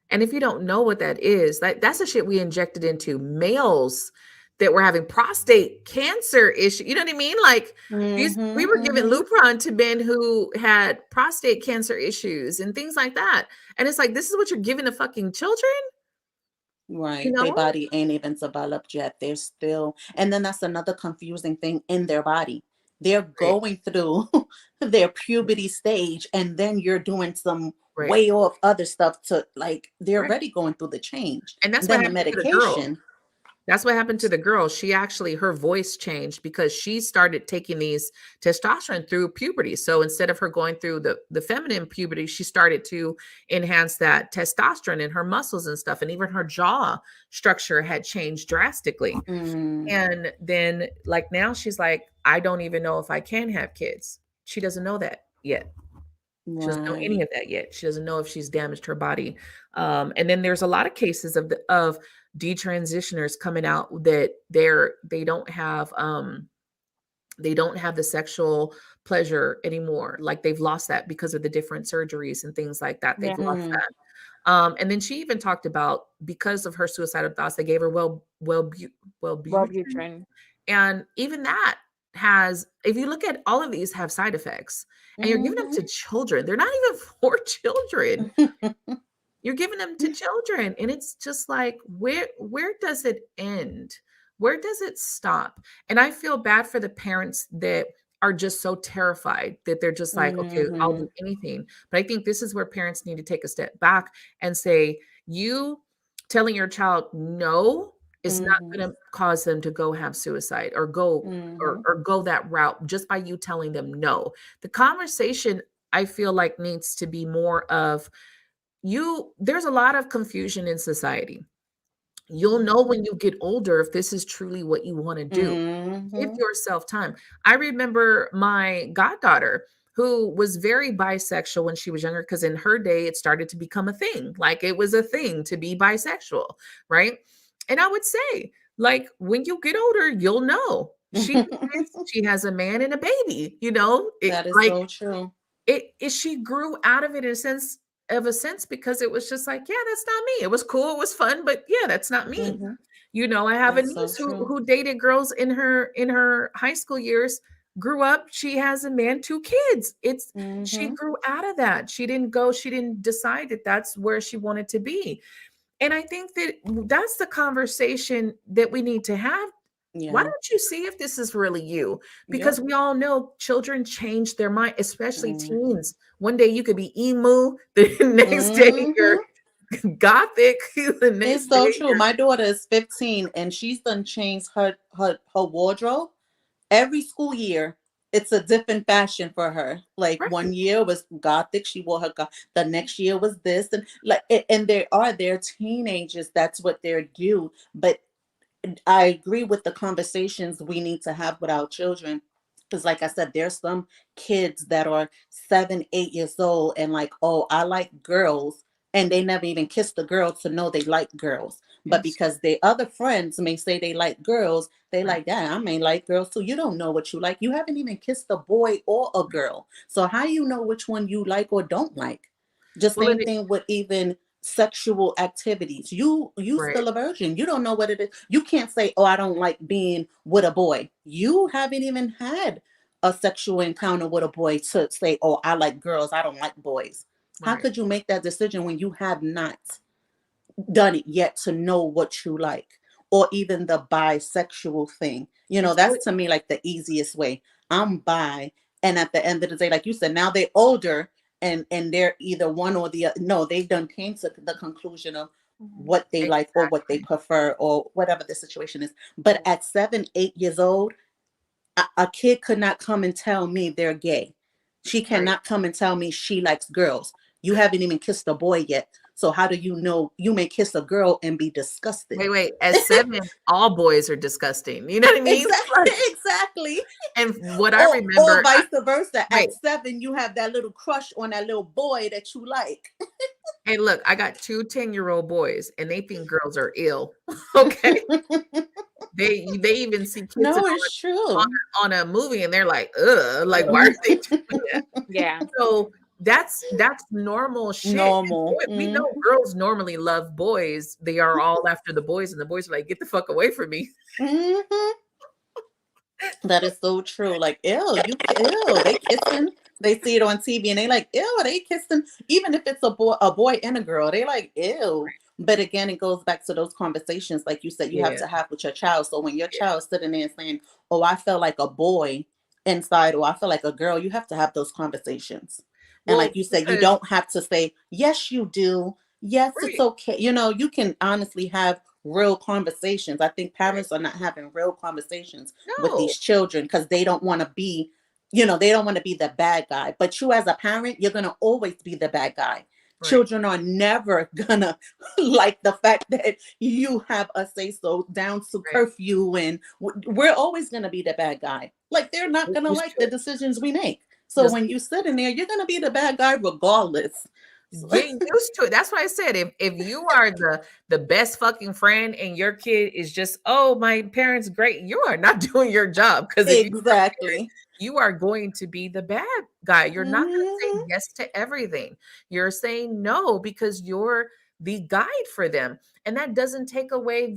and if you don't know what that is, that's the shit we injected into males that were having prostate cancer issue. You know what I mean? Like we were giving Lupron to men who had prostate cancer issues and things like that. And it's like, this is what you're giving to fucking children? Right. Their body ain't even developed yet. They're still, and then that's another confusing thing in their body. They're going through their puberty stage, and then you're doing some way off other stuff to, like, they're already going through the change. And that's then what the happened to the girl. medication. That's what happened to the girl. She actually, her voice changed because she started taking these testosterone through puberty. So instead of her going through the feminine puberty, she started to enhance that testosterone in her muscles and stuff. And even her jaw structure had changed drastically. And then like now she's like, I don't even know if I can have kids. She doesn't know that yet. She doesn't know any of that yet. She doesn't know if she's damaged her body. And then there's a lot of cases of detransitioners coming out that they don't have the sexual pleasure anymore. Like they've lost that because of the different surgeries and things like that. They've lost that. And then she even talked about, because of her suicidal thoughts, they gave her Wellbutrin. Wellbutrin. And even that if you look at all of these have side effects, and you're giving them to Mhm. children. They're not even for children. You're giving them to children, and it's just like, where does it end? Where does it stop? And I feel bad for the parents that are just so terrified that they're just like, okay, I'll do Mhm. anything. But I think this is where parents need to take a step back and say, you telling your child no is not Mhm. going to cause them to go have suicide or go Mhm. or go that route just by you telling them no. The conversation, I feel like, needs to be more of, there's a lot of confusion in society. You'll know when you get older if this is truly what you want to do. Give Mhm. yourself time. I remember my goddaughter who was very bisexual when she was younger, because in her day it started to become a thing. Like, it was a thing to be bisexual, right? And I would say, like, when you get older, you'll know. She has a man and a baby, That is like so true. she grew out of it in a sense because it was just like, yeah, that's not me. It was cool, it was fun, but yeah, that's not me. Mhm. I have a That's so niece who true. dated girls in her high school years, grew up, she has a man, 2 kids. She Mhm. grew out of that. She didn't decide that that's where she wanted to be. And I think that that's the conversation that we need to have. Why Yeah. don't you see if this is really you? Because Yep. we all know children change their mind, especially Mm. teens. One day you could be emo, the next day Mhm. you're gothic, the It's next so day true. you're My daughter is 15 and she's done changed her wardrobe every school year. It's a different fashion for her. Like right. one year was gothic, she wore her the next year was this, and like and they're teenagers, that's what they're due. But I agree with the conversations we need to have with our children. Because, like I said, there's some kids that are 7, 8 years old and like, oh, I like girls. And they never even kissed the girl to know they like girls. But Yes. because their other friends may say they like girls, they Right. like, yeah, I may like girls too. You don't know what you like. You haven't even kissed a boy or a girl. So how you know which one you like or don't like? Just Well, same thing with even sexual activities. You right. still a virgin. You don't know what it is. You can't say, "Oh, I don't like being with a boy." You haven't even had a sexual encounter with a boy to say, "Oh, I like girls. I don't like boys." How Right. could you make that decision when you have not done it yet to know what you like? Or even the bisexual thing. It's so That's to me like the easiest way. I'm bi, and at the end of the day, like you said, now they're older and they're either one or the other. No, they've done came to the conclusion of what they like or what they exactly. prefer or whatever the situation is. But at 7, 8 years old, a kid could not come and tell me they're gay. She Right. cannot come and tell me she likes girls. You haven't even kissed a boy yet. So how do you know you may kiss a girl and be disgusted? Wait. At 7, all boys are disgusting. You know what I mean? Exactly, Like, exactly. and what I Or remember, vice versa. wait, At 7, you have that little crush on that little boy that you like. hey, look, I got 2 10-year-old boys, and they think girls are ill. Okay. They even see kids No, it's on true. a movie, and they're like, "Ugh," like, "Why are they doing that?" Yeah. So, that's normal shit, and Normal. we know girls normally love boys. They are all after the boys, and the boys are like, "Get the fuck away from me." Mhm. That is so true. Like, ew, ew, they kissing. They see it on TV and they like, ew, they kissing. Even if it's a boy and a girl, they like, ew. But again, it goes back to those conversations, like you said, you have Yeah, to have with your child. So when your yeah. child's sitting there and saying, "Oh, I felt like a boy inside," or "I feel like a girl," you have to have those conversations. And like Well, you said, you because don't have to say, "Yes, you do. Yes, it's right, okay." You can honestly have real conversations. I think right. parents are not having real conversations with No, these children because they don't want to be, they don't want to be the bad guy. But you as a parent, you're going to always be the bad guy. right. Children are never gonna like the fact that you have a say so down to Right. curfew, and we're always gonna be the bad guy. Like they're not gonna It's like the true. decisions we make. So Just when you sit in there, you're gonna be the bad guy regardless. So, get used to it. That's why I said, if you are the best fucking friend and your kid is just, oh, my parents great, you are not doing your job, because if you exactly. you are going to be the bad guy. You're not going to say Mhm. yes to everything. You're saying no because you're the guide for them. And that doesn't take away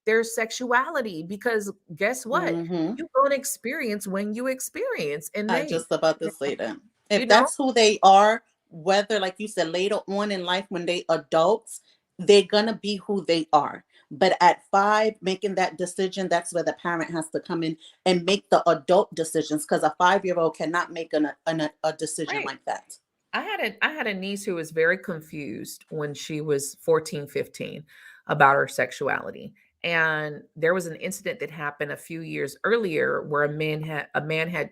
their sexuality, because guess what? Mm-hmm. You don't experience when you experience, and I they, just about to say that. you If know, that's who they are, whether, like you said, later on in life when they adults, they're gonna be who they are. But at 5, making that decision, that's where the parent has to come in and make the adult decisions, because a 5-year-old cannot make a decision right. like that. I had a niece who was very confused when she was 14, 15 about her sexuality. And there was an incident that happened a few years earlier where a man had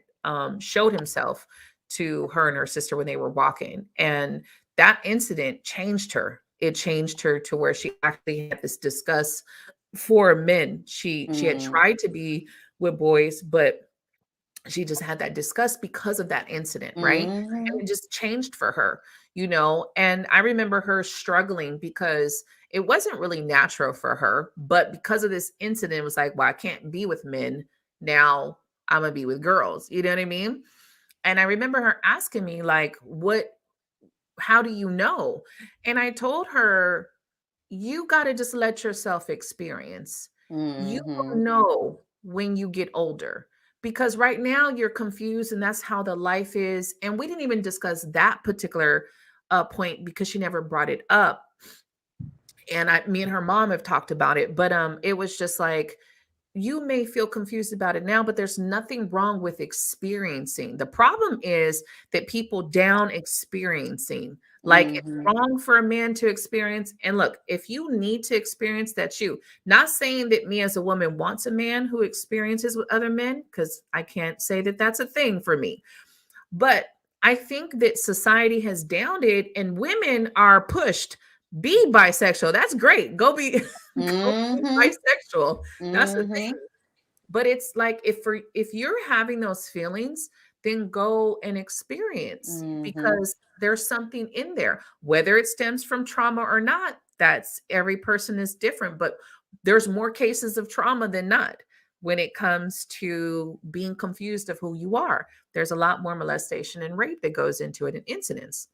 showed himself to her and her sister when they were walking. And that incident changed her. It changed her to where she actually had this disgust for men. She had Mm, tried to be with boys, but she just had that disgust because of that incident, right? And mhm, it just changed for her, you know. And I remember her struggling because it wasn't really natural for her, but because of this incident, it was like, well, I can't be with men. Now I'm gonna be with girls. You know what I mean? And I remember her asking me, like, how do you know? And I told her, you got to just let yourself experience. You will mhm, know when you get older, because right now you're confused and that's how the life is. And we didn't even discuss that particular point because she never brought it up. And me and her mom have talked about it, but it was just like, you may feel confused about it now, but there's nothing wrong with experiencing. The problem is that people down experiencing. Like, it's mhm, wrong for a man to experience. And look, if you need to experience, that's you. Not saying that me as a woman wants a man who experiences with other men, because I can't say that that's a thing for me. But I think that society has downed it and women are pushed. Be bisexual. That's great. Go be, go be mhm, bisexual. That's the thing. mhm, But it's like, if you're having those feelings, then go and experience, mhm. because there's something in there, whether it stems from trauma or not. That's, every person is different, but there's more cases of trauma than not when it comes to being confused of who you are. There's a lot more molestation and rape that goes into it, and incidents.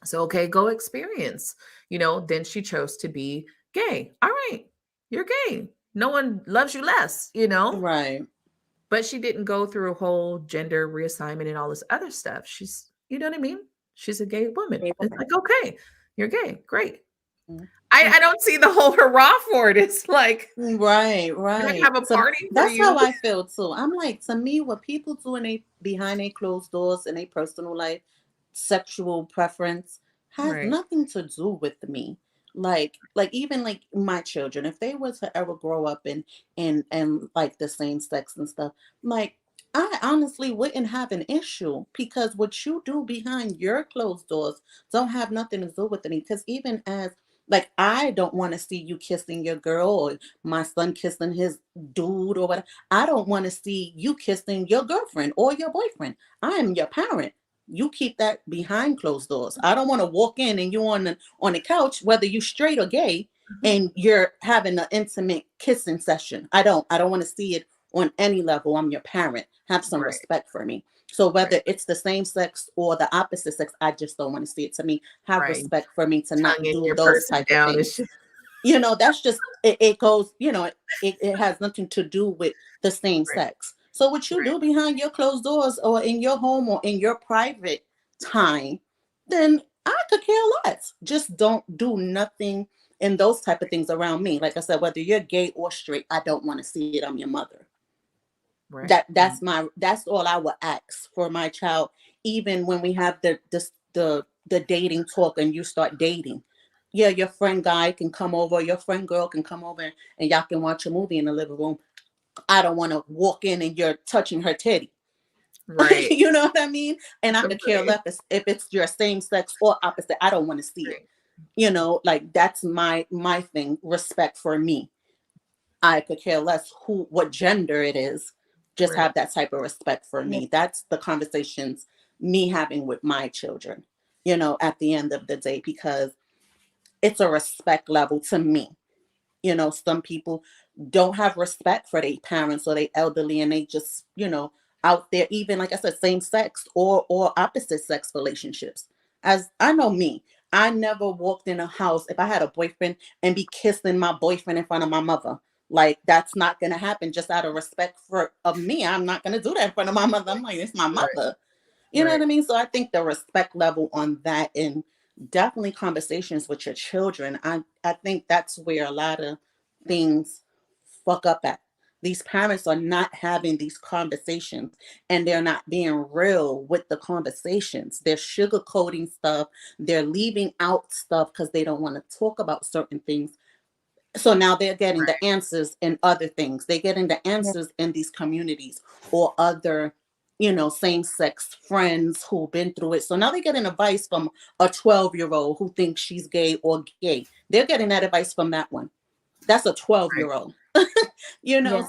So, okay, go experience. Then she chose to be gay. All right, you're gay. No one loves you less, Right. but she didn't go through a whole gender reassignment and all this other stuff. She's, you know what I mean? She's a gay woman. Gay It's woman. like, okay, you're gay. Great. Mm. I don't see the whole hurrah for it. It's like, Right, can I right. have a So party for that's how you? I feel too. I'm like, to me, what people do behind their closed doors in their personal life, sexual preference, has Right. nothing to do with me. Like even like my children, if they were to ever grow up and like the same sex and stuff, like I honestly wouldn't have an issue, because what you do behind your closed doors don't have nothing to do with me. Because even as, like, I don't want to see you kissing your girl, or my son kissing his dude, or whatever. I don't want to see you kissing your girlfriend or your boyfriend. I am your parent. You keep that behind closed doors. I don't want to walk in and you on the couch, whether you straight or gay, Mhm. and you're having an intimate kissing session. I don't want to see it on any level. I'm your parent. Have some Right. respect for me. So Right. whether it's the same sex or the opposite sex, I just don't want to see it. To me, have Right. respect for me to not Tonguing do your those person type of down and things. shit. That's just it goes, it has nothing to do with the same Right. sex. So what you Right. do behind your closed doors, or in your home, or in your private time, then I could care less. Just don't do nothing in those type of things around me. Like I said, whether you're gay or straight, I don't want to see it. I'm your mother. Right. That's all I would ask for my child. Even when we have the dating talk and you start dating, yeah, your friend guy can come over, your friend girl can come over, and y'all can watch a movie in the living room. I don't want to walk in and you're touching her titty. Right. You know what I mean? And I could care Right. less if it's your same sex or opposite. I don't want to see it. Right. Like that's my thing. Respect for me. I could care less what gender it is. Just Right. have that type of respect for Yeah. me. That's the conversations me having with my children, at the end of the day, because it's a respect level to me. Some people don't have respect for their parents or their elderly, and they just, out there, even like I said, same sex or opposite sex relationships. As I know me, I never walked in a house if I had a boyfriend and be kissing my boyfriend in front of my mother. Like, that's not going to happen just out of respect of me. I'm not going to do that in front of my mother. I'm like, it's my mother. You know what I mean? So I think the respect level on that, and definitely conversations with your children, I think that's where a lot of things fuck up at. These parents are not having these conversations, and they're not being real with the conversations. They're sugarcoating stuff. They're leaving out stuff because they don't want to talk about certain things. So now they're getting the answers in other things. They're getting the answers in these communities or other, same-sex friends who've been through it. So now they're getting advice from a 12-year-old who thinks she's gay or gay. They're getting that advice from that one. That's a 12-year-old.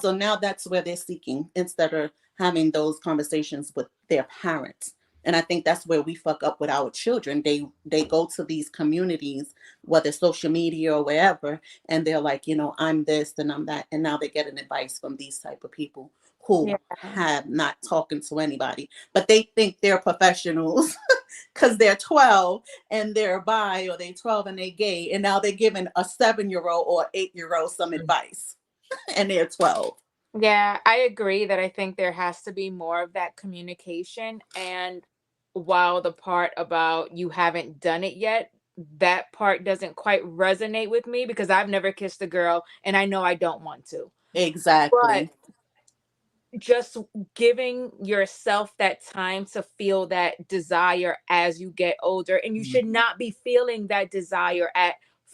So now that's where they're seeking instead of having those conversations with their parents. And I think that's where we fuck up with our children. They go to these communities, whether social media or wherever, and they're like, I'm this and I'm that. And now they're getting advice from these type of people who have not talking to anybody, but they think they're professionals because they're 12 and they're bi, or they're 12 and they're gay. And now they're giving a 7-year-old or 8-year-old some advice and they're 12. Yeah, I agree that I think there has to be more of that communication. And while the part about you haven't done it yet, that part doesn't quite resonate with me because I've never kissed a girl and I know I don't want to. Exactly. But just giving yourself that time to feel that desire as you get older, and you should not be feeling that desire at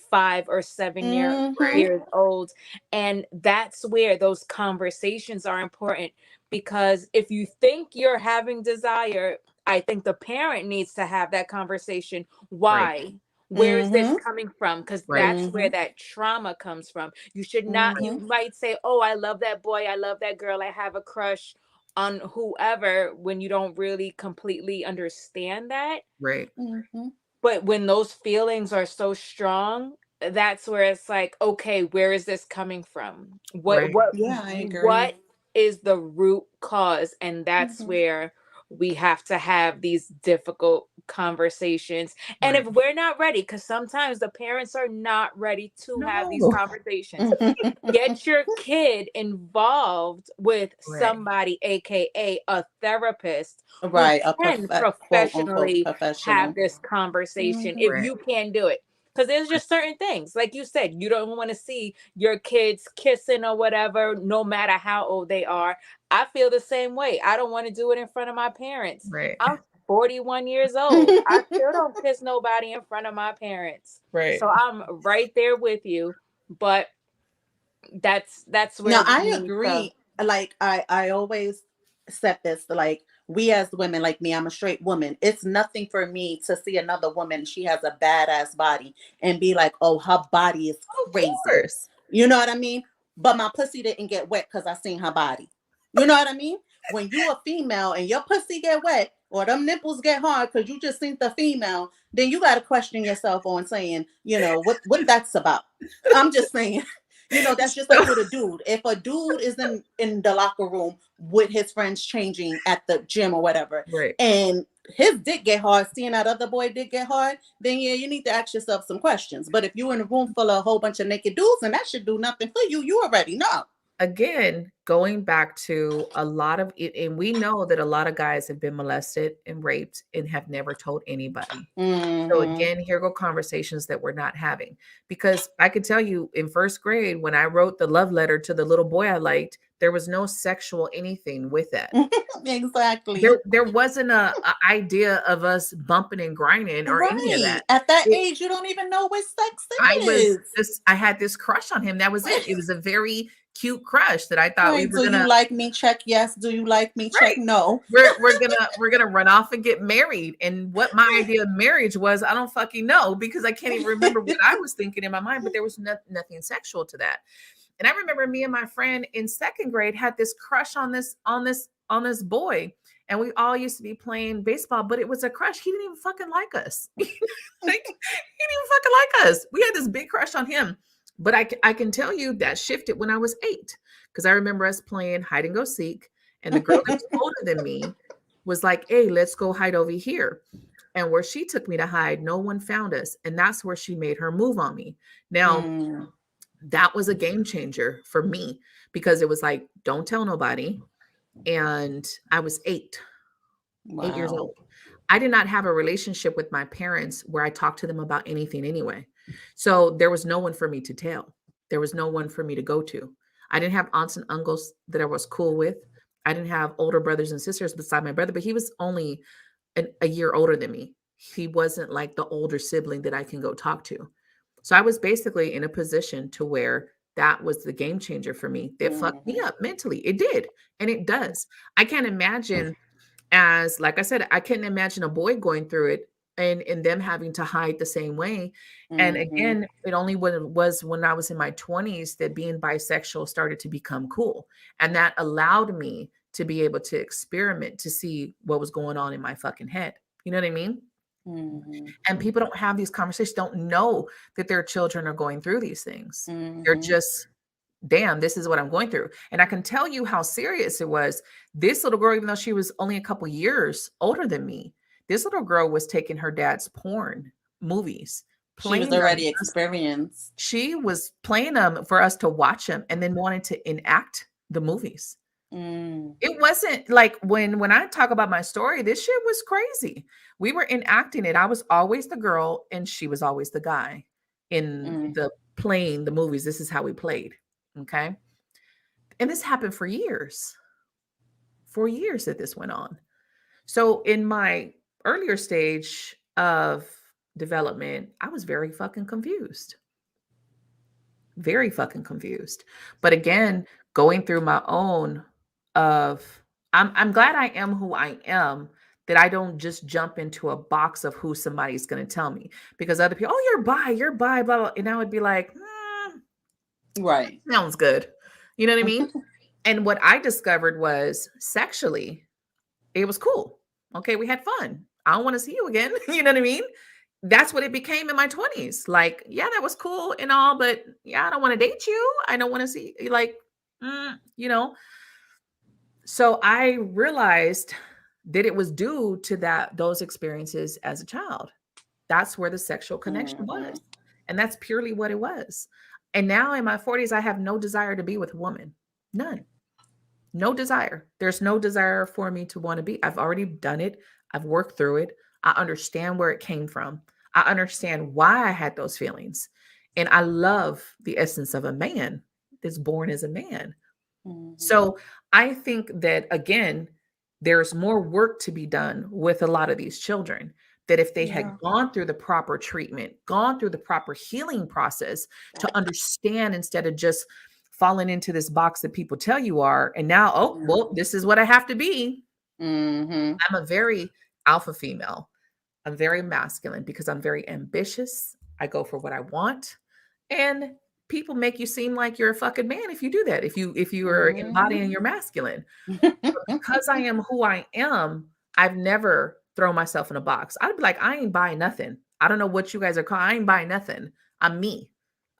5 or 7 years old. And that's where those conversations are important, because if you think you're having desire, I think the parent needs to have that conversation. Why? Where is this coming from? Because that's where that trauma comes from. You should not, you might say, oh, I love that boy, I love that girl, I have a crush on whoever, when you don't really completely understand that. Right. But when those feelings are so strong, that's where it's like, okay, where is this coming from? Yeah, I agree. What is the root cause? And that's where we have to have these difficult conversations. And if we're not ready, because sometimes the parents are not ready to have these conversations, get your kid involved with somebody, aka a therapist, who can professionally have this conversation if you can do it. Because there's just certain things, like you said, you don't want to see your kids kissing or whatever, no matter how old they are. I feel the same way. I don't want to do it in front of my parents. I'm 41 years old. I still don't kiss nobody in front of my parents. So I'm right there with you. But that's where now I agree. Like I always said this, like, we as women, like me, I'm a straight woman. It's nothing for me to see another woman, she has a badass body, and be like, oh, her body is crazy. You know what I mean? But my pussy didn't get wet because I seen her body. You know what I mean? When you a female and your pussy get wet or them nipples get hard because you just seen the female, then you got to question yourself on saying, what that's about. I'm just saying. That's just like with a dude. If a dude is in the locker room with his friends changing at the gym or whatever, and his dick get hard, seeing that other boy dick get hard, then yeah, you need to ask yourself some questions. But if you're in a room full of a whole bunch of naked dudes and that should do nothing for you, you already know. Again, going back to a lot of it, and we know that a lot of guys have been molested and raped and have never told anybody. So again, here go conversations that we're not having. Because I could tell you, in first grade, when I wrote the love letter to the little boy I liked, there was no sexual anything with that. Exactly. There wasn't a idea of us bumping and grinding or any of that. At that age, you don't even know what sex is. I had this crush on him. That was it. It was a very cute crush that I thought we were gonna. Do you like me? Check yes. Do you like me? Check no. We're gonna run off and get married. And what my idea of marriage was, I don't fucking know, because I can't even remember what I was thinking in my mind. But there was nothing sexual to that. And I remember me and my friend in second grade had this crush on this boy, and we all used to be playing baseball. But it was a crush. He didn't even fucking like us. He didn't even fucking like us. We had this big crush on him. But I can tell you that shifted when I was 8, because I remember us playing hide and go seek, and the girl that was older than me was like, hey, let's go hide over here. And where she took me to hide, no one found us. And that's where she made her move on me. Now, That was a game changer for me because it was like, don't tell nobody. And I was 8 years Wow. old. I did not have a relationship with my parents where I talked to them about anything anyway. So there was no one for me to tell. There was no one for me to go to. I didn't have aunts and uncles that I was cool with. I didn't have older brothers and sisters beside my brother, but he was only a year older than me. He wasn't like the older sibling that I can go talk to. So I was basically in a position to where that was the game changer for me. That fucked me up mentally. It did. And it does. I can't imagine, as like I said, I couldn't imagine a boy going through it and them having to hide the same way. And again, it only was when I was in my 20s that being bisexual started to become cool. And that allowed me to be able to experiment to see what was going on in my fucking head. You know what I mean? And people don't have these conversations, don't know that their children are going through these things. They're just, damn, this is what I'm going through. And I can tell you how serious it was. This little girl, even though she was only a couple years older than me, this little girl was taking her dad's porn movies. She was already experienced. She was playing them for us to watch them and then wanted to enact the movies. It wasn't like when I talk about my story, this shit was crazy. We were enacting it. I was always the girl and she was always the guy in the playing the movies. This is how we played. Okay. And this happened for years. For years that this went on. So in my earlier stage of development, I was very fucking confused. Very fucking confused. But again, going through my own I'm glad I am who I am, that I don't just jump into a box of who somebody's going to tell me, because other people, oh, you're bi, blah, blah. And I would be like, right. Sounds good. You know what I mean? And what I discovered was sexually, it was cool. Okay. We had fun. I don't want to see you again. You know what I mean? That's what it became in my 20s. Like, yeah, that was cool and all, but yeah, I don't want to date you. I don't want to see like, you know. So I realized that it was due to those experiences as a child. That's where the sexual connection was. And that's purely what it was. And now in my 40s, I have no desire to be with a woman. None. No desire. There's no desire for me to want to be. I've already done it. I've worked through it. I understand where it came from. I understand why I had those feelings. And I love the essence of a man that's born as a man. So I think that, again, there's more work to be done with a lot of these children, that if they had gone through the proper treatment, gone through the proper healing process to understand, instead of just falling into this box that people tell you are, and now, oh, well, this is what I have to be. I'm a very alpha female. I'm very masculine because I'm very ambitious. I go for what I want. And people make you seem like you're a fucking man if you do that. If you are embodying your masculine. Because I am who I am, I've never thrown myself in a box. I'd be like, I ain't buying nothing. I don't know what you guys are calling. I ain't buying nothing. I'm me.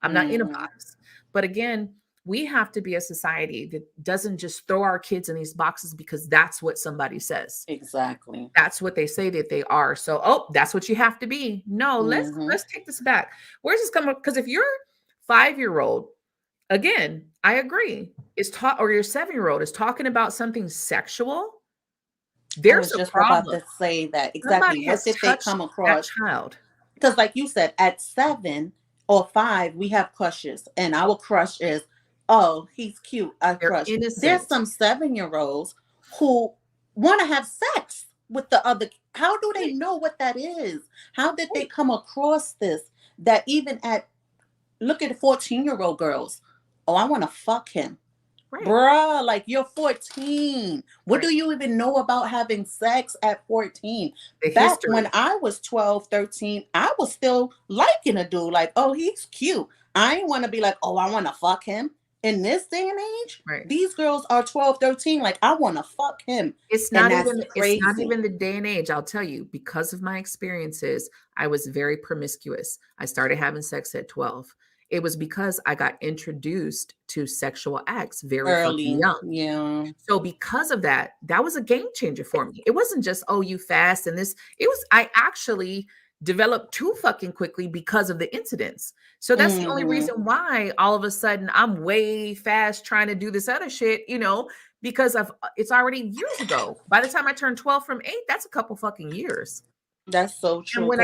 I'm not in a box. But again, we have to be a society that doesn't just throw our kids in these boxes because that's what somebody says. Exactly. That's what they say that they are. So, oh, that's what you have to be. No, let's take this back. Where's this coming? Because if you're 5-year-old, again, I agree, is taught, or your 7-year-old is talking about something sexual, there's a problem. About to say that exactly. What did they come across? That child. Because, like you said, at 7 or 5, we have crushes, and our crush is, oh, he's cute. I crush. There's some 7-year-olds who want to have sex with the other. How do they know what that is? How did they come across this? That even look at 14-year-old girls. Oh, I want to fuck him. Right. Bruh, like, you're 14. What do you even know about having sex at 14? Back when I was 12, 13, I was still liking a dude. Like, oh, he's cute. I ain't want to be like, oh, I want to fuck him. In this day and age, these girls are 12, 13. Like, I want to fuck him. It's not even the day and age. I'll tell you, because of my experiences, I was very promiscuous. I started having sex at 12. It was because I got introduced to sexual acts very early, young. Yeah. So because of that, that was a game changer for me. It wasn't just, oh, you fast and this. It was, I actually developed too fucking quickly because of the incidents. So that's the only reason why all of a sudden I'm way fast trying to do this other shit, because it's already years ago. By the time I turned 12 from 8, that's a couple fucking years. That's so true. And when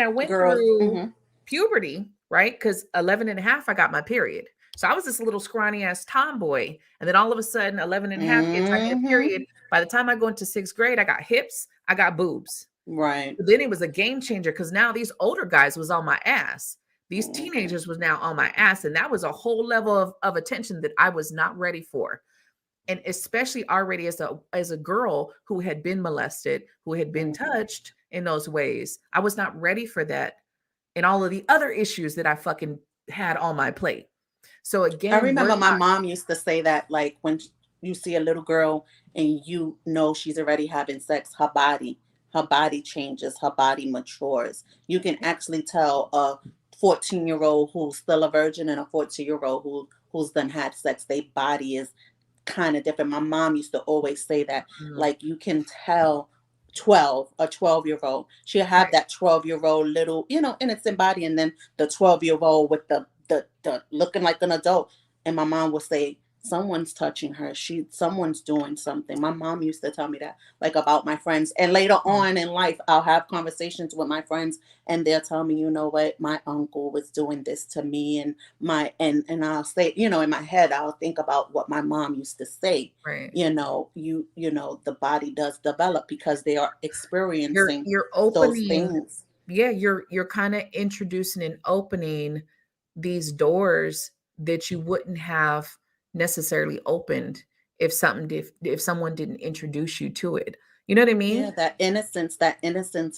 I went girls, through puberty, right? Because 11 and a half, I got my period. So I was this little scrawny ass tomboy. And then all of a sudden, 11 and a half gets, I get a period. By the time I go into 6th grade, I got hips, I got boobs. Right. But then it was a game changer because now these older guys was on my ass. These teenagers was now on my ass. And that was a whole level of attention that I was not ready for. And especially already as a girl who had been molested, who had been touched in those ways, I was not ready for that. And all of the other issues that I fucking had on my plate. So again, I remember my mom used to say that, like, when you see a little girl and you know she's already having sex, her body changes, her body matures. You can actually tell a 14-year-old who's still a virgin and a 14-year-old who's done had sex. Their body is kind of different. My mom used to always say that, like, you can tell a 12-year-old, she'll have that 12-year-old little, innocent body, and then the 12-year-old with the looking like an adult. And my mom would say, someone's touching her, someone's doing something. My mom used to tell me that, like, about my friends. And later on in life, I'll have conversations with my friends and they'll tell me, you know what, my uncle was doing this to me, and and I'll say, in my head, I'll think about what my mom used to say. Right. The body does develop because they are experiencing you're opening those things. Yeah, you're kind of introducing and opening these doors that you wouldn't have necessarily opened if someone didn't introduce you to it. You know what I mean? Yeah, that innocence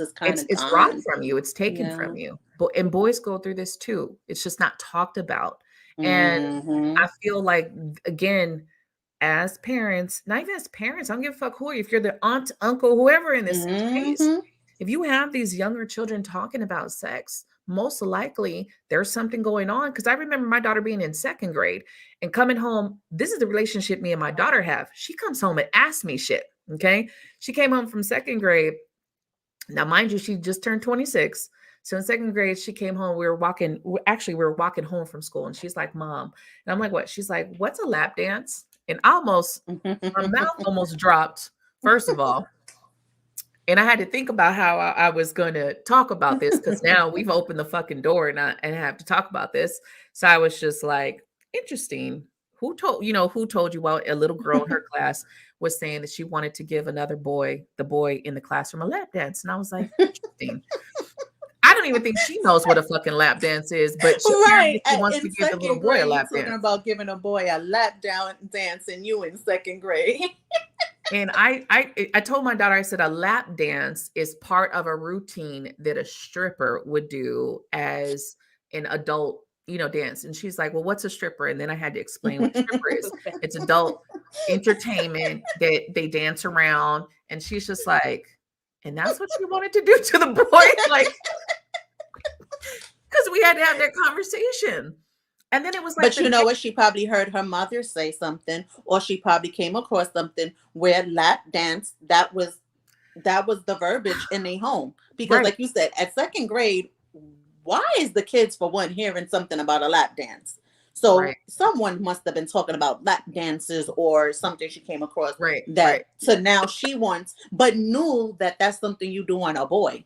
is kind of it's robbed from you. It's taken from you. And boys go through this too. It's just not talked about. And I feel like, again, as parents, not even as parents, I don't give a fuck who are you. If you're the aunt, uncle, whoever in this case, if you have these younger children talking about sex, most likely there's something going on. Because I remember my daughter being in 2nd grade and coming home. This is the relationship me and my daughter have. She comes home and asks me shit. Okay. She came home from 2nd grade. Now, mind you, she just turned 26. So in 2nd grade, she came home. We were walking home from school. And she's like, Mom. And I'm like, what? She's like, what's a lap dance? And her mouth almost dropped, first of all. And I had to think about how I was going to talk about this, because now we've opened the fucking door and I have to talk about this. So I was just like, interesting. Who told you? Well, a little girl in her class was saying that she wanted to give the boy in the classroom, a lap dance. And I was like, interesting. I don't even think she knows what a fucking lap dance is, but she wants to give the little boy a lap dance. Talking about giving a boy a lap dance, and you in 2nd grade. And I told my daughter, I said, a lap dance is part of a routine that a stripper would do as an adult, dance. And she's like, well, what's a stripper? And then I had to explain what a stripper is. It's adult entertainment that they dance around. And she's just like, and that's what she wanted to do to the boy? Like, because we had to have that conversation. And then it was like, but you know what? She probably heard her mother say something, or she probably came across something where lap dance, that was the verbiage in their home. Because like you said, at 2nd grade, why is the kids, for one, hearing something about a lap dance? So someone must have been talking about lap dances or something she came across So now she wants, but knew that that's something you do on a boy.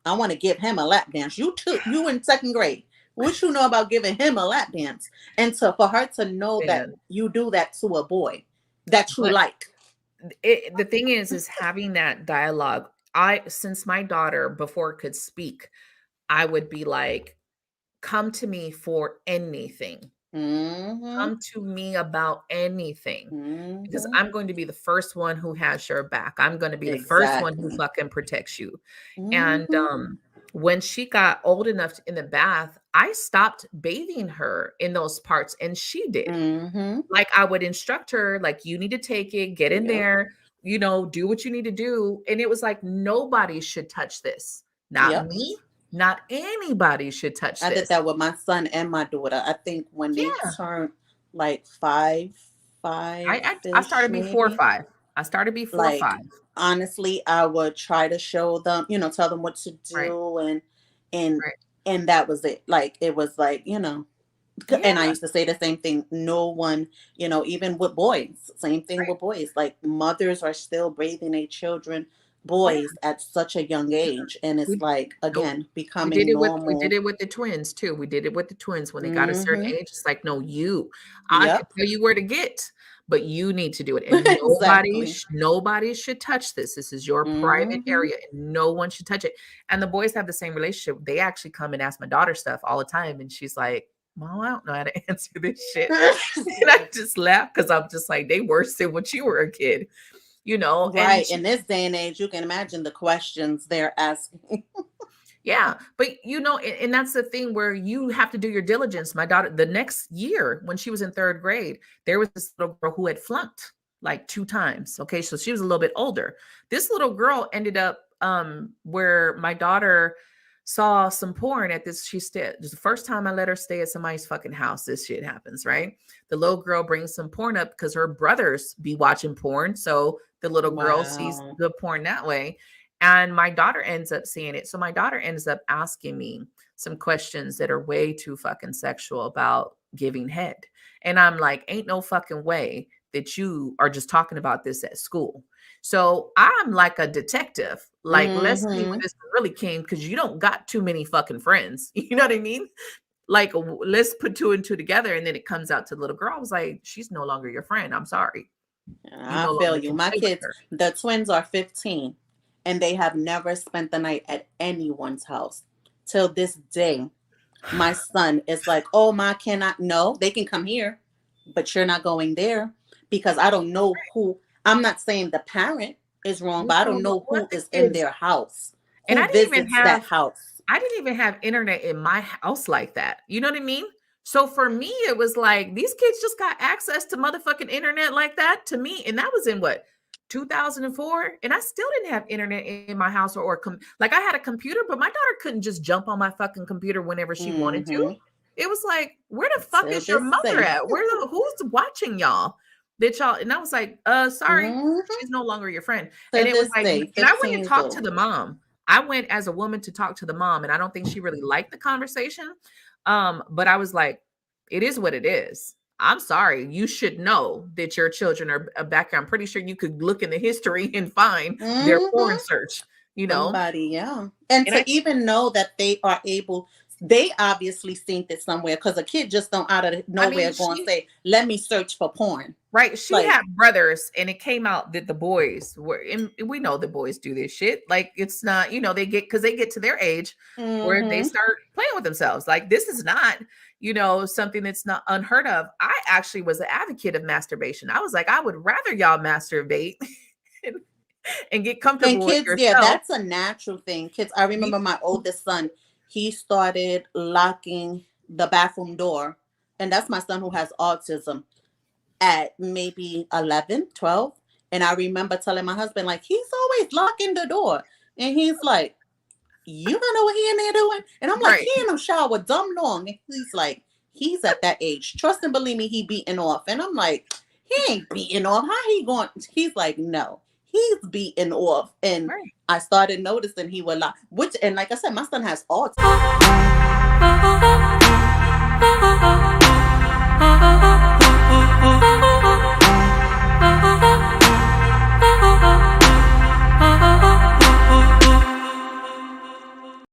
I want to give him a lap dance. You in 2nd grade. What you know about giving him a lap dance? And so for her to know that you do that to a boy that you like. The thing is having that dialogue. Since my daughter before could speak, I would be like, come to me for anything. Come to me about anything, because I'm going to be the first one who has your back. I'm going to be the first one who fucking protects you. And when she got old enough in the bath, I stopped bathing her in those parts, and she did. Like, I would instruct her, like, you need to take it, get in there, do what you need to do. And it was like, nobody should touch this. Not me. Not anybody should touch this. I did that with my son and my daughter. I think when they turned like 5. I started maybe. before 5. I started before Like, 5. honestly, I would try to show them, tell them what to Right. do, and Right. and that was it. Like, it was like, and I Yeah. used to say the same thing. No one, even with boys, same thing Right. with boys. Like, mothers are still bathing their children, Yeah. boys, at such a young age, and it's We like, nope. again, We becoming did it normal. with the twins too. We did it with the twins when they got a certain Mm-hmm. age. It's like, no, I can Yep. tell you where to get, but you need to do it. And Exactly. nobody should touch this. This is your private Mm-hmm. area, and no one should touch it. And the boys have the same relationship. They actually come and ask my daughter stuff all the time, and she's like, "Mom, I don't know how to answer this shit." And I just laugh because I'm just like, they worse than when you were a kid, and Right. In this day and age, you can imagine the questions they're asking. yeah, but and that's the thing where you have to do your diligence. My daughter, the next year when she was in 3rd grade, there was this little girl who had flunked like 2 times. Okay, so she was a little bit older. This little girl ended up where my daughter saw some porn at this. She stayed. It was the first time I let her stay at somebody's fucking house. This shit happens, right? The little girl brings some porn up because her brothers be watching porn, so the little girl sees Wow. the porn that way. And my daughter ends up seeing it. So my daughter ends up asking me some questions that are way too fucking sexual about giving head. And I'm like, ain't no fucking way that you are just talking about this at school. So I'm like a detective. Like, let's see where Mm-hmm. this really came because you don't got too many fucking friends. You know what I mean? Like, let's put 2 and 2 together. And then it comes out to the little girl. I was like, she's no longer your friend. I'm sorry. You I no feel longer you. can My play with kids, her. the twins are 15, and they have never spent the night at anyone's house. Till this day, my son is like, "Oh, Ma, cannot." No, they can come here, but you're not going there because I don't know who. I'm not saying the parent is wrong, but I don't know What who the is in kids. their house, And who visits that house. I didn't even have internet in my house like that. You know what I mean? So for me, it was like these kids just got access to motherfucking internet like that to me. And that was in what, 2004? And I still didn't have internet in my house like I had a computer, but my daughter couldn't just jump on my fucking computer whenever she wanted to. Mm-hmm. It was like, where the fuck Till is your this mother day. at? Who's watching y'all? That y'all, and I was like, sorry, Mm-hmm. she's no longer your friend. Till And it was this like, day, and I went 15 and years talked to old. the mom. I went as a woman to talk to the mom, and I don't think she really liked the conversation. But I was like, it is what it is. I'm sorry. You should know that your children are back here. I'm pretty sure you could look in the history and find their porn Mm-hmm. search, Somebody, yeah. And And to even know that they are able, they obviously seen it somewhere because a kid just don't out of I mean, nowhere go and say, "Let me search for porn." right. She Like, had brothers, and it came out that the boys were, and we know the boys do this shit. Like, it's not, they get, because they get to their age where they mm-hmm. start playing with themselves. Like, this is not, something that's not unheard of. I actually was an advocate of masturbation. I was like, I would rather y'all masturbate and, get And comfortable with kids, yeah, yourself. that's a natural thing. Kids, I remember my oldest son, he started locking the bathroom door. And that's my son who has autism at maybe 11, 12. And I remember telling my husband, like, he's always locking the door. And he's like, you don't know what he in there doing? And I'm like, Right. he in the shower dumb long. And he's like, he's at that age. Trust and believe me, he beating off. And I'm like, he ain't beating off. How he going? He's like, no, he's beating off. And Right. I started noticing he would lie. And like I said, my son has autism.